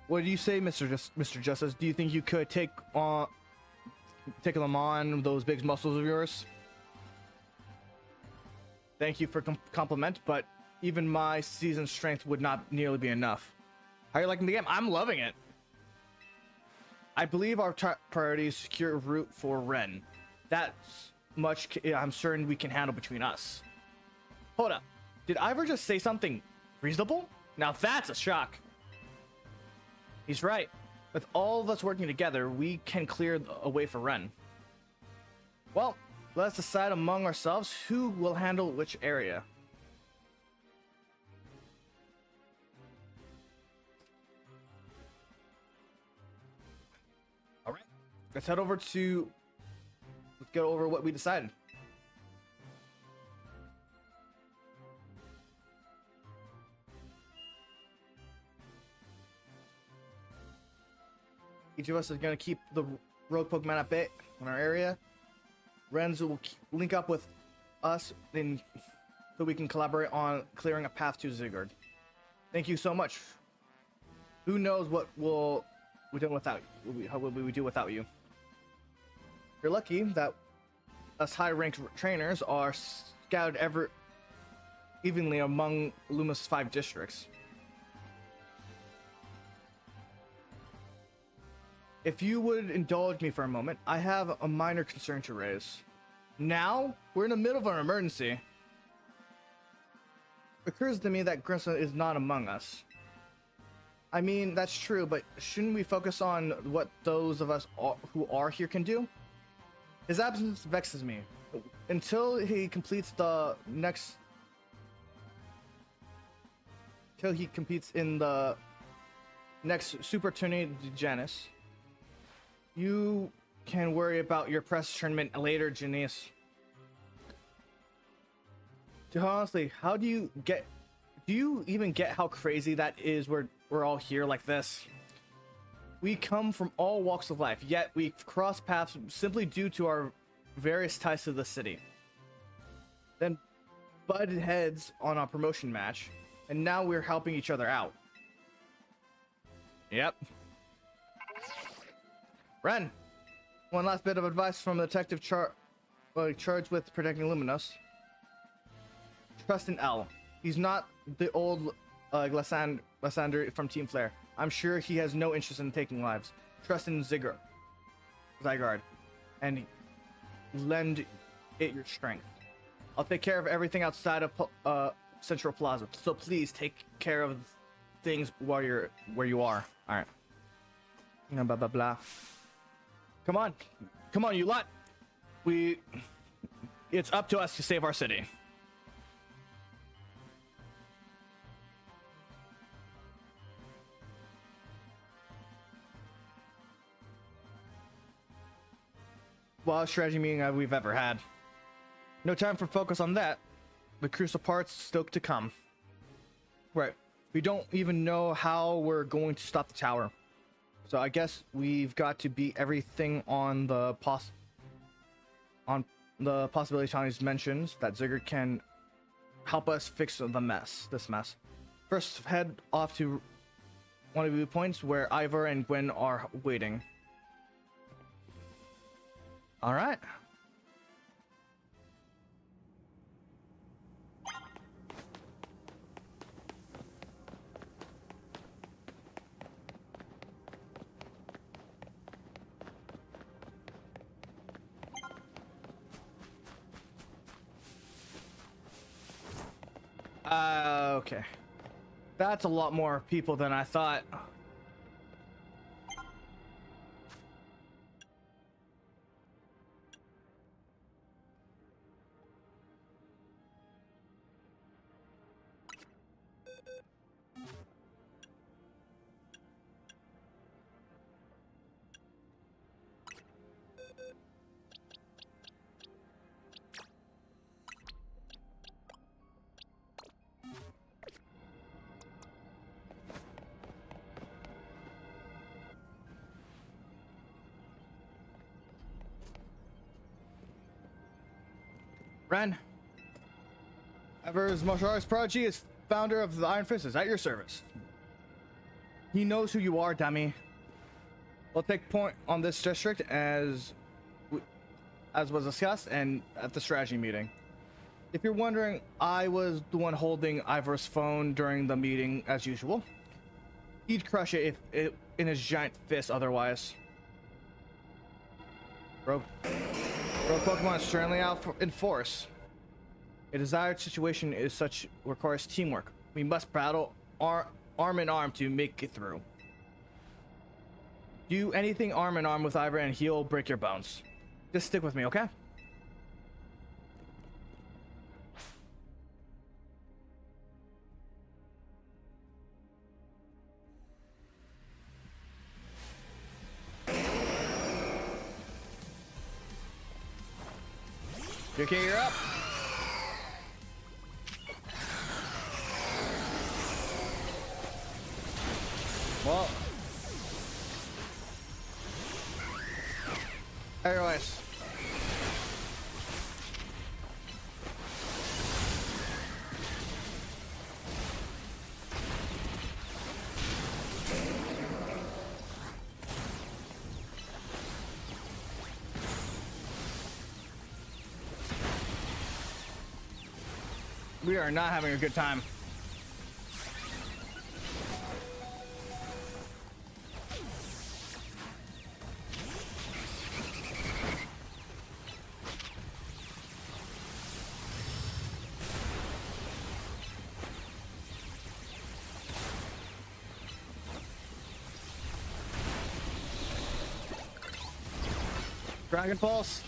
What do you say, Mr. Justice? Do you think you could take them on those big muscles of yours? Thank you for compliment, but even my seasoned strength would not nearly be enough. How are you liking the game? I'm loving it. I believe our priority is secure a route for Ren. That's much I'm certain we can handle between us. Hold up. Did Ivor just say something reasonable? Now that's a shock. He's right. With all of us working together, we can clear a way for Ren. Well, let's decide among ourselves who will handle which area. All right, let's head over to... Let's go over what we decided. Each of us is going to keep the rogue Pokemon at bay in our area. Renz will link up with us so we can collaborate on clearing a path to Ziggurat. Thank you so much. Who knows what we do without you? How will we do without you? You're lucky that us high-ranked trainers are scattered ever evenly among Luma's 5 districts. If you would indulge me for a moment, I have a minor concern to raise. Now, we're in the middle of an emergency. It occurs to me that Grimson is not among us. I mean, that's true, but shouldn't we focus on what those of us who are here can do? His absence vexes me. Until he completes the next... till he competes in the next Super Tournament de Janus. You can worry about your press tournament later, Janice. Honestly, how do you even get how crazy that is? We're all here like this. We come from all walks of life, yet we cross paths simply due to our various ties to the city. Then butted heads on a promotion match, and now we're helping each other out. Yep. Ren, one last bit of advice from the detective charged with protecting Luminous. Trust in L. He's not the old Lysander from Team Flare. I'm sure he has no interest in taking lives. Trust in Zygarde, and lend it your strength. I'll take care of everything outside of Central Plaza. So please take care of things while you're where you are. All right. Blah blah blah. Come on, you lot. It's up to us to save our city. Wildest strategy meeting we've ever had. No time for focus on that. The crucial part's still to come. Right. We don't even know how we're going to stop the tower. So I guess we've got to beat everything on the possibility Tony's mentions that Zigger can help us fix this mess. First, head off to one of the points where Ivor and Gwen are waiting. All right. Okay. That's a lot more people than I thought. Ren, Ever's martial arts prodigy is founder of the Iron Fist. Is at your service. He knows who you are, dummy. We'll take point on this district as was discussed and at the strategy meeting. If you're wondering, I was the one holding Ivor's phone during the meeting as usual. He'd crush it in his giant fist otherwise. Rogue Pokemon is sternly out in force. A desired situation requires teamwork. We must battle arm in arm to make it through. Do anything arm in arm with Ivor and he'll break your bones. Just stick with me, okay? Okay, you're up. Well, anyways, we are not having a good time. Dragon Pulse.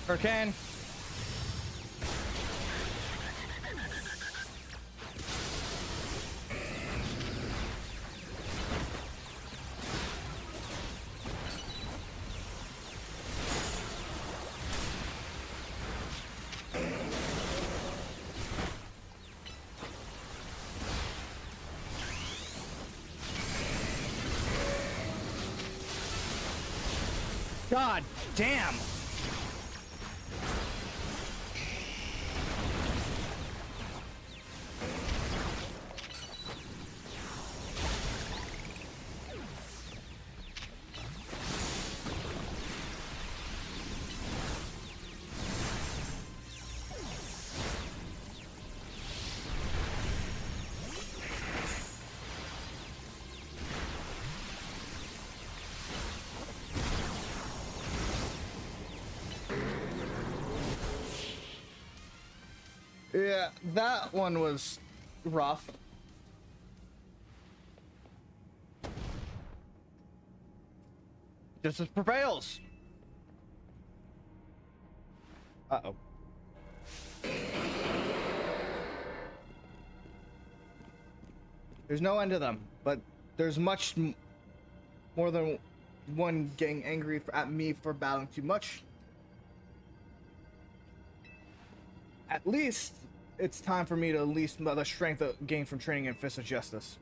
Hurricane. God damn. Yeah, that one was rough. Justice prevails. Uh-oh. There's no end to them, but there's much more than one getting angry at me for battling too much. At least it's time for me to unleash the strength gained from training in Fist of Justice.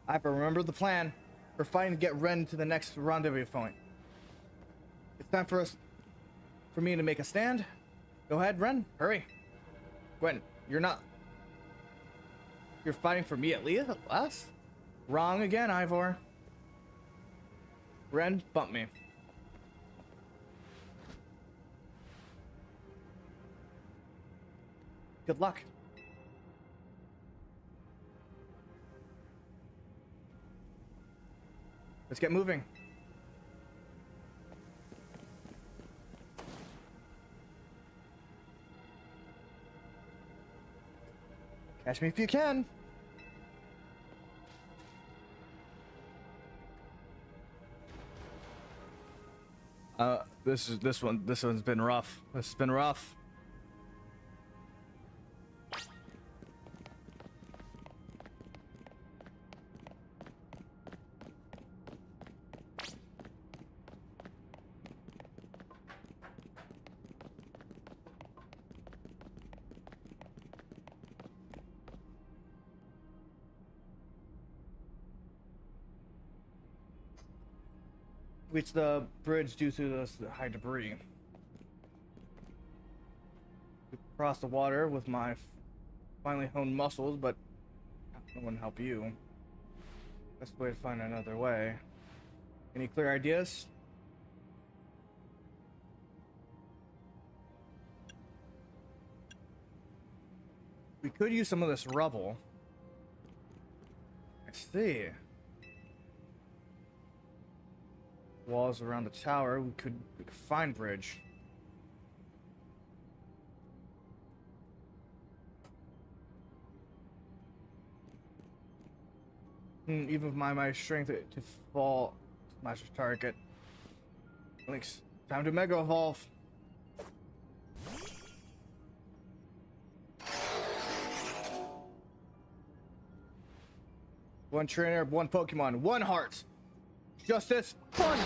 I have to remember the plan. We're fighting to get Ren to the next rendezvous point. It's time for me to make a stand. Go ahead, Ren. Hurry. Gwen, you're fighting for me at last? Wrong again, Ivor. Ren, bump me. Good luck. Let's get moving. Catch me if you can. This one's been rough. This has been rough. Reach the bridge due to this high debris. Cross the water with my finely honed muscles, but no one help you. Best way to find another way. Any clear ideas? We could use some of this rubble. I see. Walls around the tower. We could find bridge. Even with my strength to fall, smash the target. Links, time to mega evolve. One trainer, one Pokemon, one heart. Justice, punch!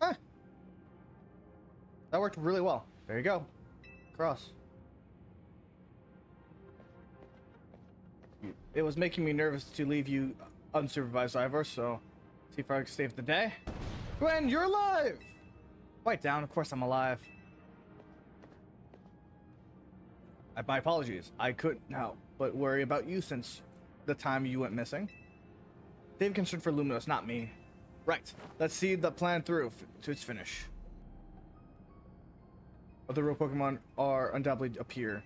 Huh. That worked really well. There you go. Cross. It was making me nervous to leave you unsupervised, Ivor, so see if I can save the day. Gwen, you're alive! Quiet down, of course I'm alive. My apologies. I couldn't help but worry about you since the time you went missing. They've concerned for Luminous, not me. Right. Let's see the plan through to its finish. Other real Pokemon are undoubtedly appear.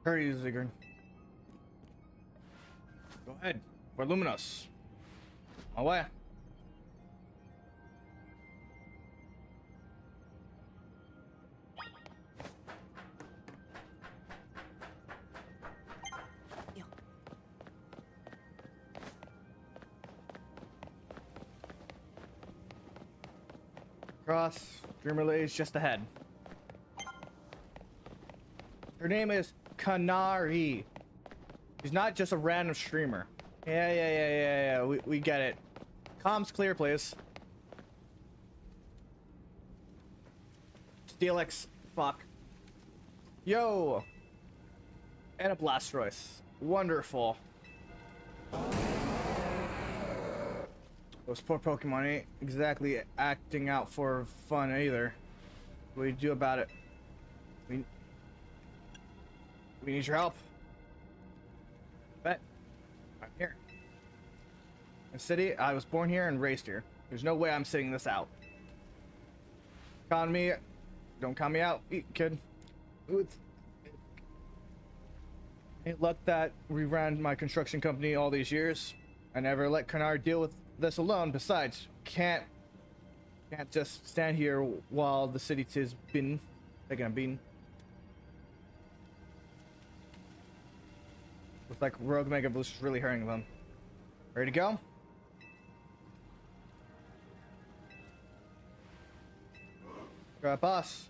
Hurry, Ziggurat. Go ahead. For Luminous. Away. Cross. Dream Relay is just ahead. Her name is Kanari. She's not just a random streamer. Yeah. We get it. Comms clear, please. Steelix. Fuck. Yo. And a Blastoise. Wonderful. Those poor Pokemon ain't exactly acting out for fun either. What do you do about it? We need your help. Bet. I'm here. The city, I was born here and raised here. There's no way I'm sitting this out. Con me. Don't count me out, kid. Ain't luck that we ran my construction company all these years. I never let Kennard deal with this alone. Besides, can't just stand here while the city is taking a beating. Looks like Rogue Mega Boost is really hurting them. Ready to go? Got boss.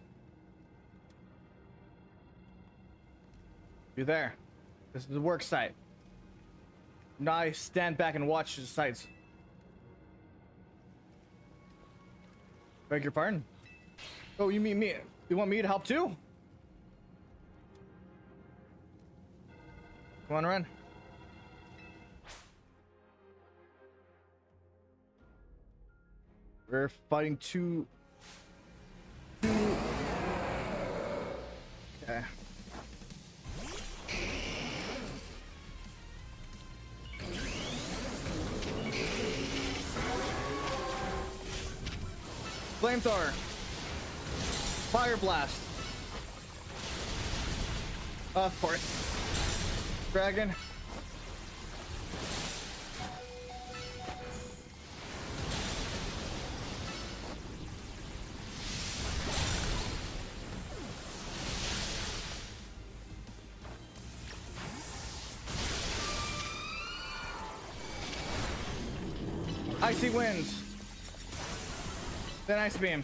You there? This is the work site. Now I stand back and watch the sites. Beg your pardon? Oh, you mean me? You want me to help too? Come on, run. We're fighting two. Okay. Flamethrower. Fire blast. Of course. Dragon. Icy winds. Then ice beam.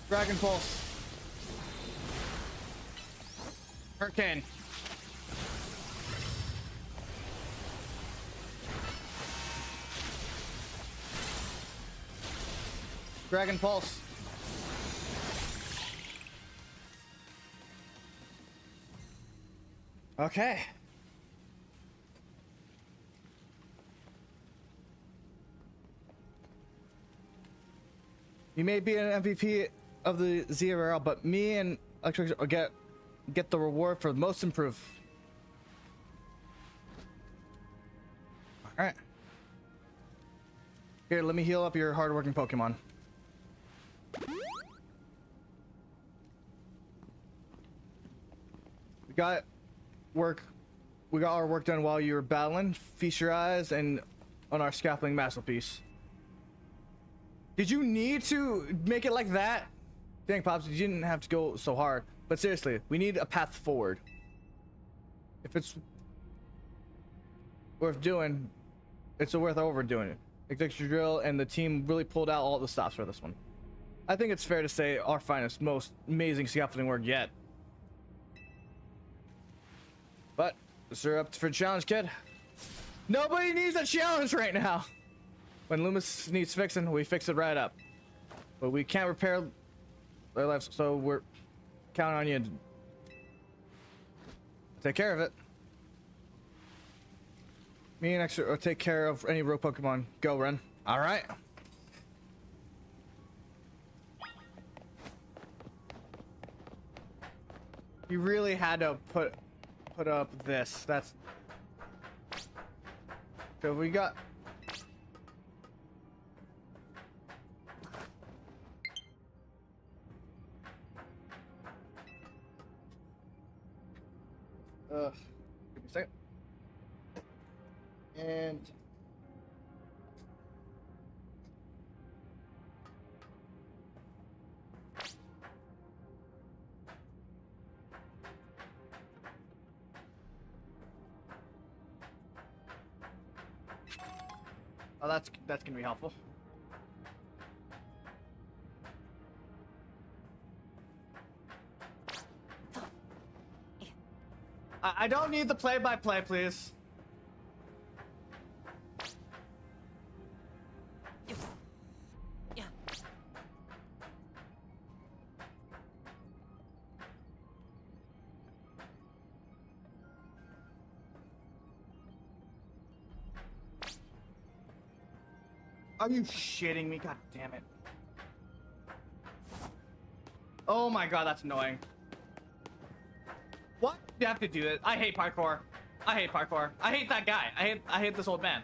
Dragon Pulse. Hurricane. Dragon Pulse. Okay. You may be an MVP of the Z-A, but me and Electric will get the reward for most improved. All right. Here, let me heal up your hardworking Pokemon. We got our work done while you were battling. Feast your eyes and on our scaffolding masterpiece. Did you need to make it like that? Dang, Pops, you didn't have to go so hard. But seriously, we need a path forward. If it's worth doing, it's worth overdoing it. Executive Drill and the team really pulled out all the stops for this one. I think it's fair to say our finest, most amazing scaffolding work yet. But, you're up for a challenge, kid. Nobody needs a challenge right now. When Loomis needs fixing, we fix it right up. But we can't repair their lives, so we're counting on you to take care of it. Me and Extra will take care of any rogue Pokemon. Go, Ren. All right. You really had to put up this. That's. So we got. Give me a second. And oh, that's gonna be helpful. I don't need the play-by-play, please. Are you shitting me? God damn it. Oh my god, that's annoying. What? You have to do it. I hate parkour. I hate parkour. I hate that guy. I hate this old man.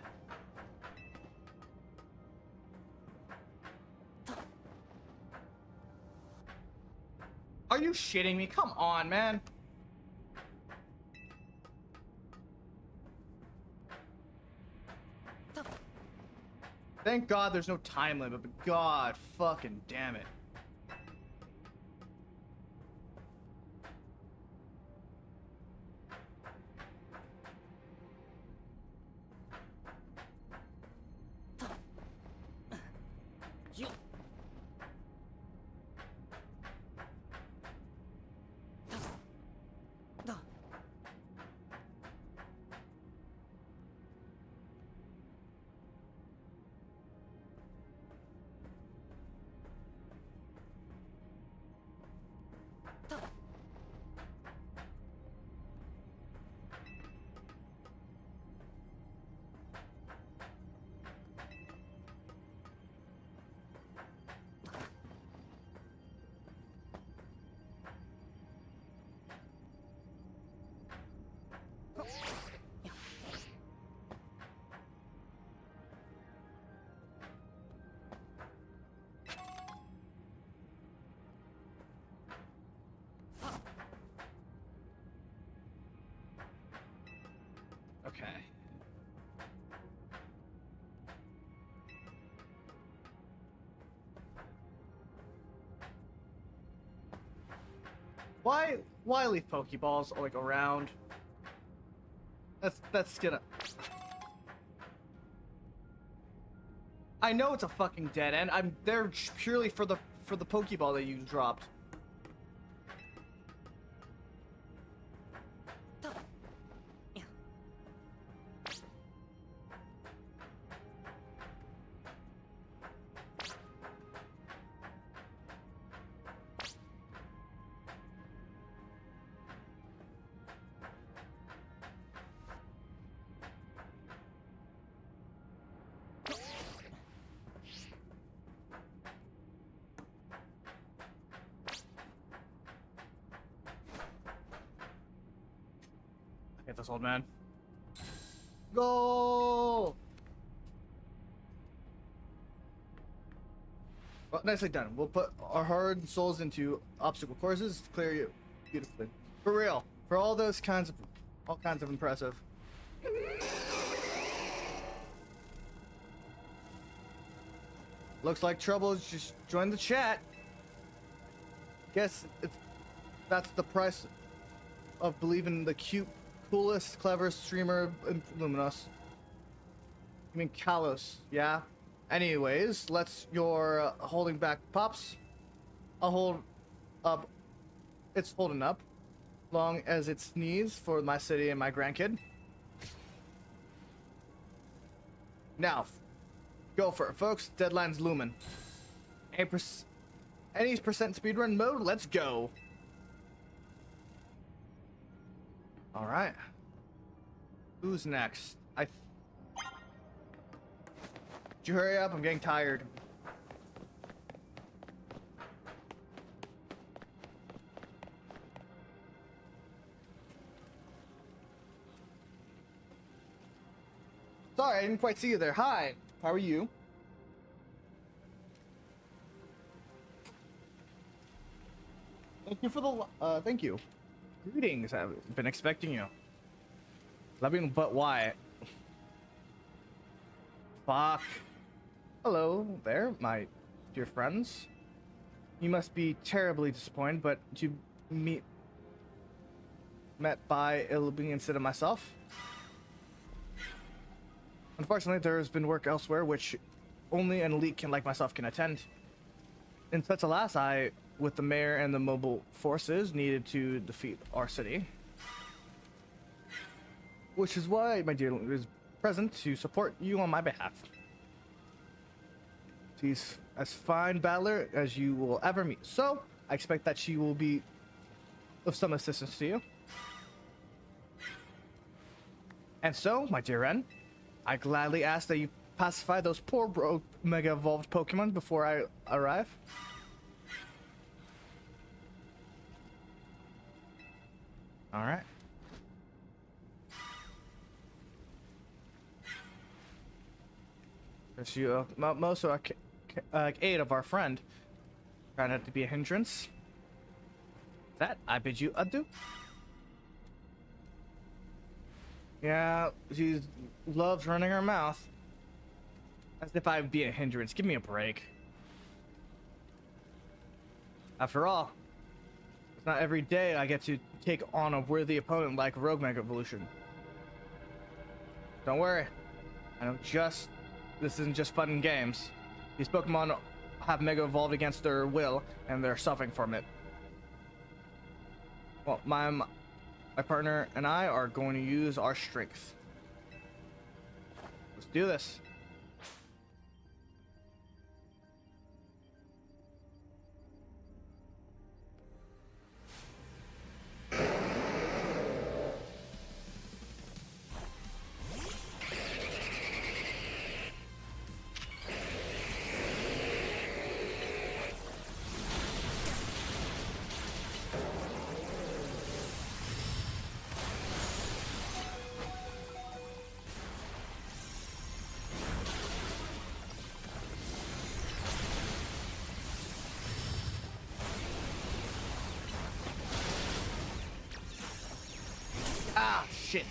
Are you shitting me? Come on, man. Thank God there's no time limit, but god fucking damn it. Okay. Why leave Pokeballs like around? That's gonna. I know it's a fucking dead end. I'm there purely for the Pokeball that you dropped. Get this old man. Go! Well, nicely done. We'll put our hard souls into obstacle courses to clear you beautifully. For real. For all kinds of impressive. Looks like Trouble's just joined the chat. Guess that's the price of believing the coolest, cleverest streamer in Luminos. I mean, Kalos, yeah? Anyways, you're holding back pops. I'll hold up. It's holding up. Long as it's needs for my city and my grandkid. Now, go for it, folks. Deadline's looming. Any percent speedrun mode, let's go. All right. Who's next? Would you hurry up? I'm getting tired. Sorry, I didn't quite see you there. Hi. How are you? Thank you for the thank you. Greetings. I've been expecting you. Loving, but why? Fuck. Hello there, my dear friends. You must be terribly disappointed, but you met by ill being instead of myself. Unfortunately, there has been work elsewhere which only an elite like myself can attend. In such alas, I, with the mayor and the mobile forces, needed to defeat our city. which is why my dear is present to support you on my behalf. She's as fine battler as you will ever meet, so I expect that she will be of some assistance to you. And so, my dear Ren, I gladly ask that you pacify those poor broke Mega Evolved Pokemon before I arrive. Alright. There's you, most of our aid of our friend. Try not to be a hindrance. That I bid you adieu. Yeah, she loves running her mouth. As if I'd be a hindrance. Give me a break. After all, it's not every day I get to take on a worthy opponent like Rogue Mega Evolution. Don't worry. I know this isn't just fun and games. These Pokemon have Mega Evolved against their will, and they're suffering from it. Well, my partner and I are going to use our strength. Let's do this. Ah, shit.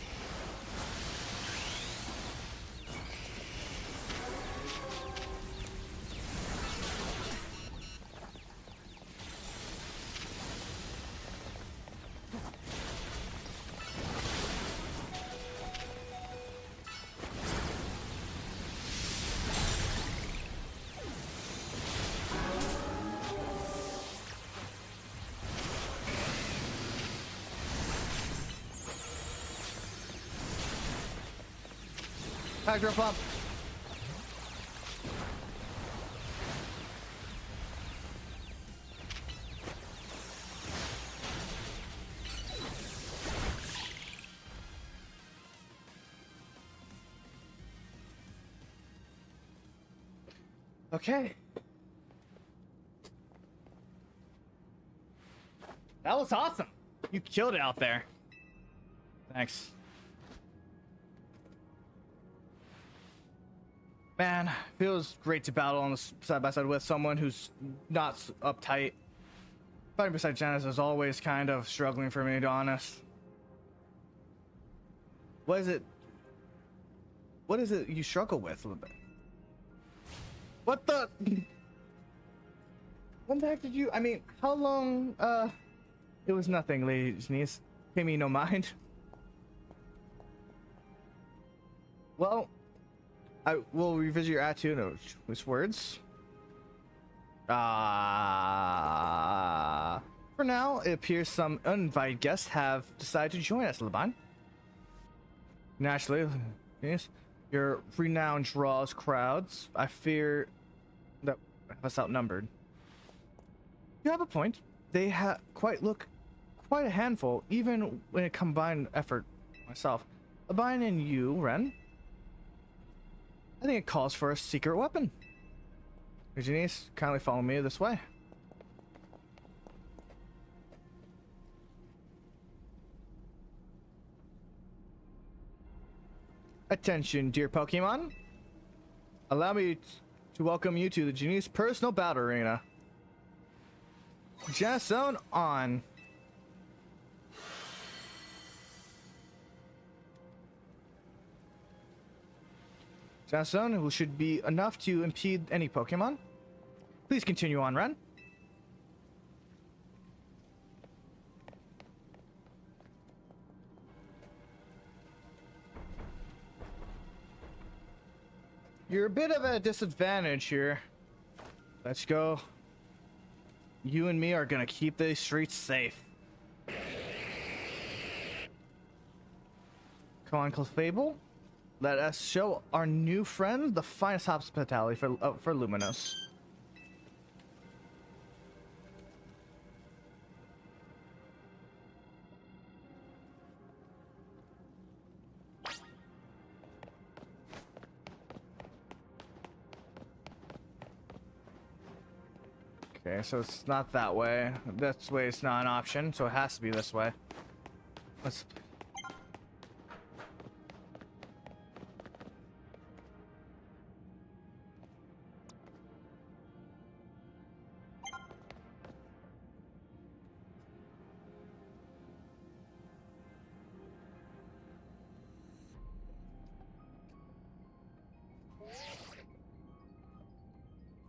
Hydro Pump. Okay. That was awesome. You killed it out there. Thanks. Man, feels great to battle on the side by side with someone who's not uptight. Fighting beside Janice is always kind of struggling for me, to be honest. What is it? What is it you struggle with a little bit? What the? When the heck did you? I mean, how long? It was nothing, Lady Denise. Pay me no mind. Well, I will revisit your attitude of choice words. For now, it appears some uninvited guests have decided to join us, Laban. Naturally, yes, your renown draws crowds. I fear that have us outnumbered. You have a point. They quite a handful, even when a combined effort myself. Laban and you, Ren. I think it calls for a secret weapon. Janice, kindly follow me this way. Attention, dear Pokemon. Allow me to welcome you to the Janice personal battle arena. Janice Zone on. Jason, who should be enough to impede any Pokemon. Please continue on, Ren. You're a bit of a disadvantage here. Let's go. You and me are gonna keep these streets safe. Come on, Clefable. Let us show our new friends the finest hospitality for Luminous. Okay, so it's not that way. This way is not an option, so it has to be this way. Let's...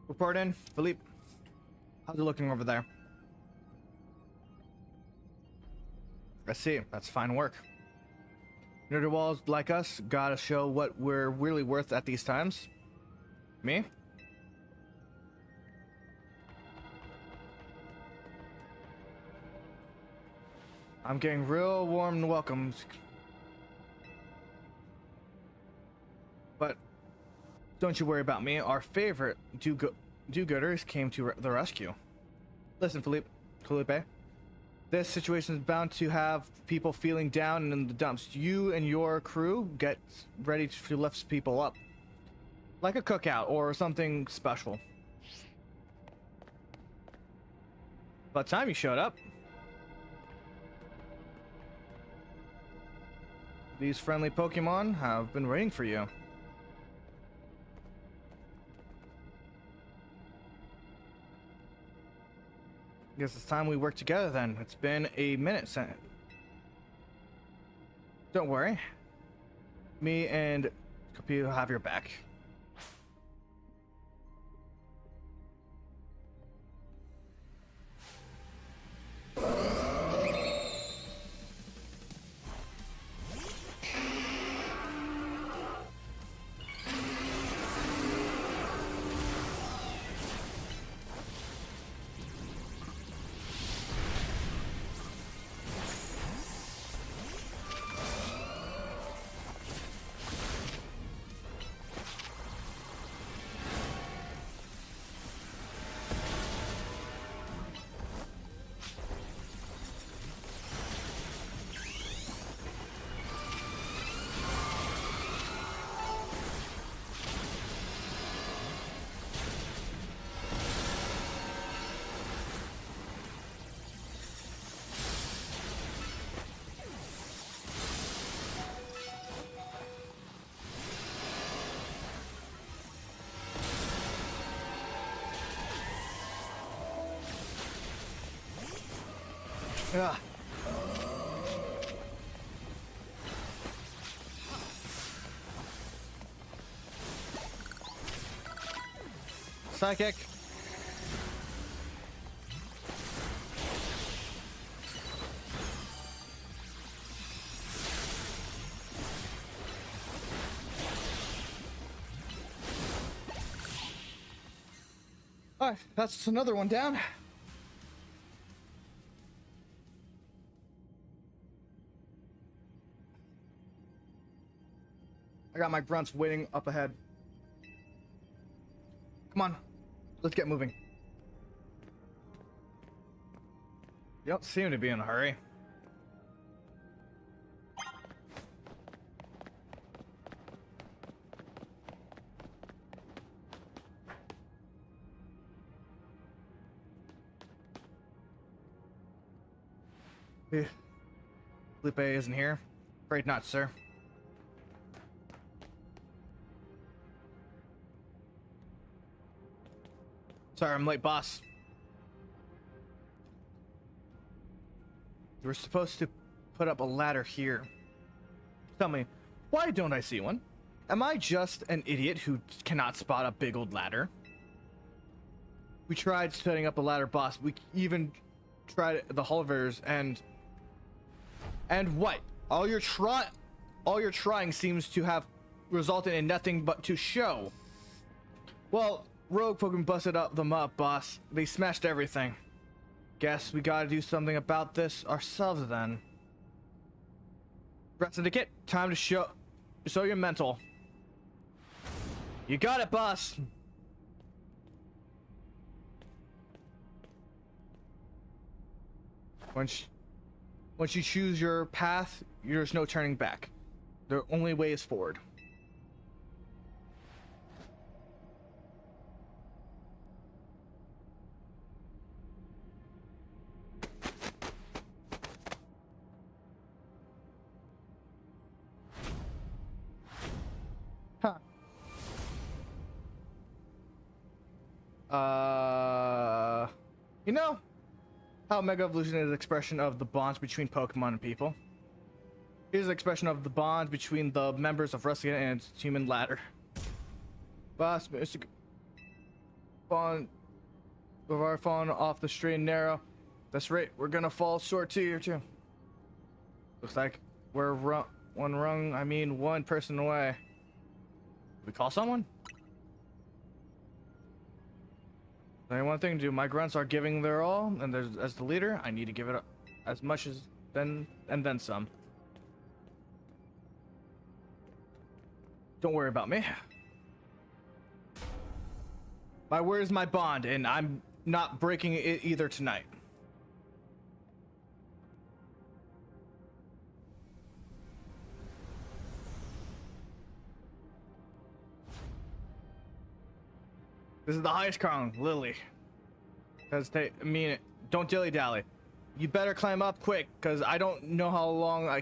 Report in, Philippe. How's it looking over there? I see. That's fine work. Nerdwalls like us gotta show what we're really worth at these times. Me? I'm getting real warm and welcomed. But don't you worry about me. Our favorite do-gooders came to the rescue. Listen, Felipe. This situation is bound to have people feeling down and in the dumps. You and your crew get ready to lift people up. Like a cookout or something special. About time you showed up. These friendly Pokemon have been waiting for you. Guess it's time we work together then. It's been a minute since. Don't worry. Me and Capi will have your back. Ugh. Psychic. Alright, that's another one down. I got my grunts waiting up ahead. Come on, let's get moving. You don't seem to be in a hurry. Felipe isn't here. Afraid not, sir. Sorry, I'm late, boss. You were supposed to put up a ladder here. Tell me, why don't I see one? Am I just an idiot who cannot spot a big old ladder? We tried setting up a ladder, boss. We even tried the Hulvers and what? All your trying seems to have resulted in nothing but to show. Well, Rogue Pokemon busted them up, boss. They smashed everything. Guess we gotta do something about this ourselves then. Rat Syndicate, time to show your mental. You got it, boss. Once you choose your path, there's no turning back. The only way is forward. Huh. You know how Mega Evolution is an expression of the bonds between Pokemon and people? It is an expression of the bonds between the members of Russia and its human ladder. Boss, Mr. Bond, we've already fallen off the straight and narrow. That's right, we're gonna fall short too here too. Looks like we're one person away. We call someone? Only one thing to do. My grunts are giving their all, and as the leader, I need to give it as much as then some. Don't worry about me. My word is my bond, and I'm not breaking it either tonight. This is the highest crown, Lily. Don't dilly-dally. You better climb up quick, because I don't know how long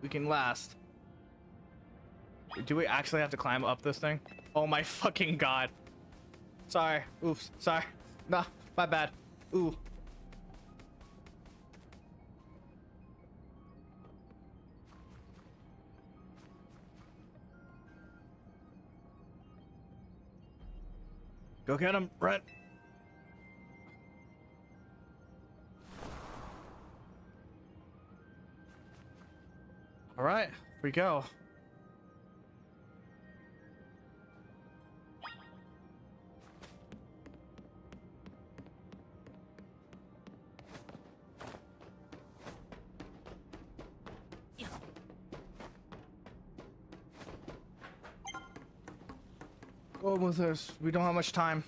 we can last. Do we actually have to climb up this thing? Oh my fucking god. Sorry. Oops. Sorry. Nah, my bad. Ooh. Go get him, Brett. All right, here we go. Go with us. We don't have much time.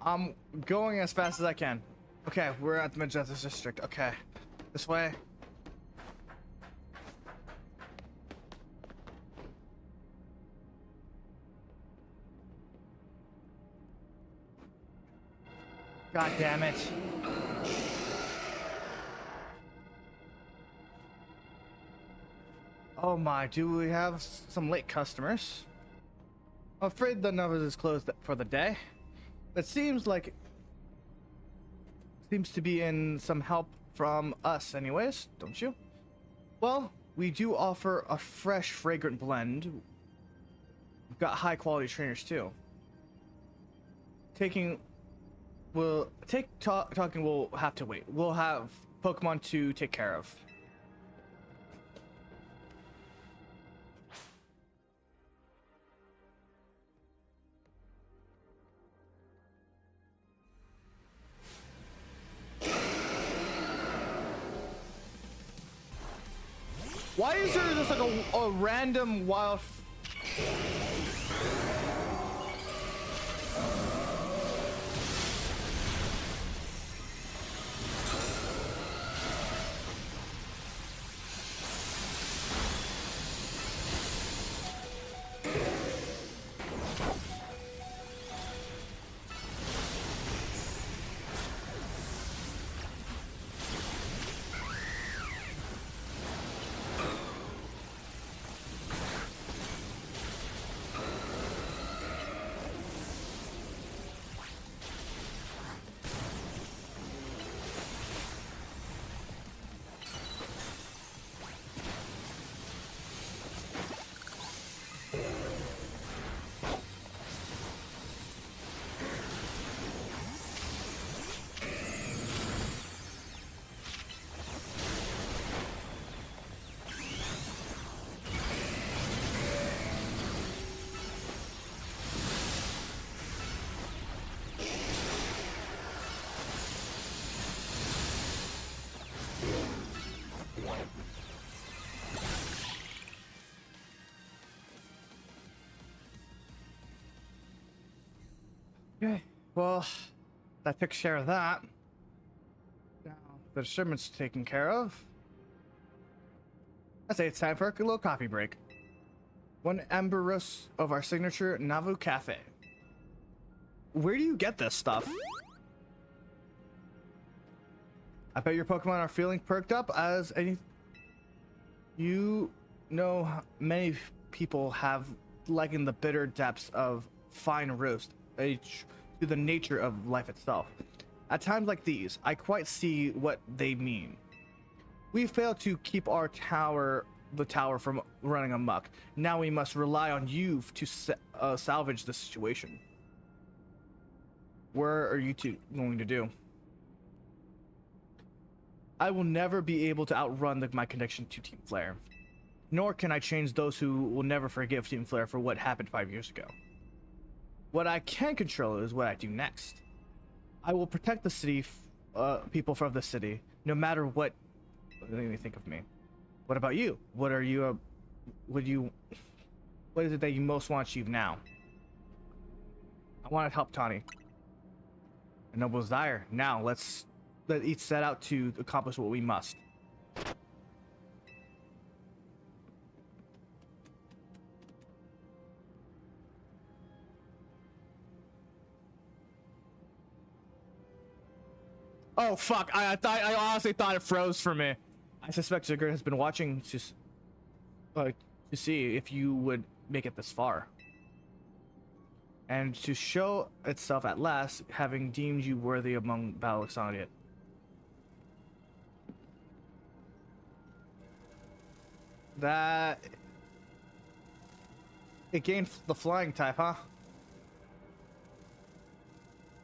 I'm going as fast as I can. Okay, we're at the Mid-Justice District. Okay, this way. God damn it. Oh my, do we have some late customers? I'm afraid the Novus is closed for the day. It seems to be in some help from us anyways, don't you? Well, we do offer a fresh, fragrant blend. We've got high quality trainers too. Talking will have to wait. We'll have Pokemon to take care of. Why is there just like a random wild... Okay, well, that takes care of that. Now, the shipment's taken care of. I say it's time for a little coffee break. 1 amber roast of our signature Navu Cafe. Where do you get this stuff? I bet your Pokemon are feeling perked up as any. You know, many people have likened the bitter depths of fine roast to the nature of life itself. At times like these, I quite see what they mean. We failed to keep the tower from running amok. Now we must rely on you to salvage the situation. Where are you two going to do? I will never be able to outrun my connection to Team Flare. Nor can I change those who will never forgive Team Flare for what happened 5 years ago. What I can control is what I do next. I will protect the city, people from the city, no matter what they think of me. What about you? What are you, what is it that you most want to achieve now? I want to help Tawny. A noble desire. Now let each set out to accomplish what we must. Oh fuck! I honestly thought it froze for me. I suspect Ziggurat has been watching to see if you would make it this far, and to show itself at last, having deemed you worthy among battle exonerate. That it gained the flying type, huh?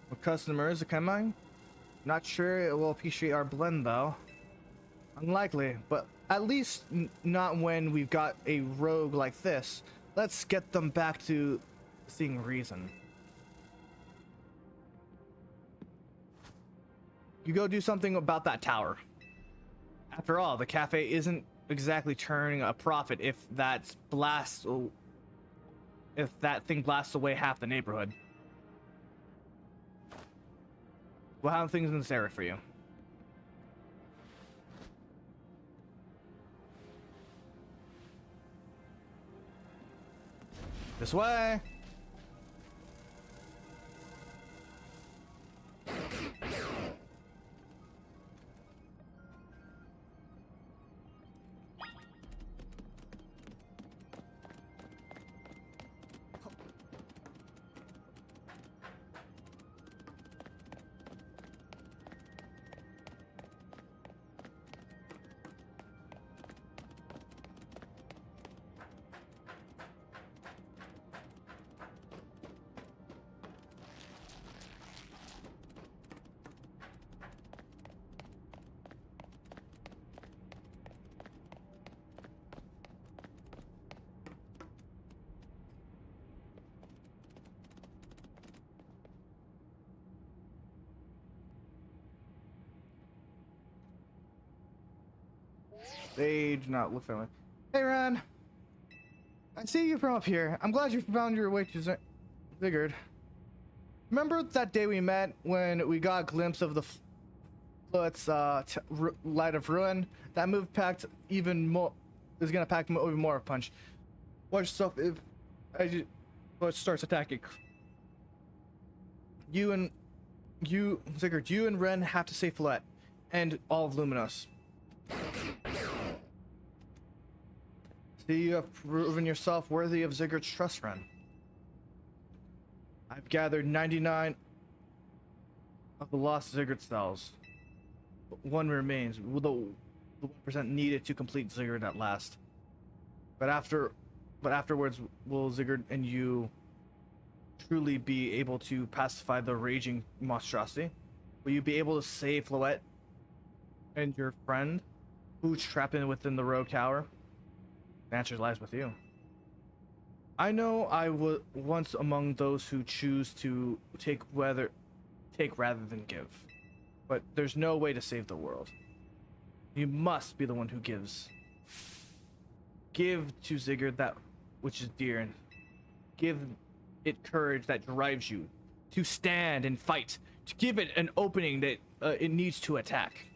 What customers are coming? Not sure it will appreciate our blend though. Unlikely, but at least not when we've got a rogue like this. Let's get them back to seeing reason. You go do something about that tower. After all, the cafe isn't exactly turning a profit if that thing blasts away half the neighborhood. Well, how are things in this area for you? This way. They do not look friendly. Hey, Ran. I see you from up here. I'm glad you found your way to Ziggurat. Remember that day we met when we got a glimpse of the Floet's light of ruin? That move packed even more. Is gonna pack even more punch. Watch yourself if Floet starts attacking. Ziggurat, you and Ren have to save Floet and all of Luminous. See, you have proven yourself worthy of Ziggurat's trust, Ren. I've gathered 99 of the lost Ziggurat cells. But one remains, the 1% needed to complete Ziggurat at last. But afterwards, will Ziggurat and you truly be able to pacify the raging monstrosity? Will you be able to save Floet and your friend, who's trapped within the rogue tower? The answer lies with you. I know I was once among those who choose to take rather than give, but there's no way to save the world. You must be the one who gives. Give to Ziggurat that which is dear, and give it courage that drives you to stand and fight, to give it an opening that it needs to attack.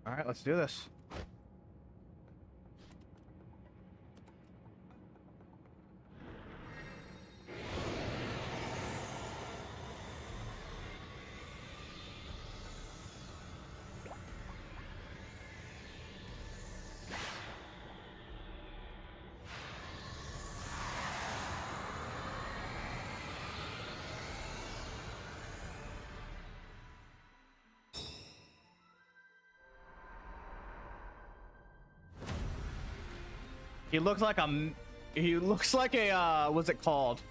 All right, let's do this. He looks like a what's it called?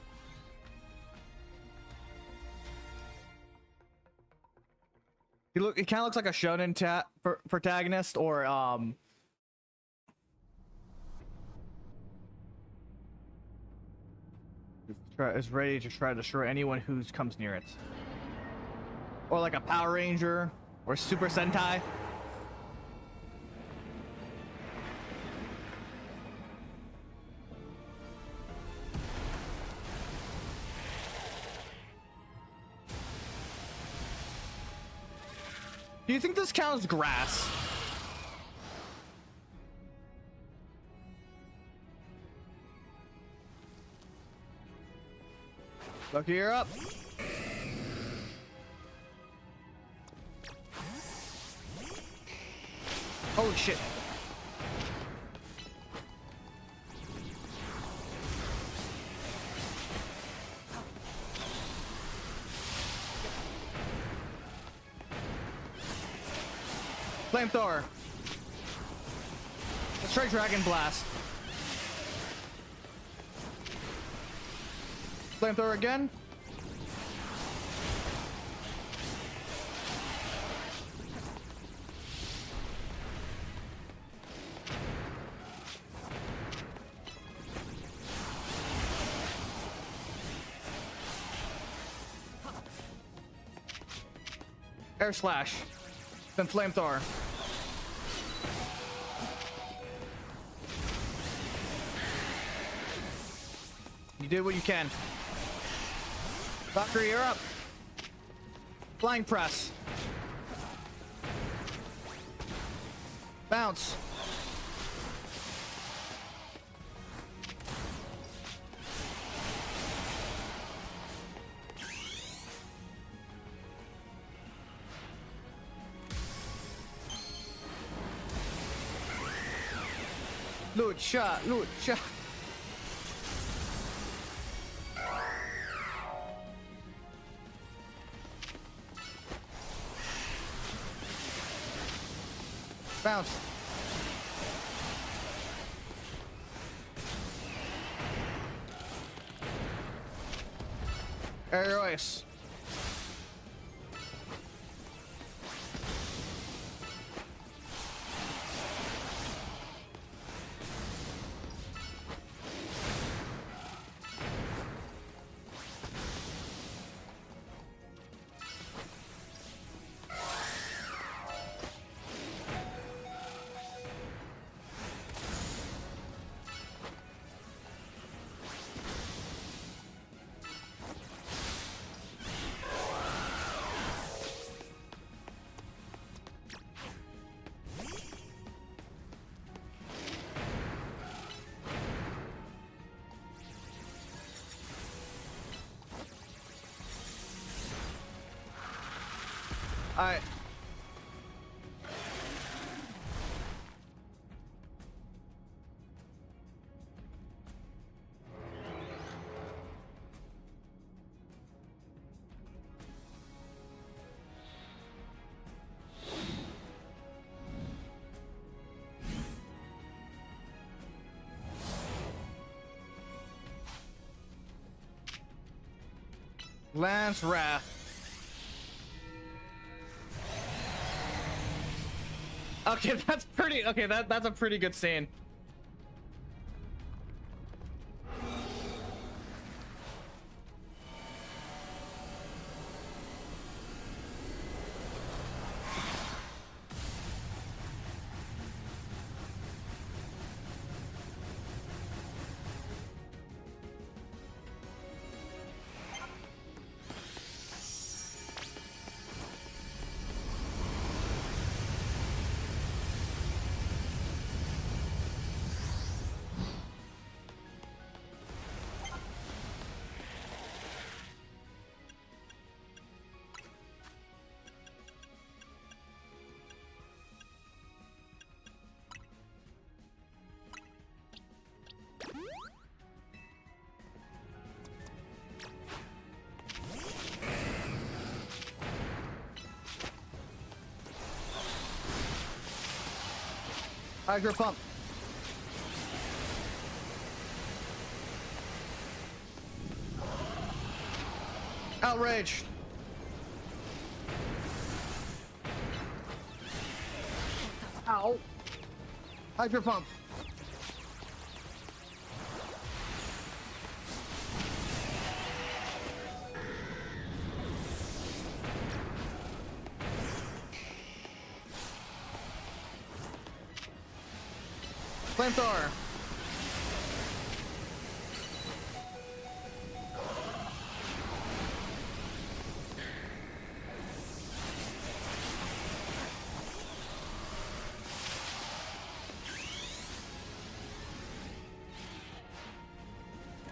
It kind of looks like a shonen protagonist, or is ready to try to destroy anyone who comes near it. Or like a Power Ranger or Super Sentai. Do you think this counts grass? Lucky, you're up. Holy shit. Flamethrower. Let's try Dragon Blast. Flamethrower again. Air Slash. Then Flamethrower. You did what you can. Valkyrie, you're up. Flying Press. Bounce. Lucha, lucha. Bounce. Aerial Ice. All right. Lance Wrath. Okay, that's pretty. Okay, that's a pretty good scene. Hydro pump. Outrage. Ow. Hydro pump. Flamethrower.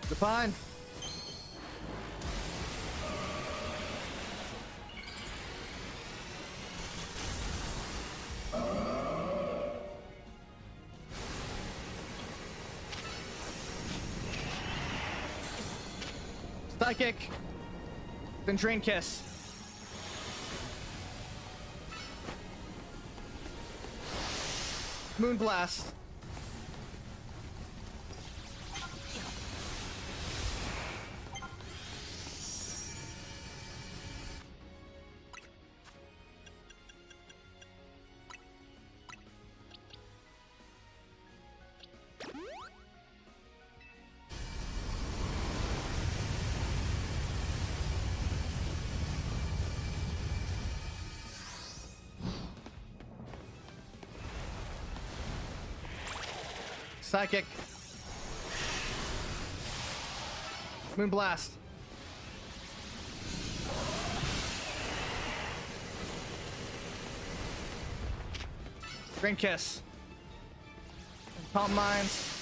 Define. Psychic. Then Drain Kiss. Moonblast. Psychic. Moonblast. Drain Kiss. Palm Mines.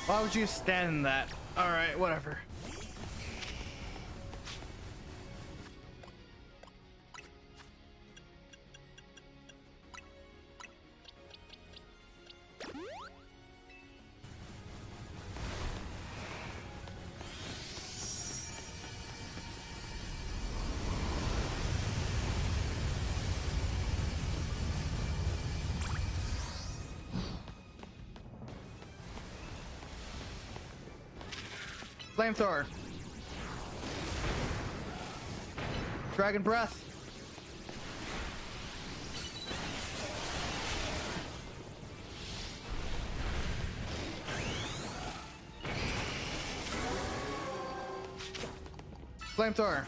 Why would you stand in that? Alright, whatever. Flamethrower. Dragon Breath. Flamethrower.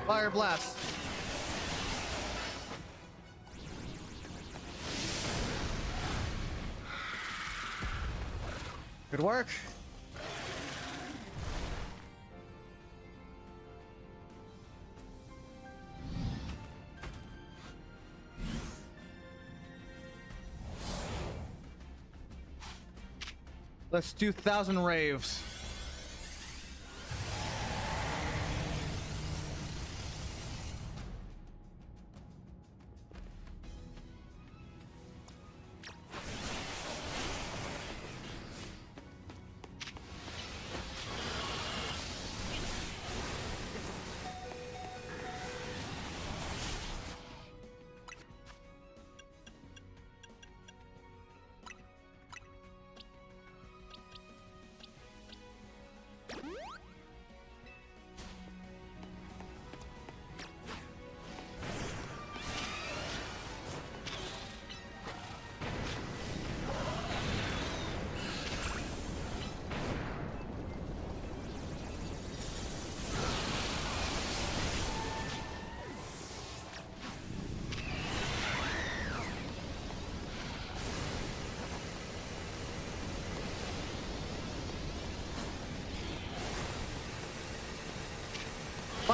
Fire Blast. Good work. Let's do 1,000 raves.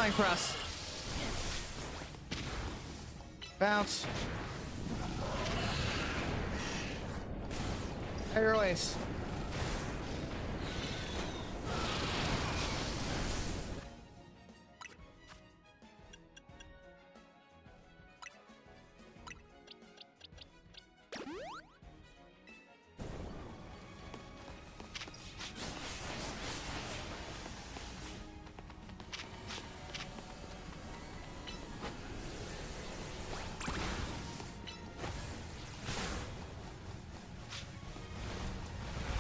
Flying press. Bounce. Airways.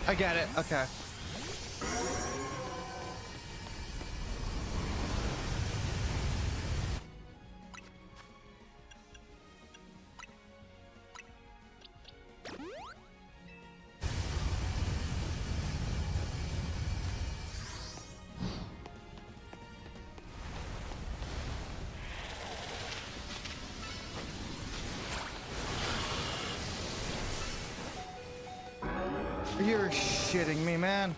I get it. Okay. You're shitting me, man.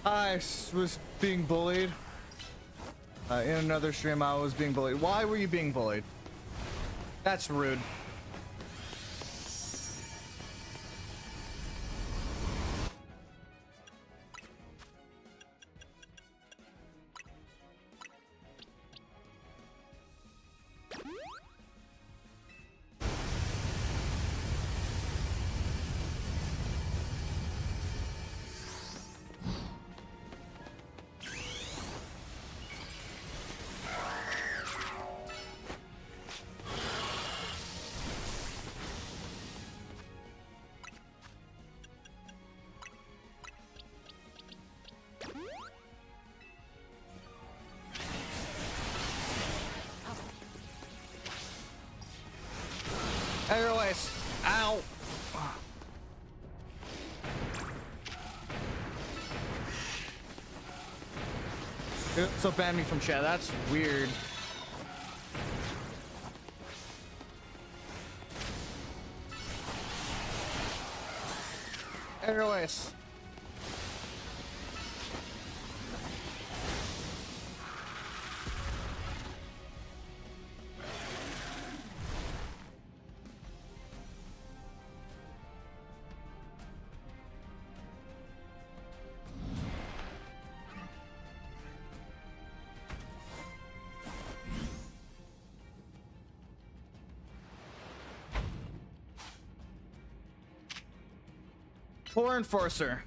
I was being bullied. In another stream, I was being bullied. Why were you being bullied? That's rude. Airways. Ow. So ban me from chat. That's weird. Airways. Poor enforcer.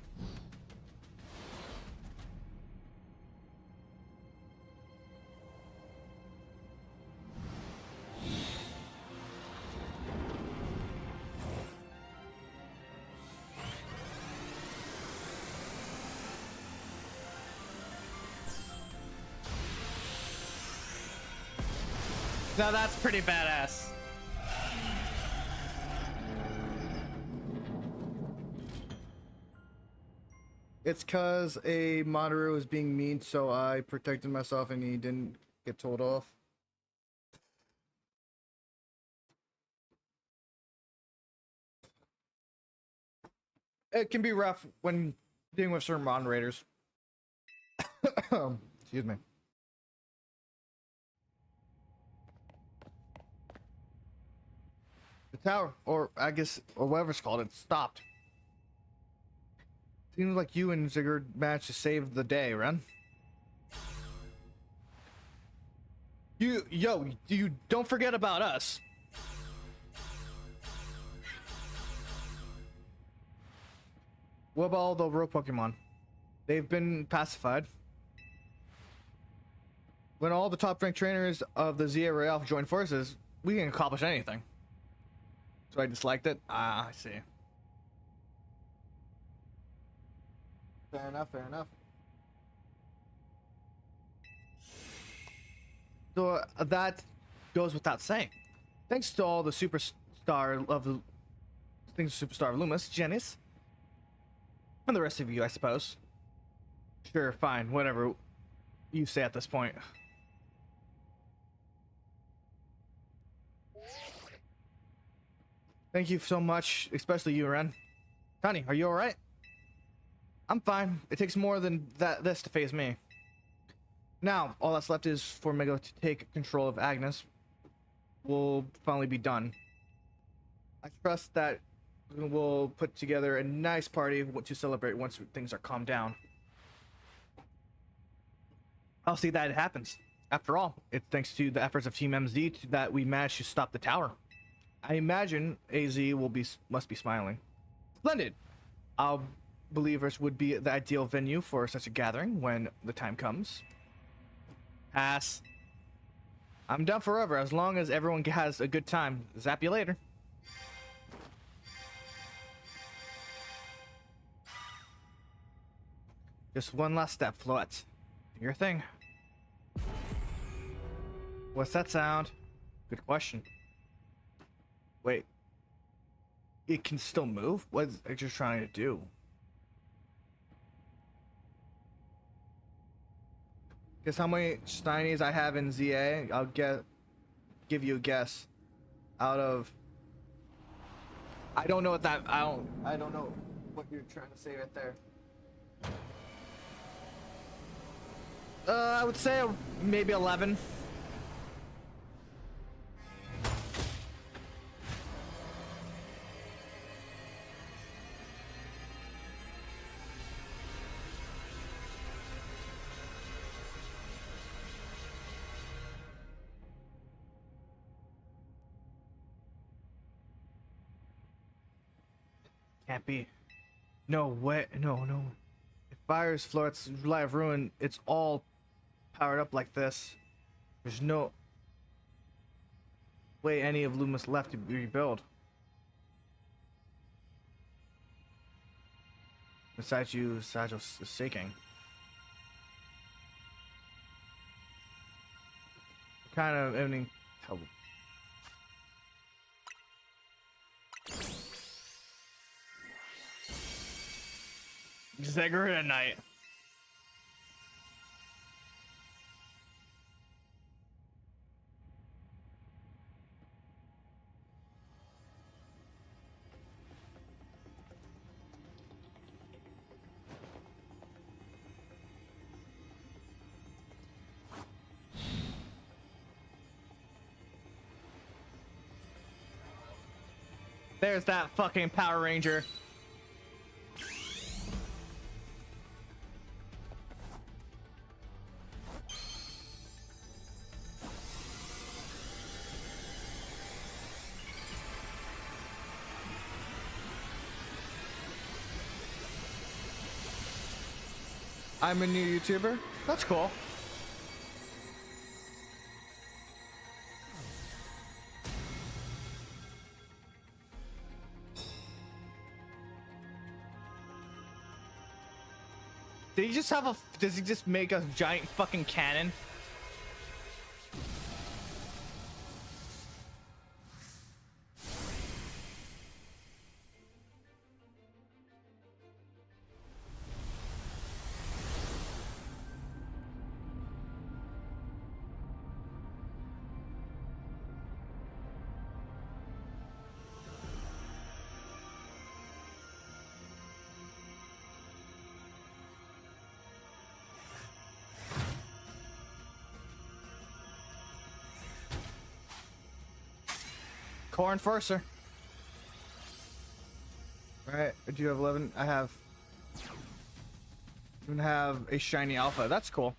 Now that's pretty badass. It's cause a moderator was being mean, so I protected myself and he didn't get told off. It can be rough when dealing with certain moderators. Excuse me. The tower, or I guess, or whatever it's called, it stopped. Seems like you and Zigguard managed to save the day, Ren. You don't forget about us. What about all the rogue Pokemon? They've been pacified. When all the top-ranked trainers of the Z-A Royale join forces, we can accomplish anything. So I disliked it? Ah, I see. Fair enough, fair enough. So that goes without saying. Thanks to all the superstar of Loomis, Janice, and the rest of you, I suppose. Sure, fine, whatever you say at this point. Thank you so much, especially you, Ren. Tony, are you alright? I'm fine. It takes more than this to phase me. Now, all that's left is for Mego to take control of Agnes. Will finally be done. I trust that we'll put together a nice party to celebrate once things are calmed down. I'll see that it happens. After all, it's thanks to the efforts of Team MZ that we managed to stop the tower. I imagine AZ must be smiling. Splendid. I'll believers would be the ideal venue for such a gathering when the time comes. Pass. I'm down forever as long as everyone has a good time. Zap you later. Just one last step, Floette. Do your thing. What's that sound? Good question. Wait. It can still move? What's it just trying to do? Guess how many shinies I have in Z-A? I'll give you a guess. Out of, I don't know what that, I don't know what you're trying to say right there. I would say maybe 11. Can't be. No way. No. If Fire's Florette's live ruin, it's all powered up like this. There's no way any of Loomis left to rebuild. Besides you, Sajo's shaking. Kind of ending. Zegger at night. There's that fucking Power Ranger. I'm a new YouTuber. That's cool. Did he just have a? Does he just make a giant fucking cannon? Core Enforcer. Alright, do you have 11? I have... even have a shiny alpha. That's cool.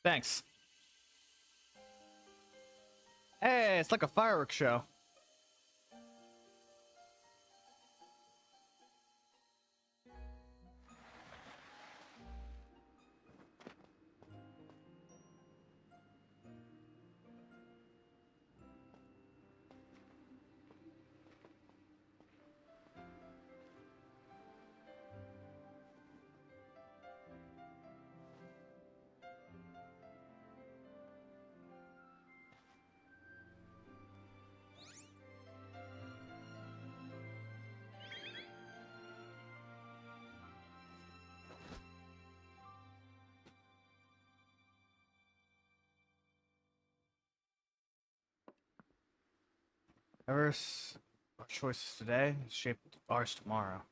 Thanks. Hey, it's like a fireworks show. Our choices today shape ours tomorrow.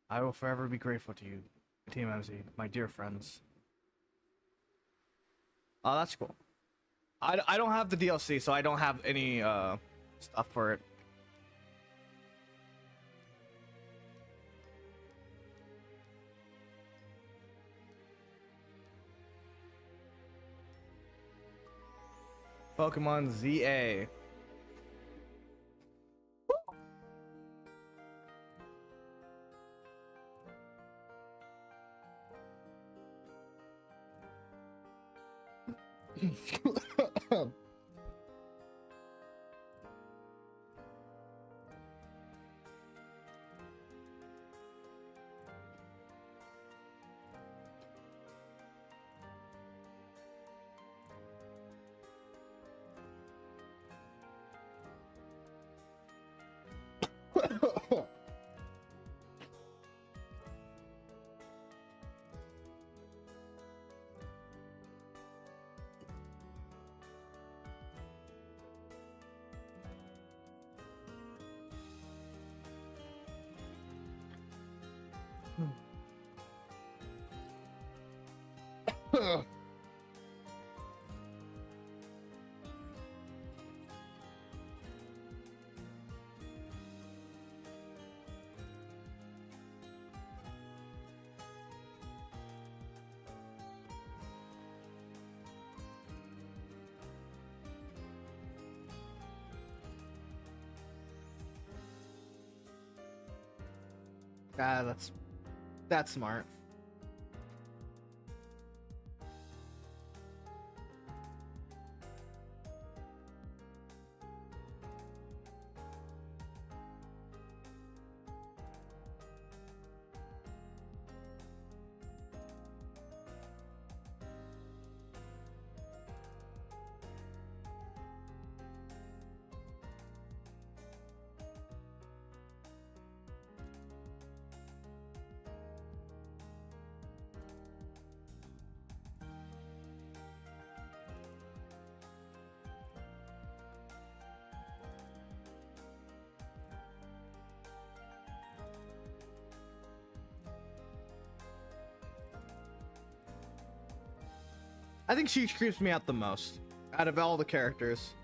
I will forever be grateful to you, Team MZ, my dear friends. Oh, that's cool. I don't have the DLC, so I don't have any stuff for it. Pokemon Z-A. Ah, that's smart. I think she creeps me out the most out of all the characters.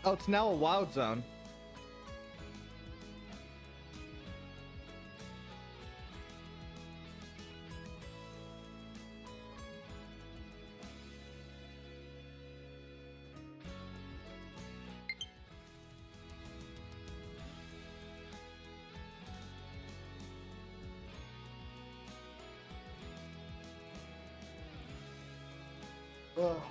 Oh, it's now a wild zone. Ugh.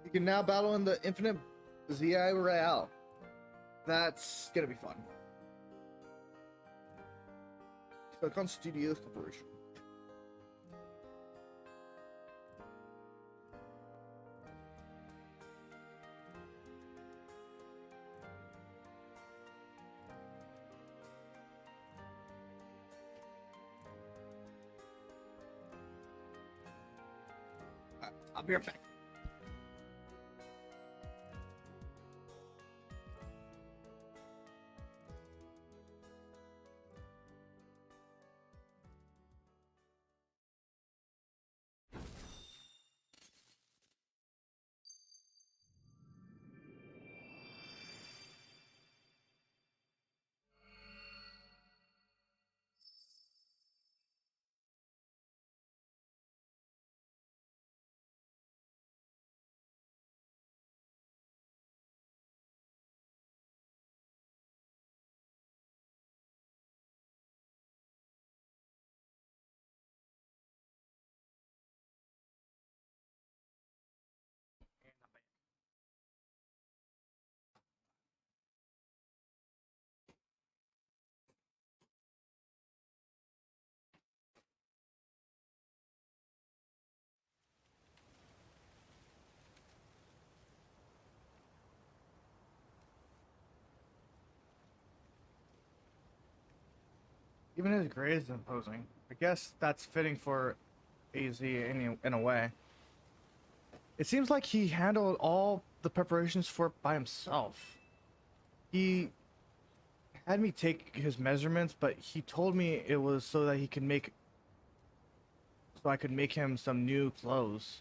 You can now battle in the infinite Z-A Royale. That's gonna be fun. Click on Studios Corporation. I'll be right back. Even his grade is imposing. I guess that's fitting for AZ in a way. It seems like he handled all the preparations for it by himself. He had me take his measurements, but he told me it was so that I could make him some new clothes.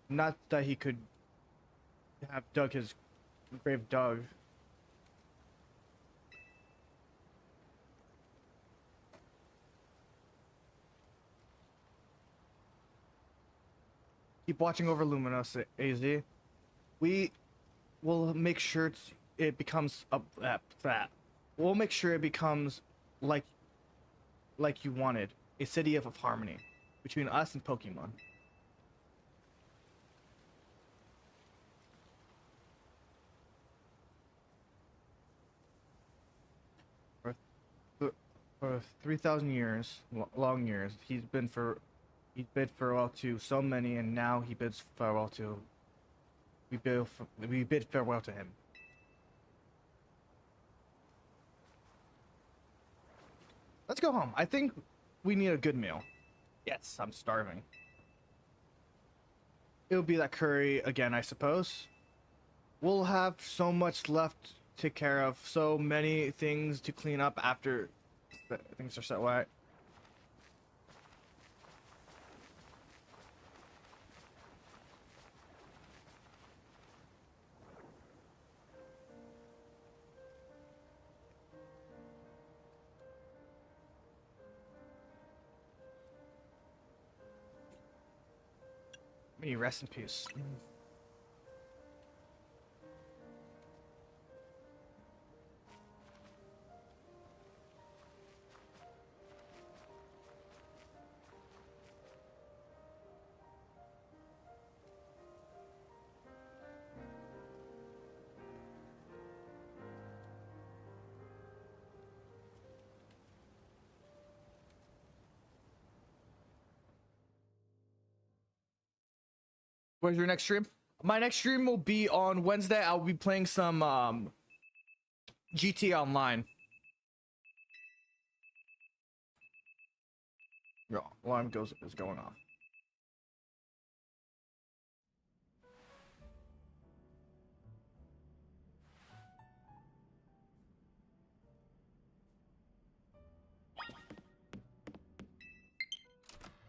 Not that he could have dug his grave dug. Keep watching over Luminous, AZ. We will make sure it becomes that. We'll make sure it becomes like you wanted, a city of harmony between us and Pokemon. For, for 3,000 years, long years, he's bid farewell to so many, and now he bids farewell to. We bid farewell to him. Let's go home. I think we need a good meal. Yes, I'm starving. It'll be that curry again, I suppose. We'll have so much left to take care of, so many things to clean up after things are set right. May you rest in peace. Where's your next stream? My next stream will be on Wednesday. I'll be playing some GT Online. Your alarm is going off.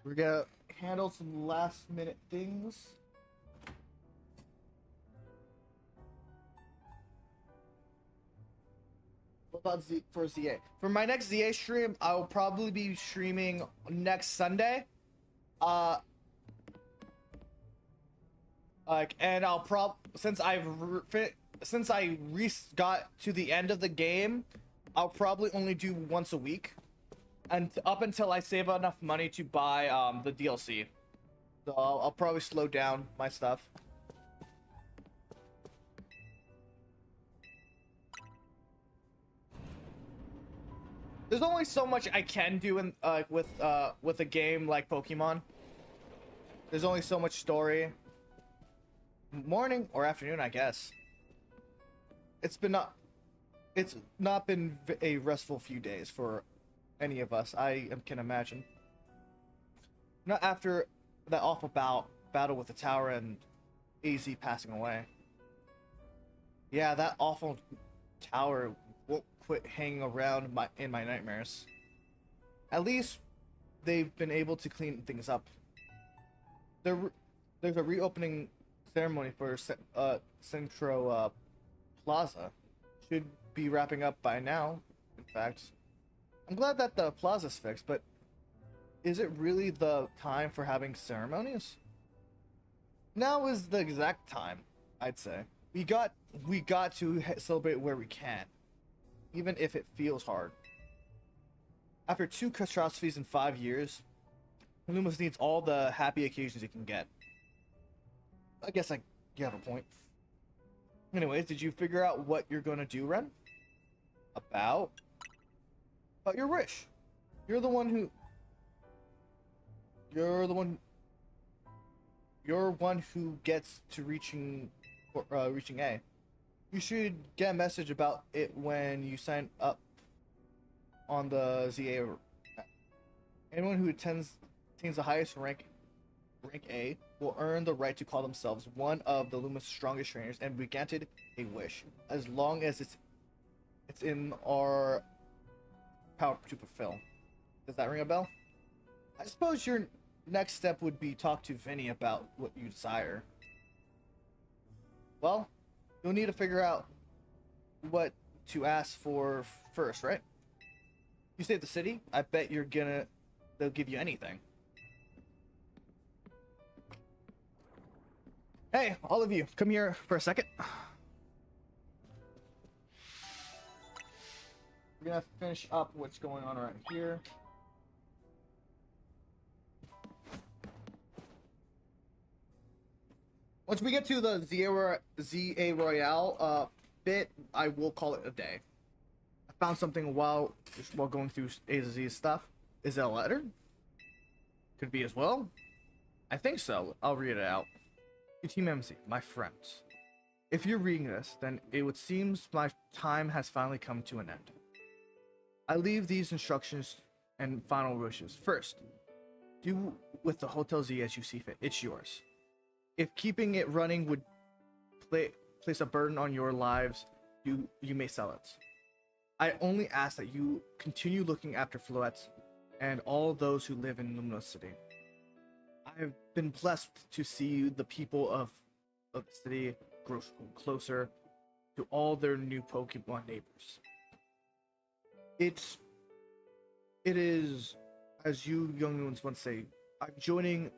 We're gonna handle some last minute things. What about for Z-A? For my next Z-A stream, I will probably be streaming next Sunday. And I'll since I got to the end of the game, I'll probably only do once a week, and up until I save enough money to buy the DLC. So I'll probably slow down my stuff. There's only so much I can do in with a game like Pokemon. There's only so much story. Morning or afternoon, I guess. It's not been a restful few days for any of us. I can imagine. Not after that awful battle with the tower and AZ passing away. Yeah, that awful tower won't quit hanging around in my nightmares. At least they've been able to clean things up. There's a reopening ceremony for Centro Plaza. Should be wrapping up by now. In fact, I'm glad that the plaza's fixed, but is it really the time for having ceremonies? Now is the exact time, I'd say. We got to celebrate where we can, even if it feels hard. After 2 catastrophes in 5 years, Lumos needs all the happy occasions it can get. I guess you have a point. Anyways, did you figure out what you're gonna do, Ren? About your wish. You're one who gets to reaching A. You should get a message about it when you sign up on the Z-A. Anyone who attains the highest rank A, will earn the right to call themselves one of the Luma's strongest trainers and be granted a wish, as long as it's in our power to fulfill. Does that ring a bell? I suppose your next step would be talk to Vinny about what you desire. Well, you'll need to figure out what to ask for first, right? You stay at the city? I bet they'll give you anything. Hey, all of you, come here for a second. We're gonna finish up what's going on right here. Once we get to the Z-A Royale bit, I will call it a day. I found something while going through A to Z stuff. Is that a letter? Could be as well. I think so. I'll read it out. Team MC, my friends. If you're reading this, then it would seem my time has finally come to an end. I leave these instructions and final wishes. First, do with the Hotel Z as you see fit. It's yours. If keeping it running would place a burden on your lives, you may sell it. I only ask that you continue looking after Floette and all those who live in Luminous City. I have been blessed to see the people of the city grow closer to all their new Pokemon neighbors. It is, as you young ones once say, I'm joining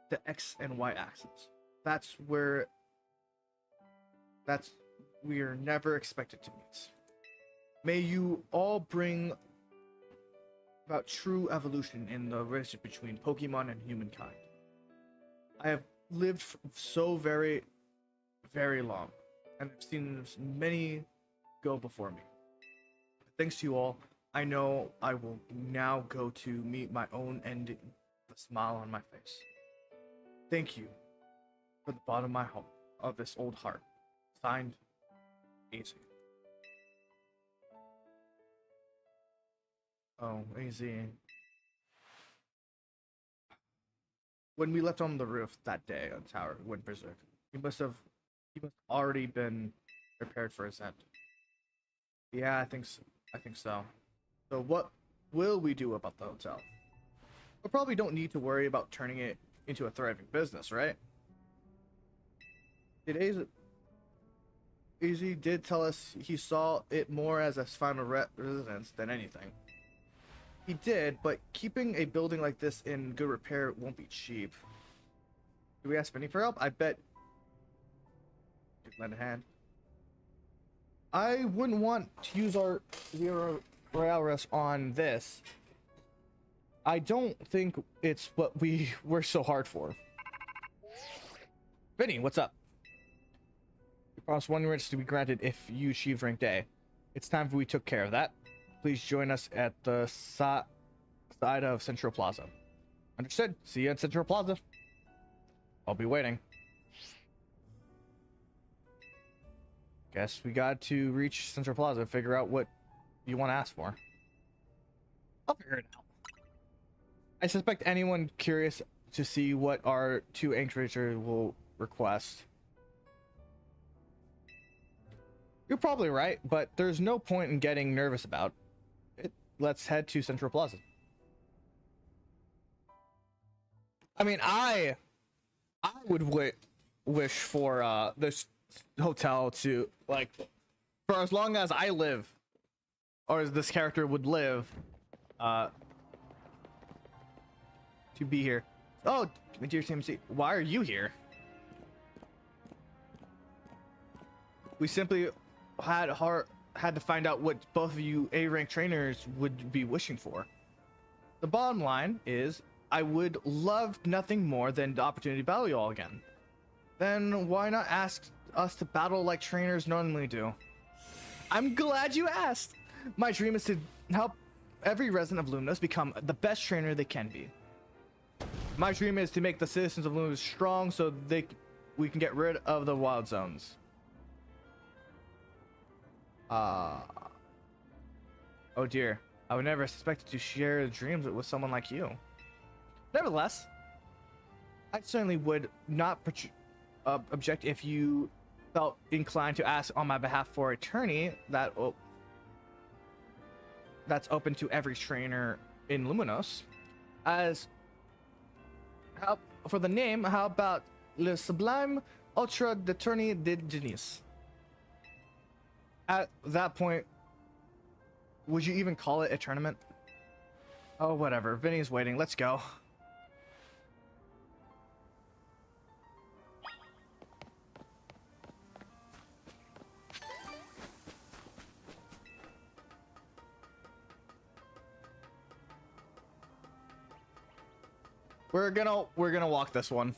the X and Y axis. We are never expected to meet. May you all bring about true evolution in the relationship between Pokemon and humankind. I have lived so very, very long, and I've seen many go before me. Thanks to you all, I know I will now go to meet my own ending with a smile on my face. Thank you, from the bottom of my home, of this old heart. Signed, Easy. Oh, Easy. When we left on the roof that day on Tower, went berserk. He must already been prepared for his end. Yeah, I think so. So what will we do about the hotel? We probably don't need to worry about turning it into a thriving business, right? Easy did tell us he saw it more as a final residence than anything. He did, but keeping a building like this in good repair won't be cheap. Do we ask Vinny for help? I bet you lend a hand. I wouldn't want to use our Zero Royale rest on this. I don't think it's what we were so hard for. Vinny, what's up? You promised 1 rights to be granted if you achieved rank A. It's time we took care of that. Please join us at the side of Central Plaza. Understood. See you at Central Plaza. I'll be waiting. Guess we got to reach Central Plaza and figure out what you want to ask for. I'll figure it out. I suspect anyone curious to see what our 2 anchoragers will request. You're probably right, but there's no point in getting nervous about it. Let's head to Central Plaza. I mean, I would wish for this hotel to, like, for as long as I live, or as this character would live, to be here. Oh, dear TMC, why are you here? We simply had to find out what both of you A-rank trainers would be wishing for. The bottom line is, I would love nothing more than the opportunity to battle you all again. Then why not ask us to battle like trainers normally do? I'm glad you asked. My dream is to help every resident of Luminous become the best trainer they can be. My dream is to make the citizens of Luminous strong so we can get rid of the wild zones. Oh dear, I would never expect to share dreams with someone like you. Nevertheless, I certainly would not object if you felt inclined to ask on my behalf for a tourney that's open to every trainer in Luminos. For the name, how about Le Sublime Ultra de Tourney de Genius? At that point, would you even call it a tournament? Oh, whatever. Vinny's waiting. Let's go. We're gonna walk this one.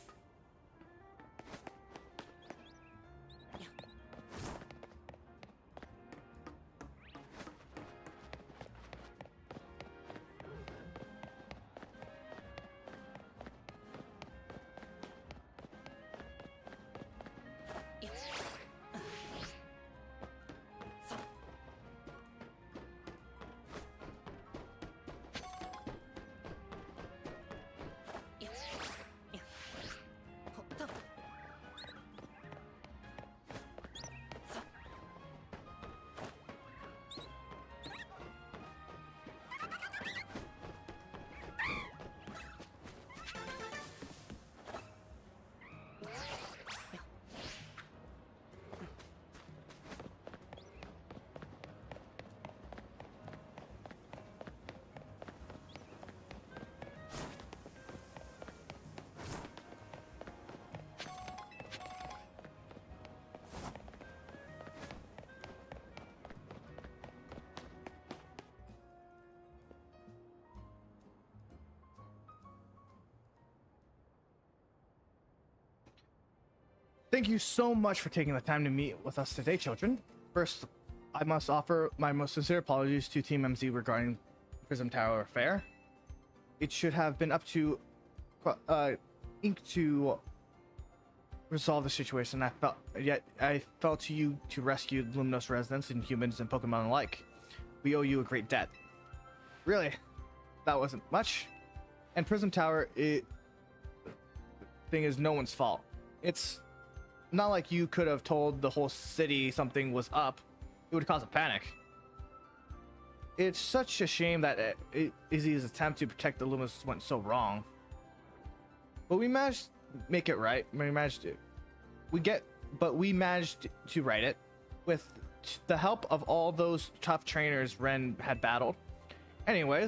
Thank you so much for taking the time to meet with us today, children. First, I must offer my most sincere apologies to Team MZ regarding Prism Tower affair. It should have been up to Pngtuber resolve the situation. I fell to you to rescue Luminous residents and humans and Pokemon alike. We owe you a great debt. Really? That wasn't much. And Prism Tower, thing is no one's fault. It's not like you could have told the whole city something was up. It would cause a panic. It's such a shame that Izzy's attempt to protect the Luminous went so wrong. But we managed to make it right. We managed to right it with the help of all those tough trainers Ren had battled. Anyway,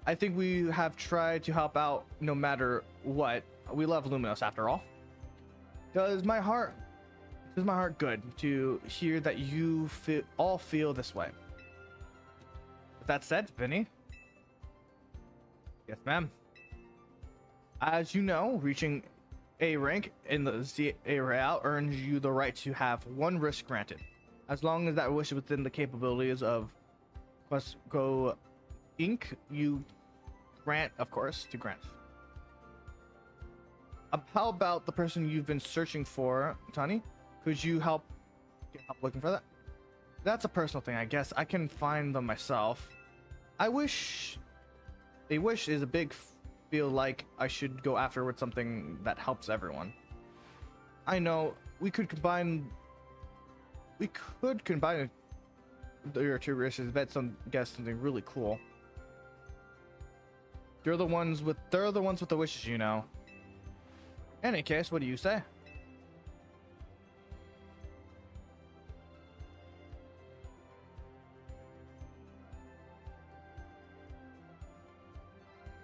I think we have tried to help out no matter what. We love Luminous after all. Does my heart good to hear that you all feel this way. With that said, Vinny. Yes, ma'am. As you know, reaching A rank in the Z-A Royale earns you the right to have one wish granted, as long as that wish is within the capabilities of Questco Inc. You grant, of course, to grant. How about the person you've been searching for, Tani? Could you help looking for that? That's a personal thing, I guess. I can find them myself. A wish is a big feel like I should go after with something that helps everyone. I know we could combine your two wishes, bet guess something really cool. They're the ones with the wishes, you know. In any case, what do you say?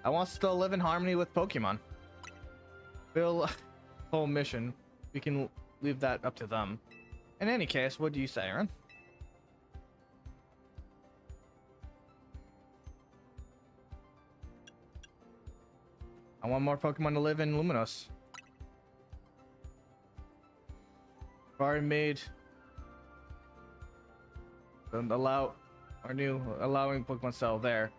I want to still live in harmony with Pokemon. Bill, whole mission. We can leave that up to them. In any case, what do you say, Aaron? I want more Pokemon to live in Luminous. I've already made allowing Pokemon Cell there.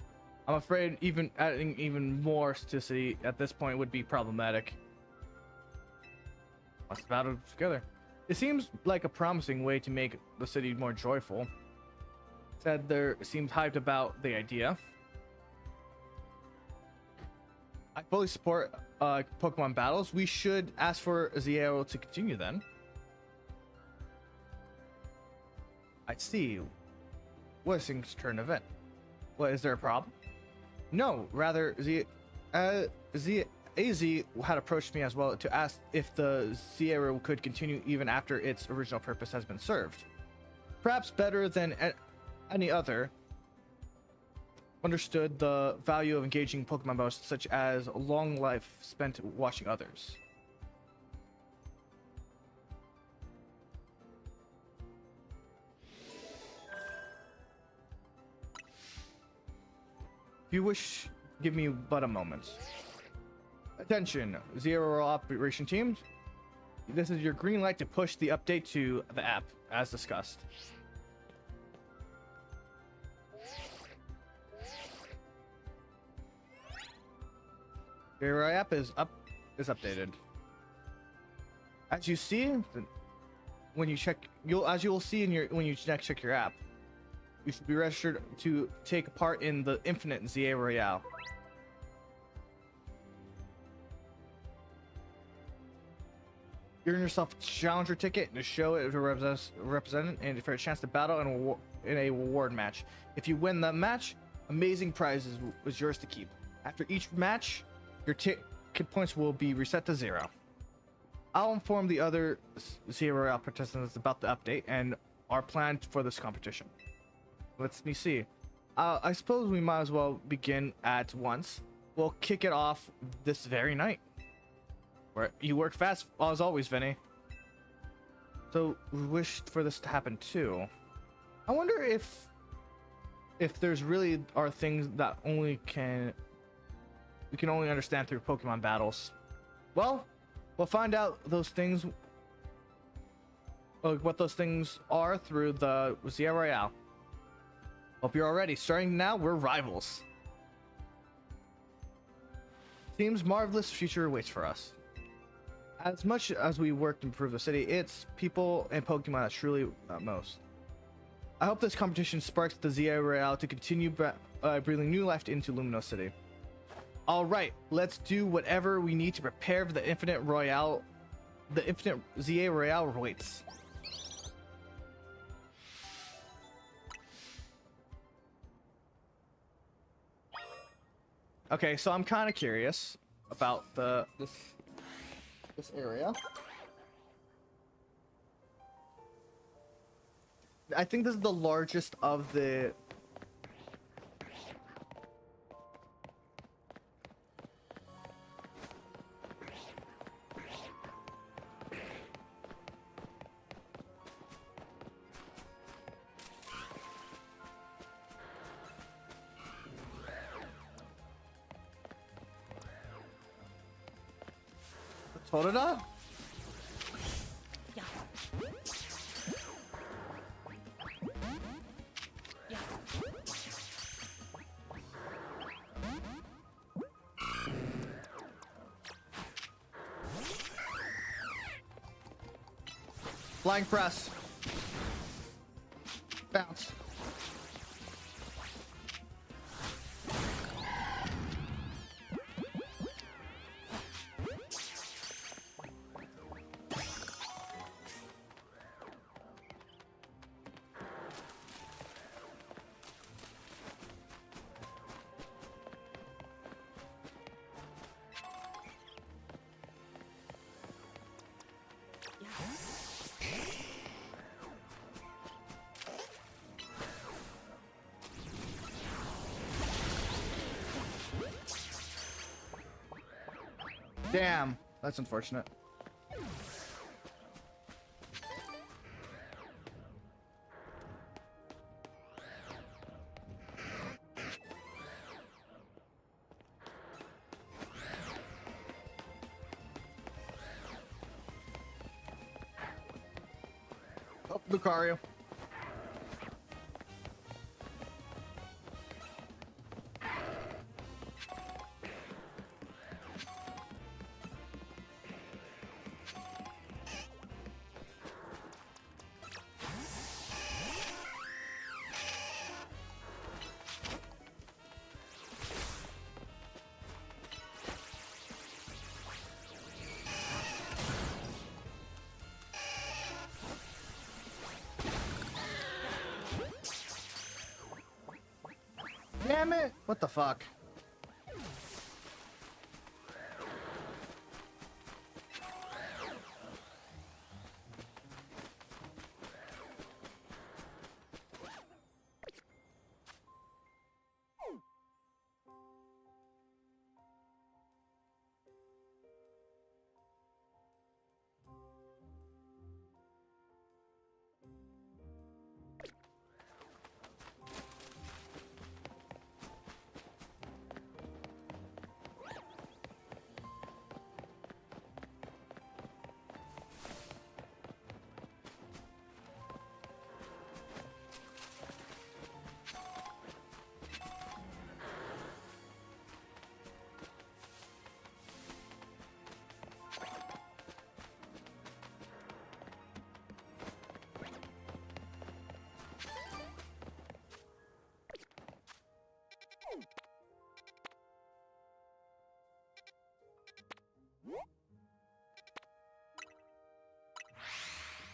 I'm afraid adding even more to city at this point would be problematic. Let's battle together. It seems like a promising way to make the city more joyful. Said there seems hyped about the idea. I fully support Pokemon battles. We should ask for Z-A to continue then. I see. What is Sing's turn event? What, is there a problem? No, rather AZ had approached me as well to ask if the Z-A could continue even after its original purpose has been served. Perhaps better than any other. Understood the value of engaging Pokemon battles, such as a long life spent watching others. If you wish, give me but a moment. Attention, Zero Operation Team. This is your green light to push the update to the app, as discussed. Your app is updated. As you see, when you check, as you will see when you next check your app, you should be registered to take part in the Infinite Z-A Royale. You earn yourself a challenger ticket to show it to represent and for a chance to battle in a reward match. If you win the match, amazing prizes is yours to keep. After each match, your ticket points will be reset to 0. I'll inform the other Z-A Royale participants about the update and our plan for this competition. Let me see. I suppose we might as well begin at once. We'll kick it off this very night. You work fast as always, Vinny. So we wish for this to happen too. I wonder if there's really are things that we can only understand through Pokemon battles. Well, we'll find out those things. What those things are through the Z-A Royale. Hope you're all ready. Starting now, we're rivals. Seems marvelous future awaits for us. As much as we work to improve the city, it's people and Pokemon that truly most. I hope this competition sparks the Z-A Royale to continue breathing new life into Lumino City. All right, let's do whatever we need to prepare for the Infinite Royale. The Infinite Z-A Royale waits. Okay, so I'm kind of curious about this area. I think this is the largest of the... Torada? Yeah. Yeah. Flying press. Bounce. Damn, that's unfortunate. Oh, Lucario. Damn it! What the fuck?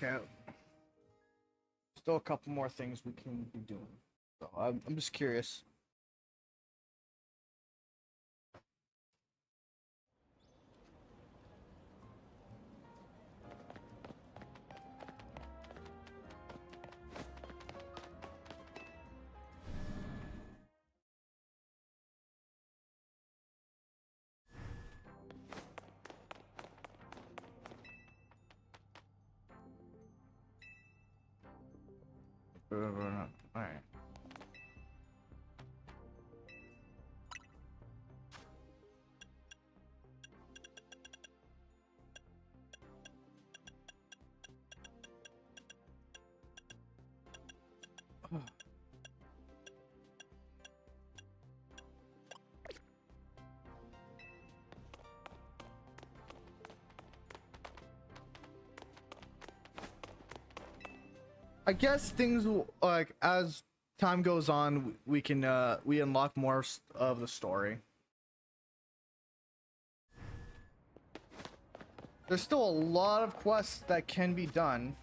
Okay. Still a couple more things we can be doing. So I'm just curious. Alright. I guess things will, like, as time goes on, we can we unlock more of the story. There's still a lot of quests that can be done.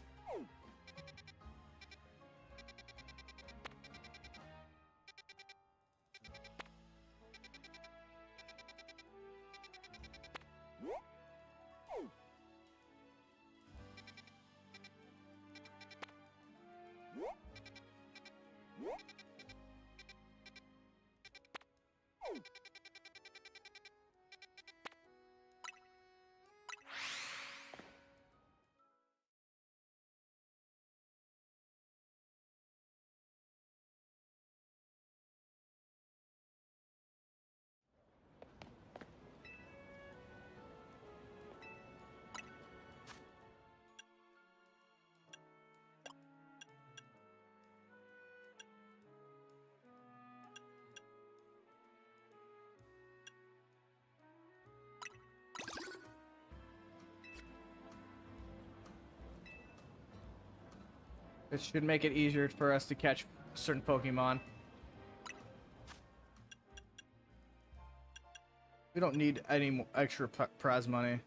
It should make it easier for us to catch certain Pokemon. We don't need any more extra prize money.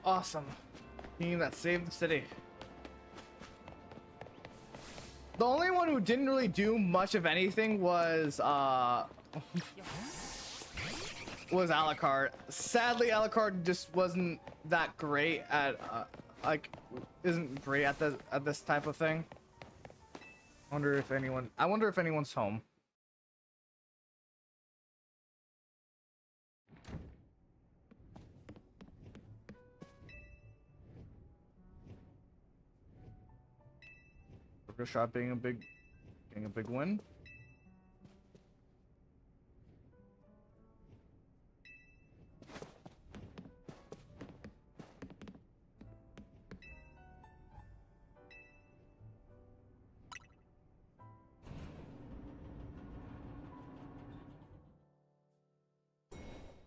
Awesome. Team that saved the city. The only one who didn't really do much of anything was Alucard. Sadly, Alucard just wasn't that great at like isn't great at this type of thing. I wonder if anyone's home. Burger shot being a big win.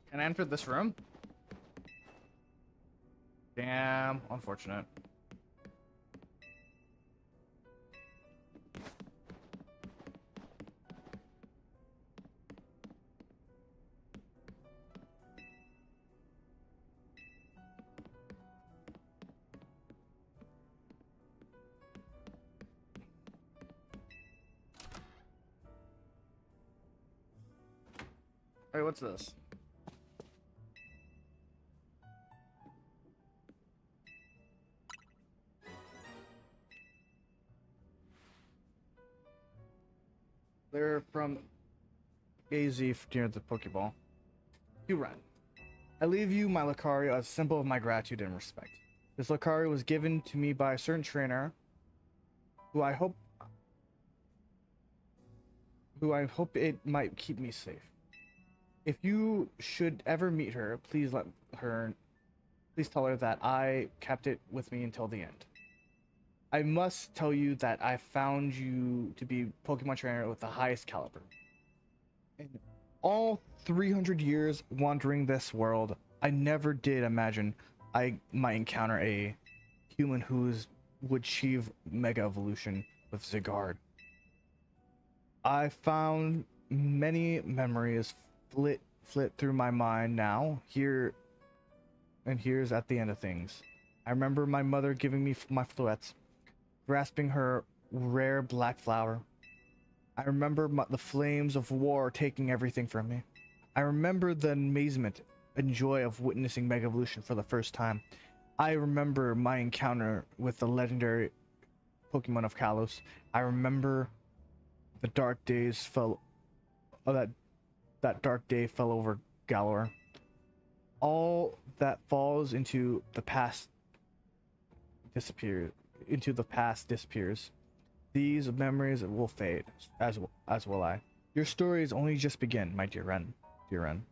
Can I enter this room? Damn, unfortunate. Wait, what's this? They're from AZ near the Pokeball. You run. I leave you my Lucario as a symbol of my gratitude and respect. This Lucario was given to me by a certain trainer who I hope it might keep me safe. If you should ever meet her, please tell her that I kept it with me until the end. I must tell you that I found you to be Pokemon trainer with the highest caliber. In all 300 years wandering this world, I never did imagine I might encounter a human who would achieve Mega Evolution with Zygarde. I found many memories flit through my mind now. Here's at the end of things. I remember my mother giving me my fluets, grasping her rare black flower. I remember the flames of war taking everything from me. I remember the amazement and joy of witnessing Mega Evolution for the first time. I remember my encounter with the legendary Pokemon of Kalos. I remember the dark days fell. That dark day fell over Galor. All that falls into the past disappears. These memories will fade, as will I. Your story is only just begin, my dear Ren. Dear Ren.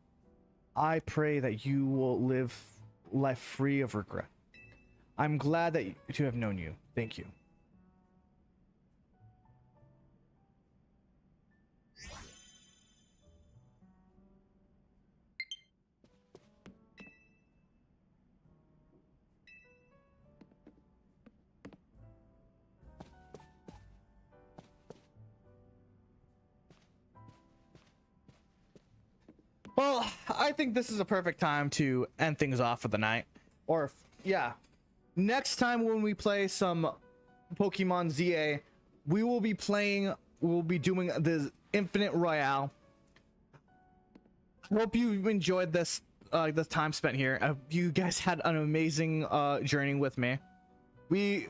I pray that you will live life free of regret. I'm glad to have known you. Thank you. Well, I think this is a perfect time to end things off for the night. Or, yeah. Next time when we play some Pokemon Z-A, we'll be doing the Infinite Royale. Hope you enjoyed this the time spent here. You guys had an amazing journey with me. This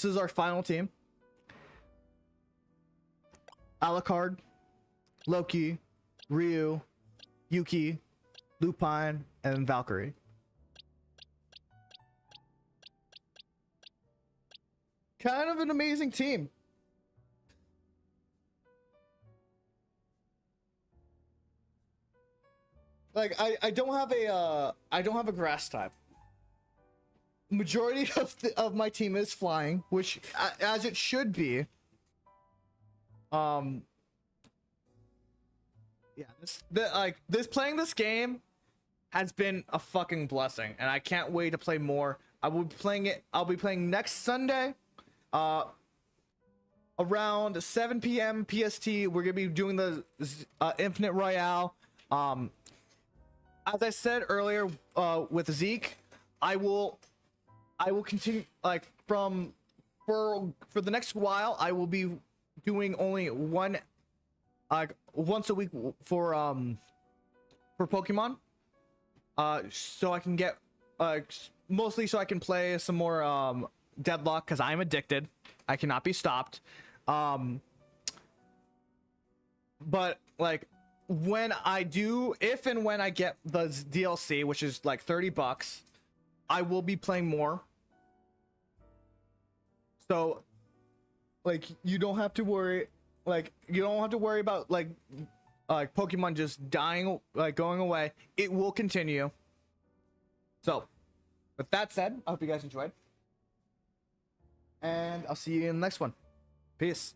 is our final team. Alucard, Loki, Ryu, Yuki, Lupine, and Valkyrie. Kind of an amazing team. Like I don't have a grass type. Majority of my team is flying, which as it should be. Yeah, playing this game has been a fucking blessing, and I can't wait to play more. I'll be playing next Sunday, around 7 p.m. PST. We're gonna be doing the Infinite Royale. As I said earlier, with Zeke, I will continue for the next while. I will be doing only once a week for Pokemon, so I can get mostly so I can play some more Deadlock, because I'm addicted. I cannot be stopped. But when I do, if and when I get the DLC, which is like $30, I will be playing more. So you don't have to worry. You don't have to worry about Pokemon just dying, going away. It will continue. So, with that said, I hope you guys enjoyed. And I'll see you in the next one. Peace.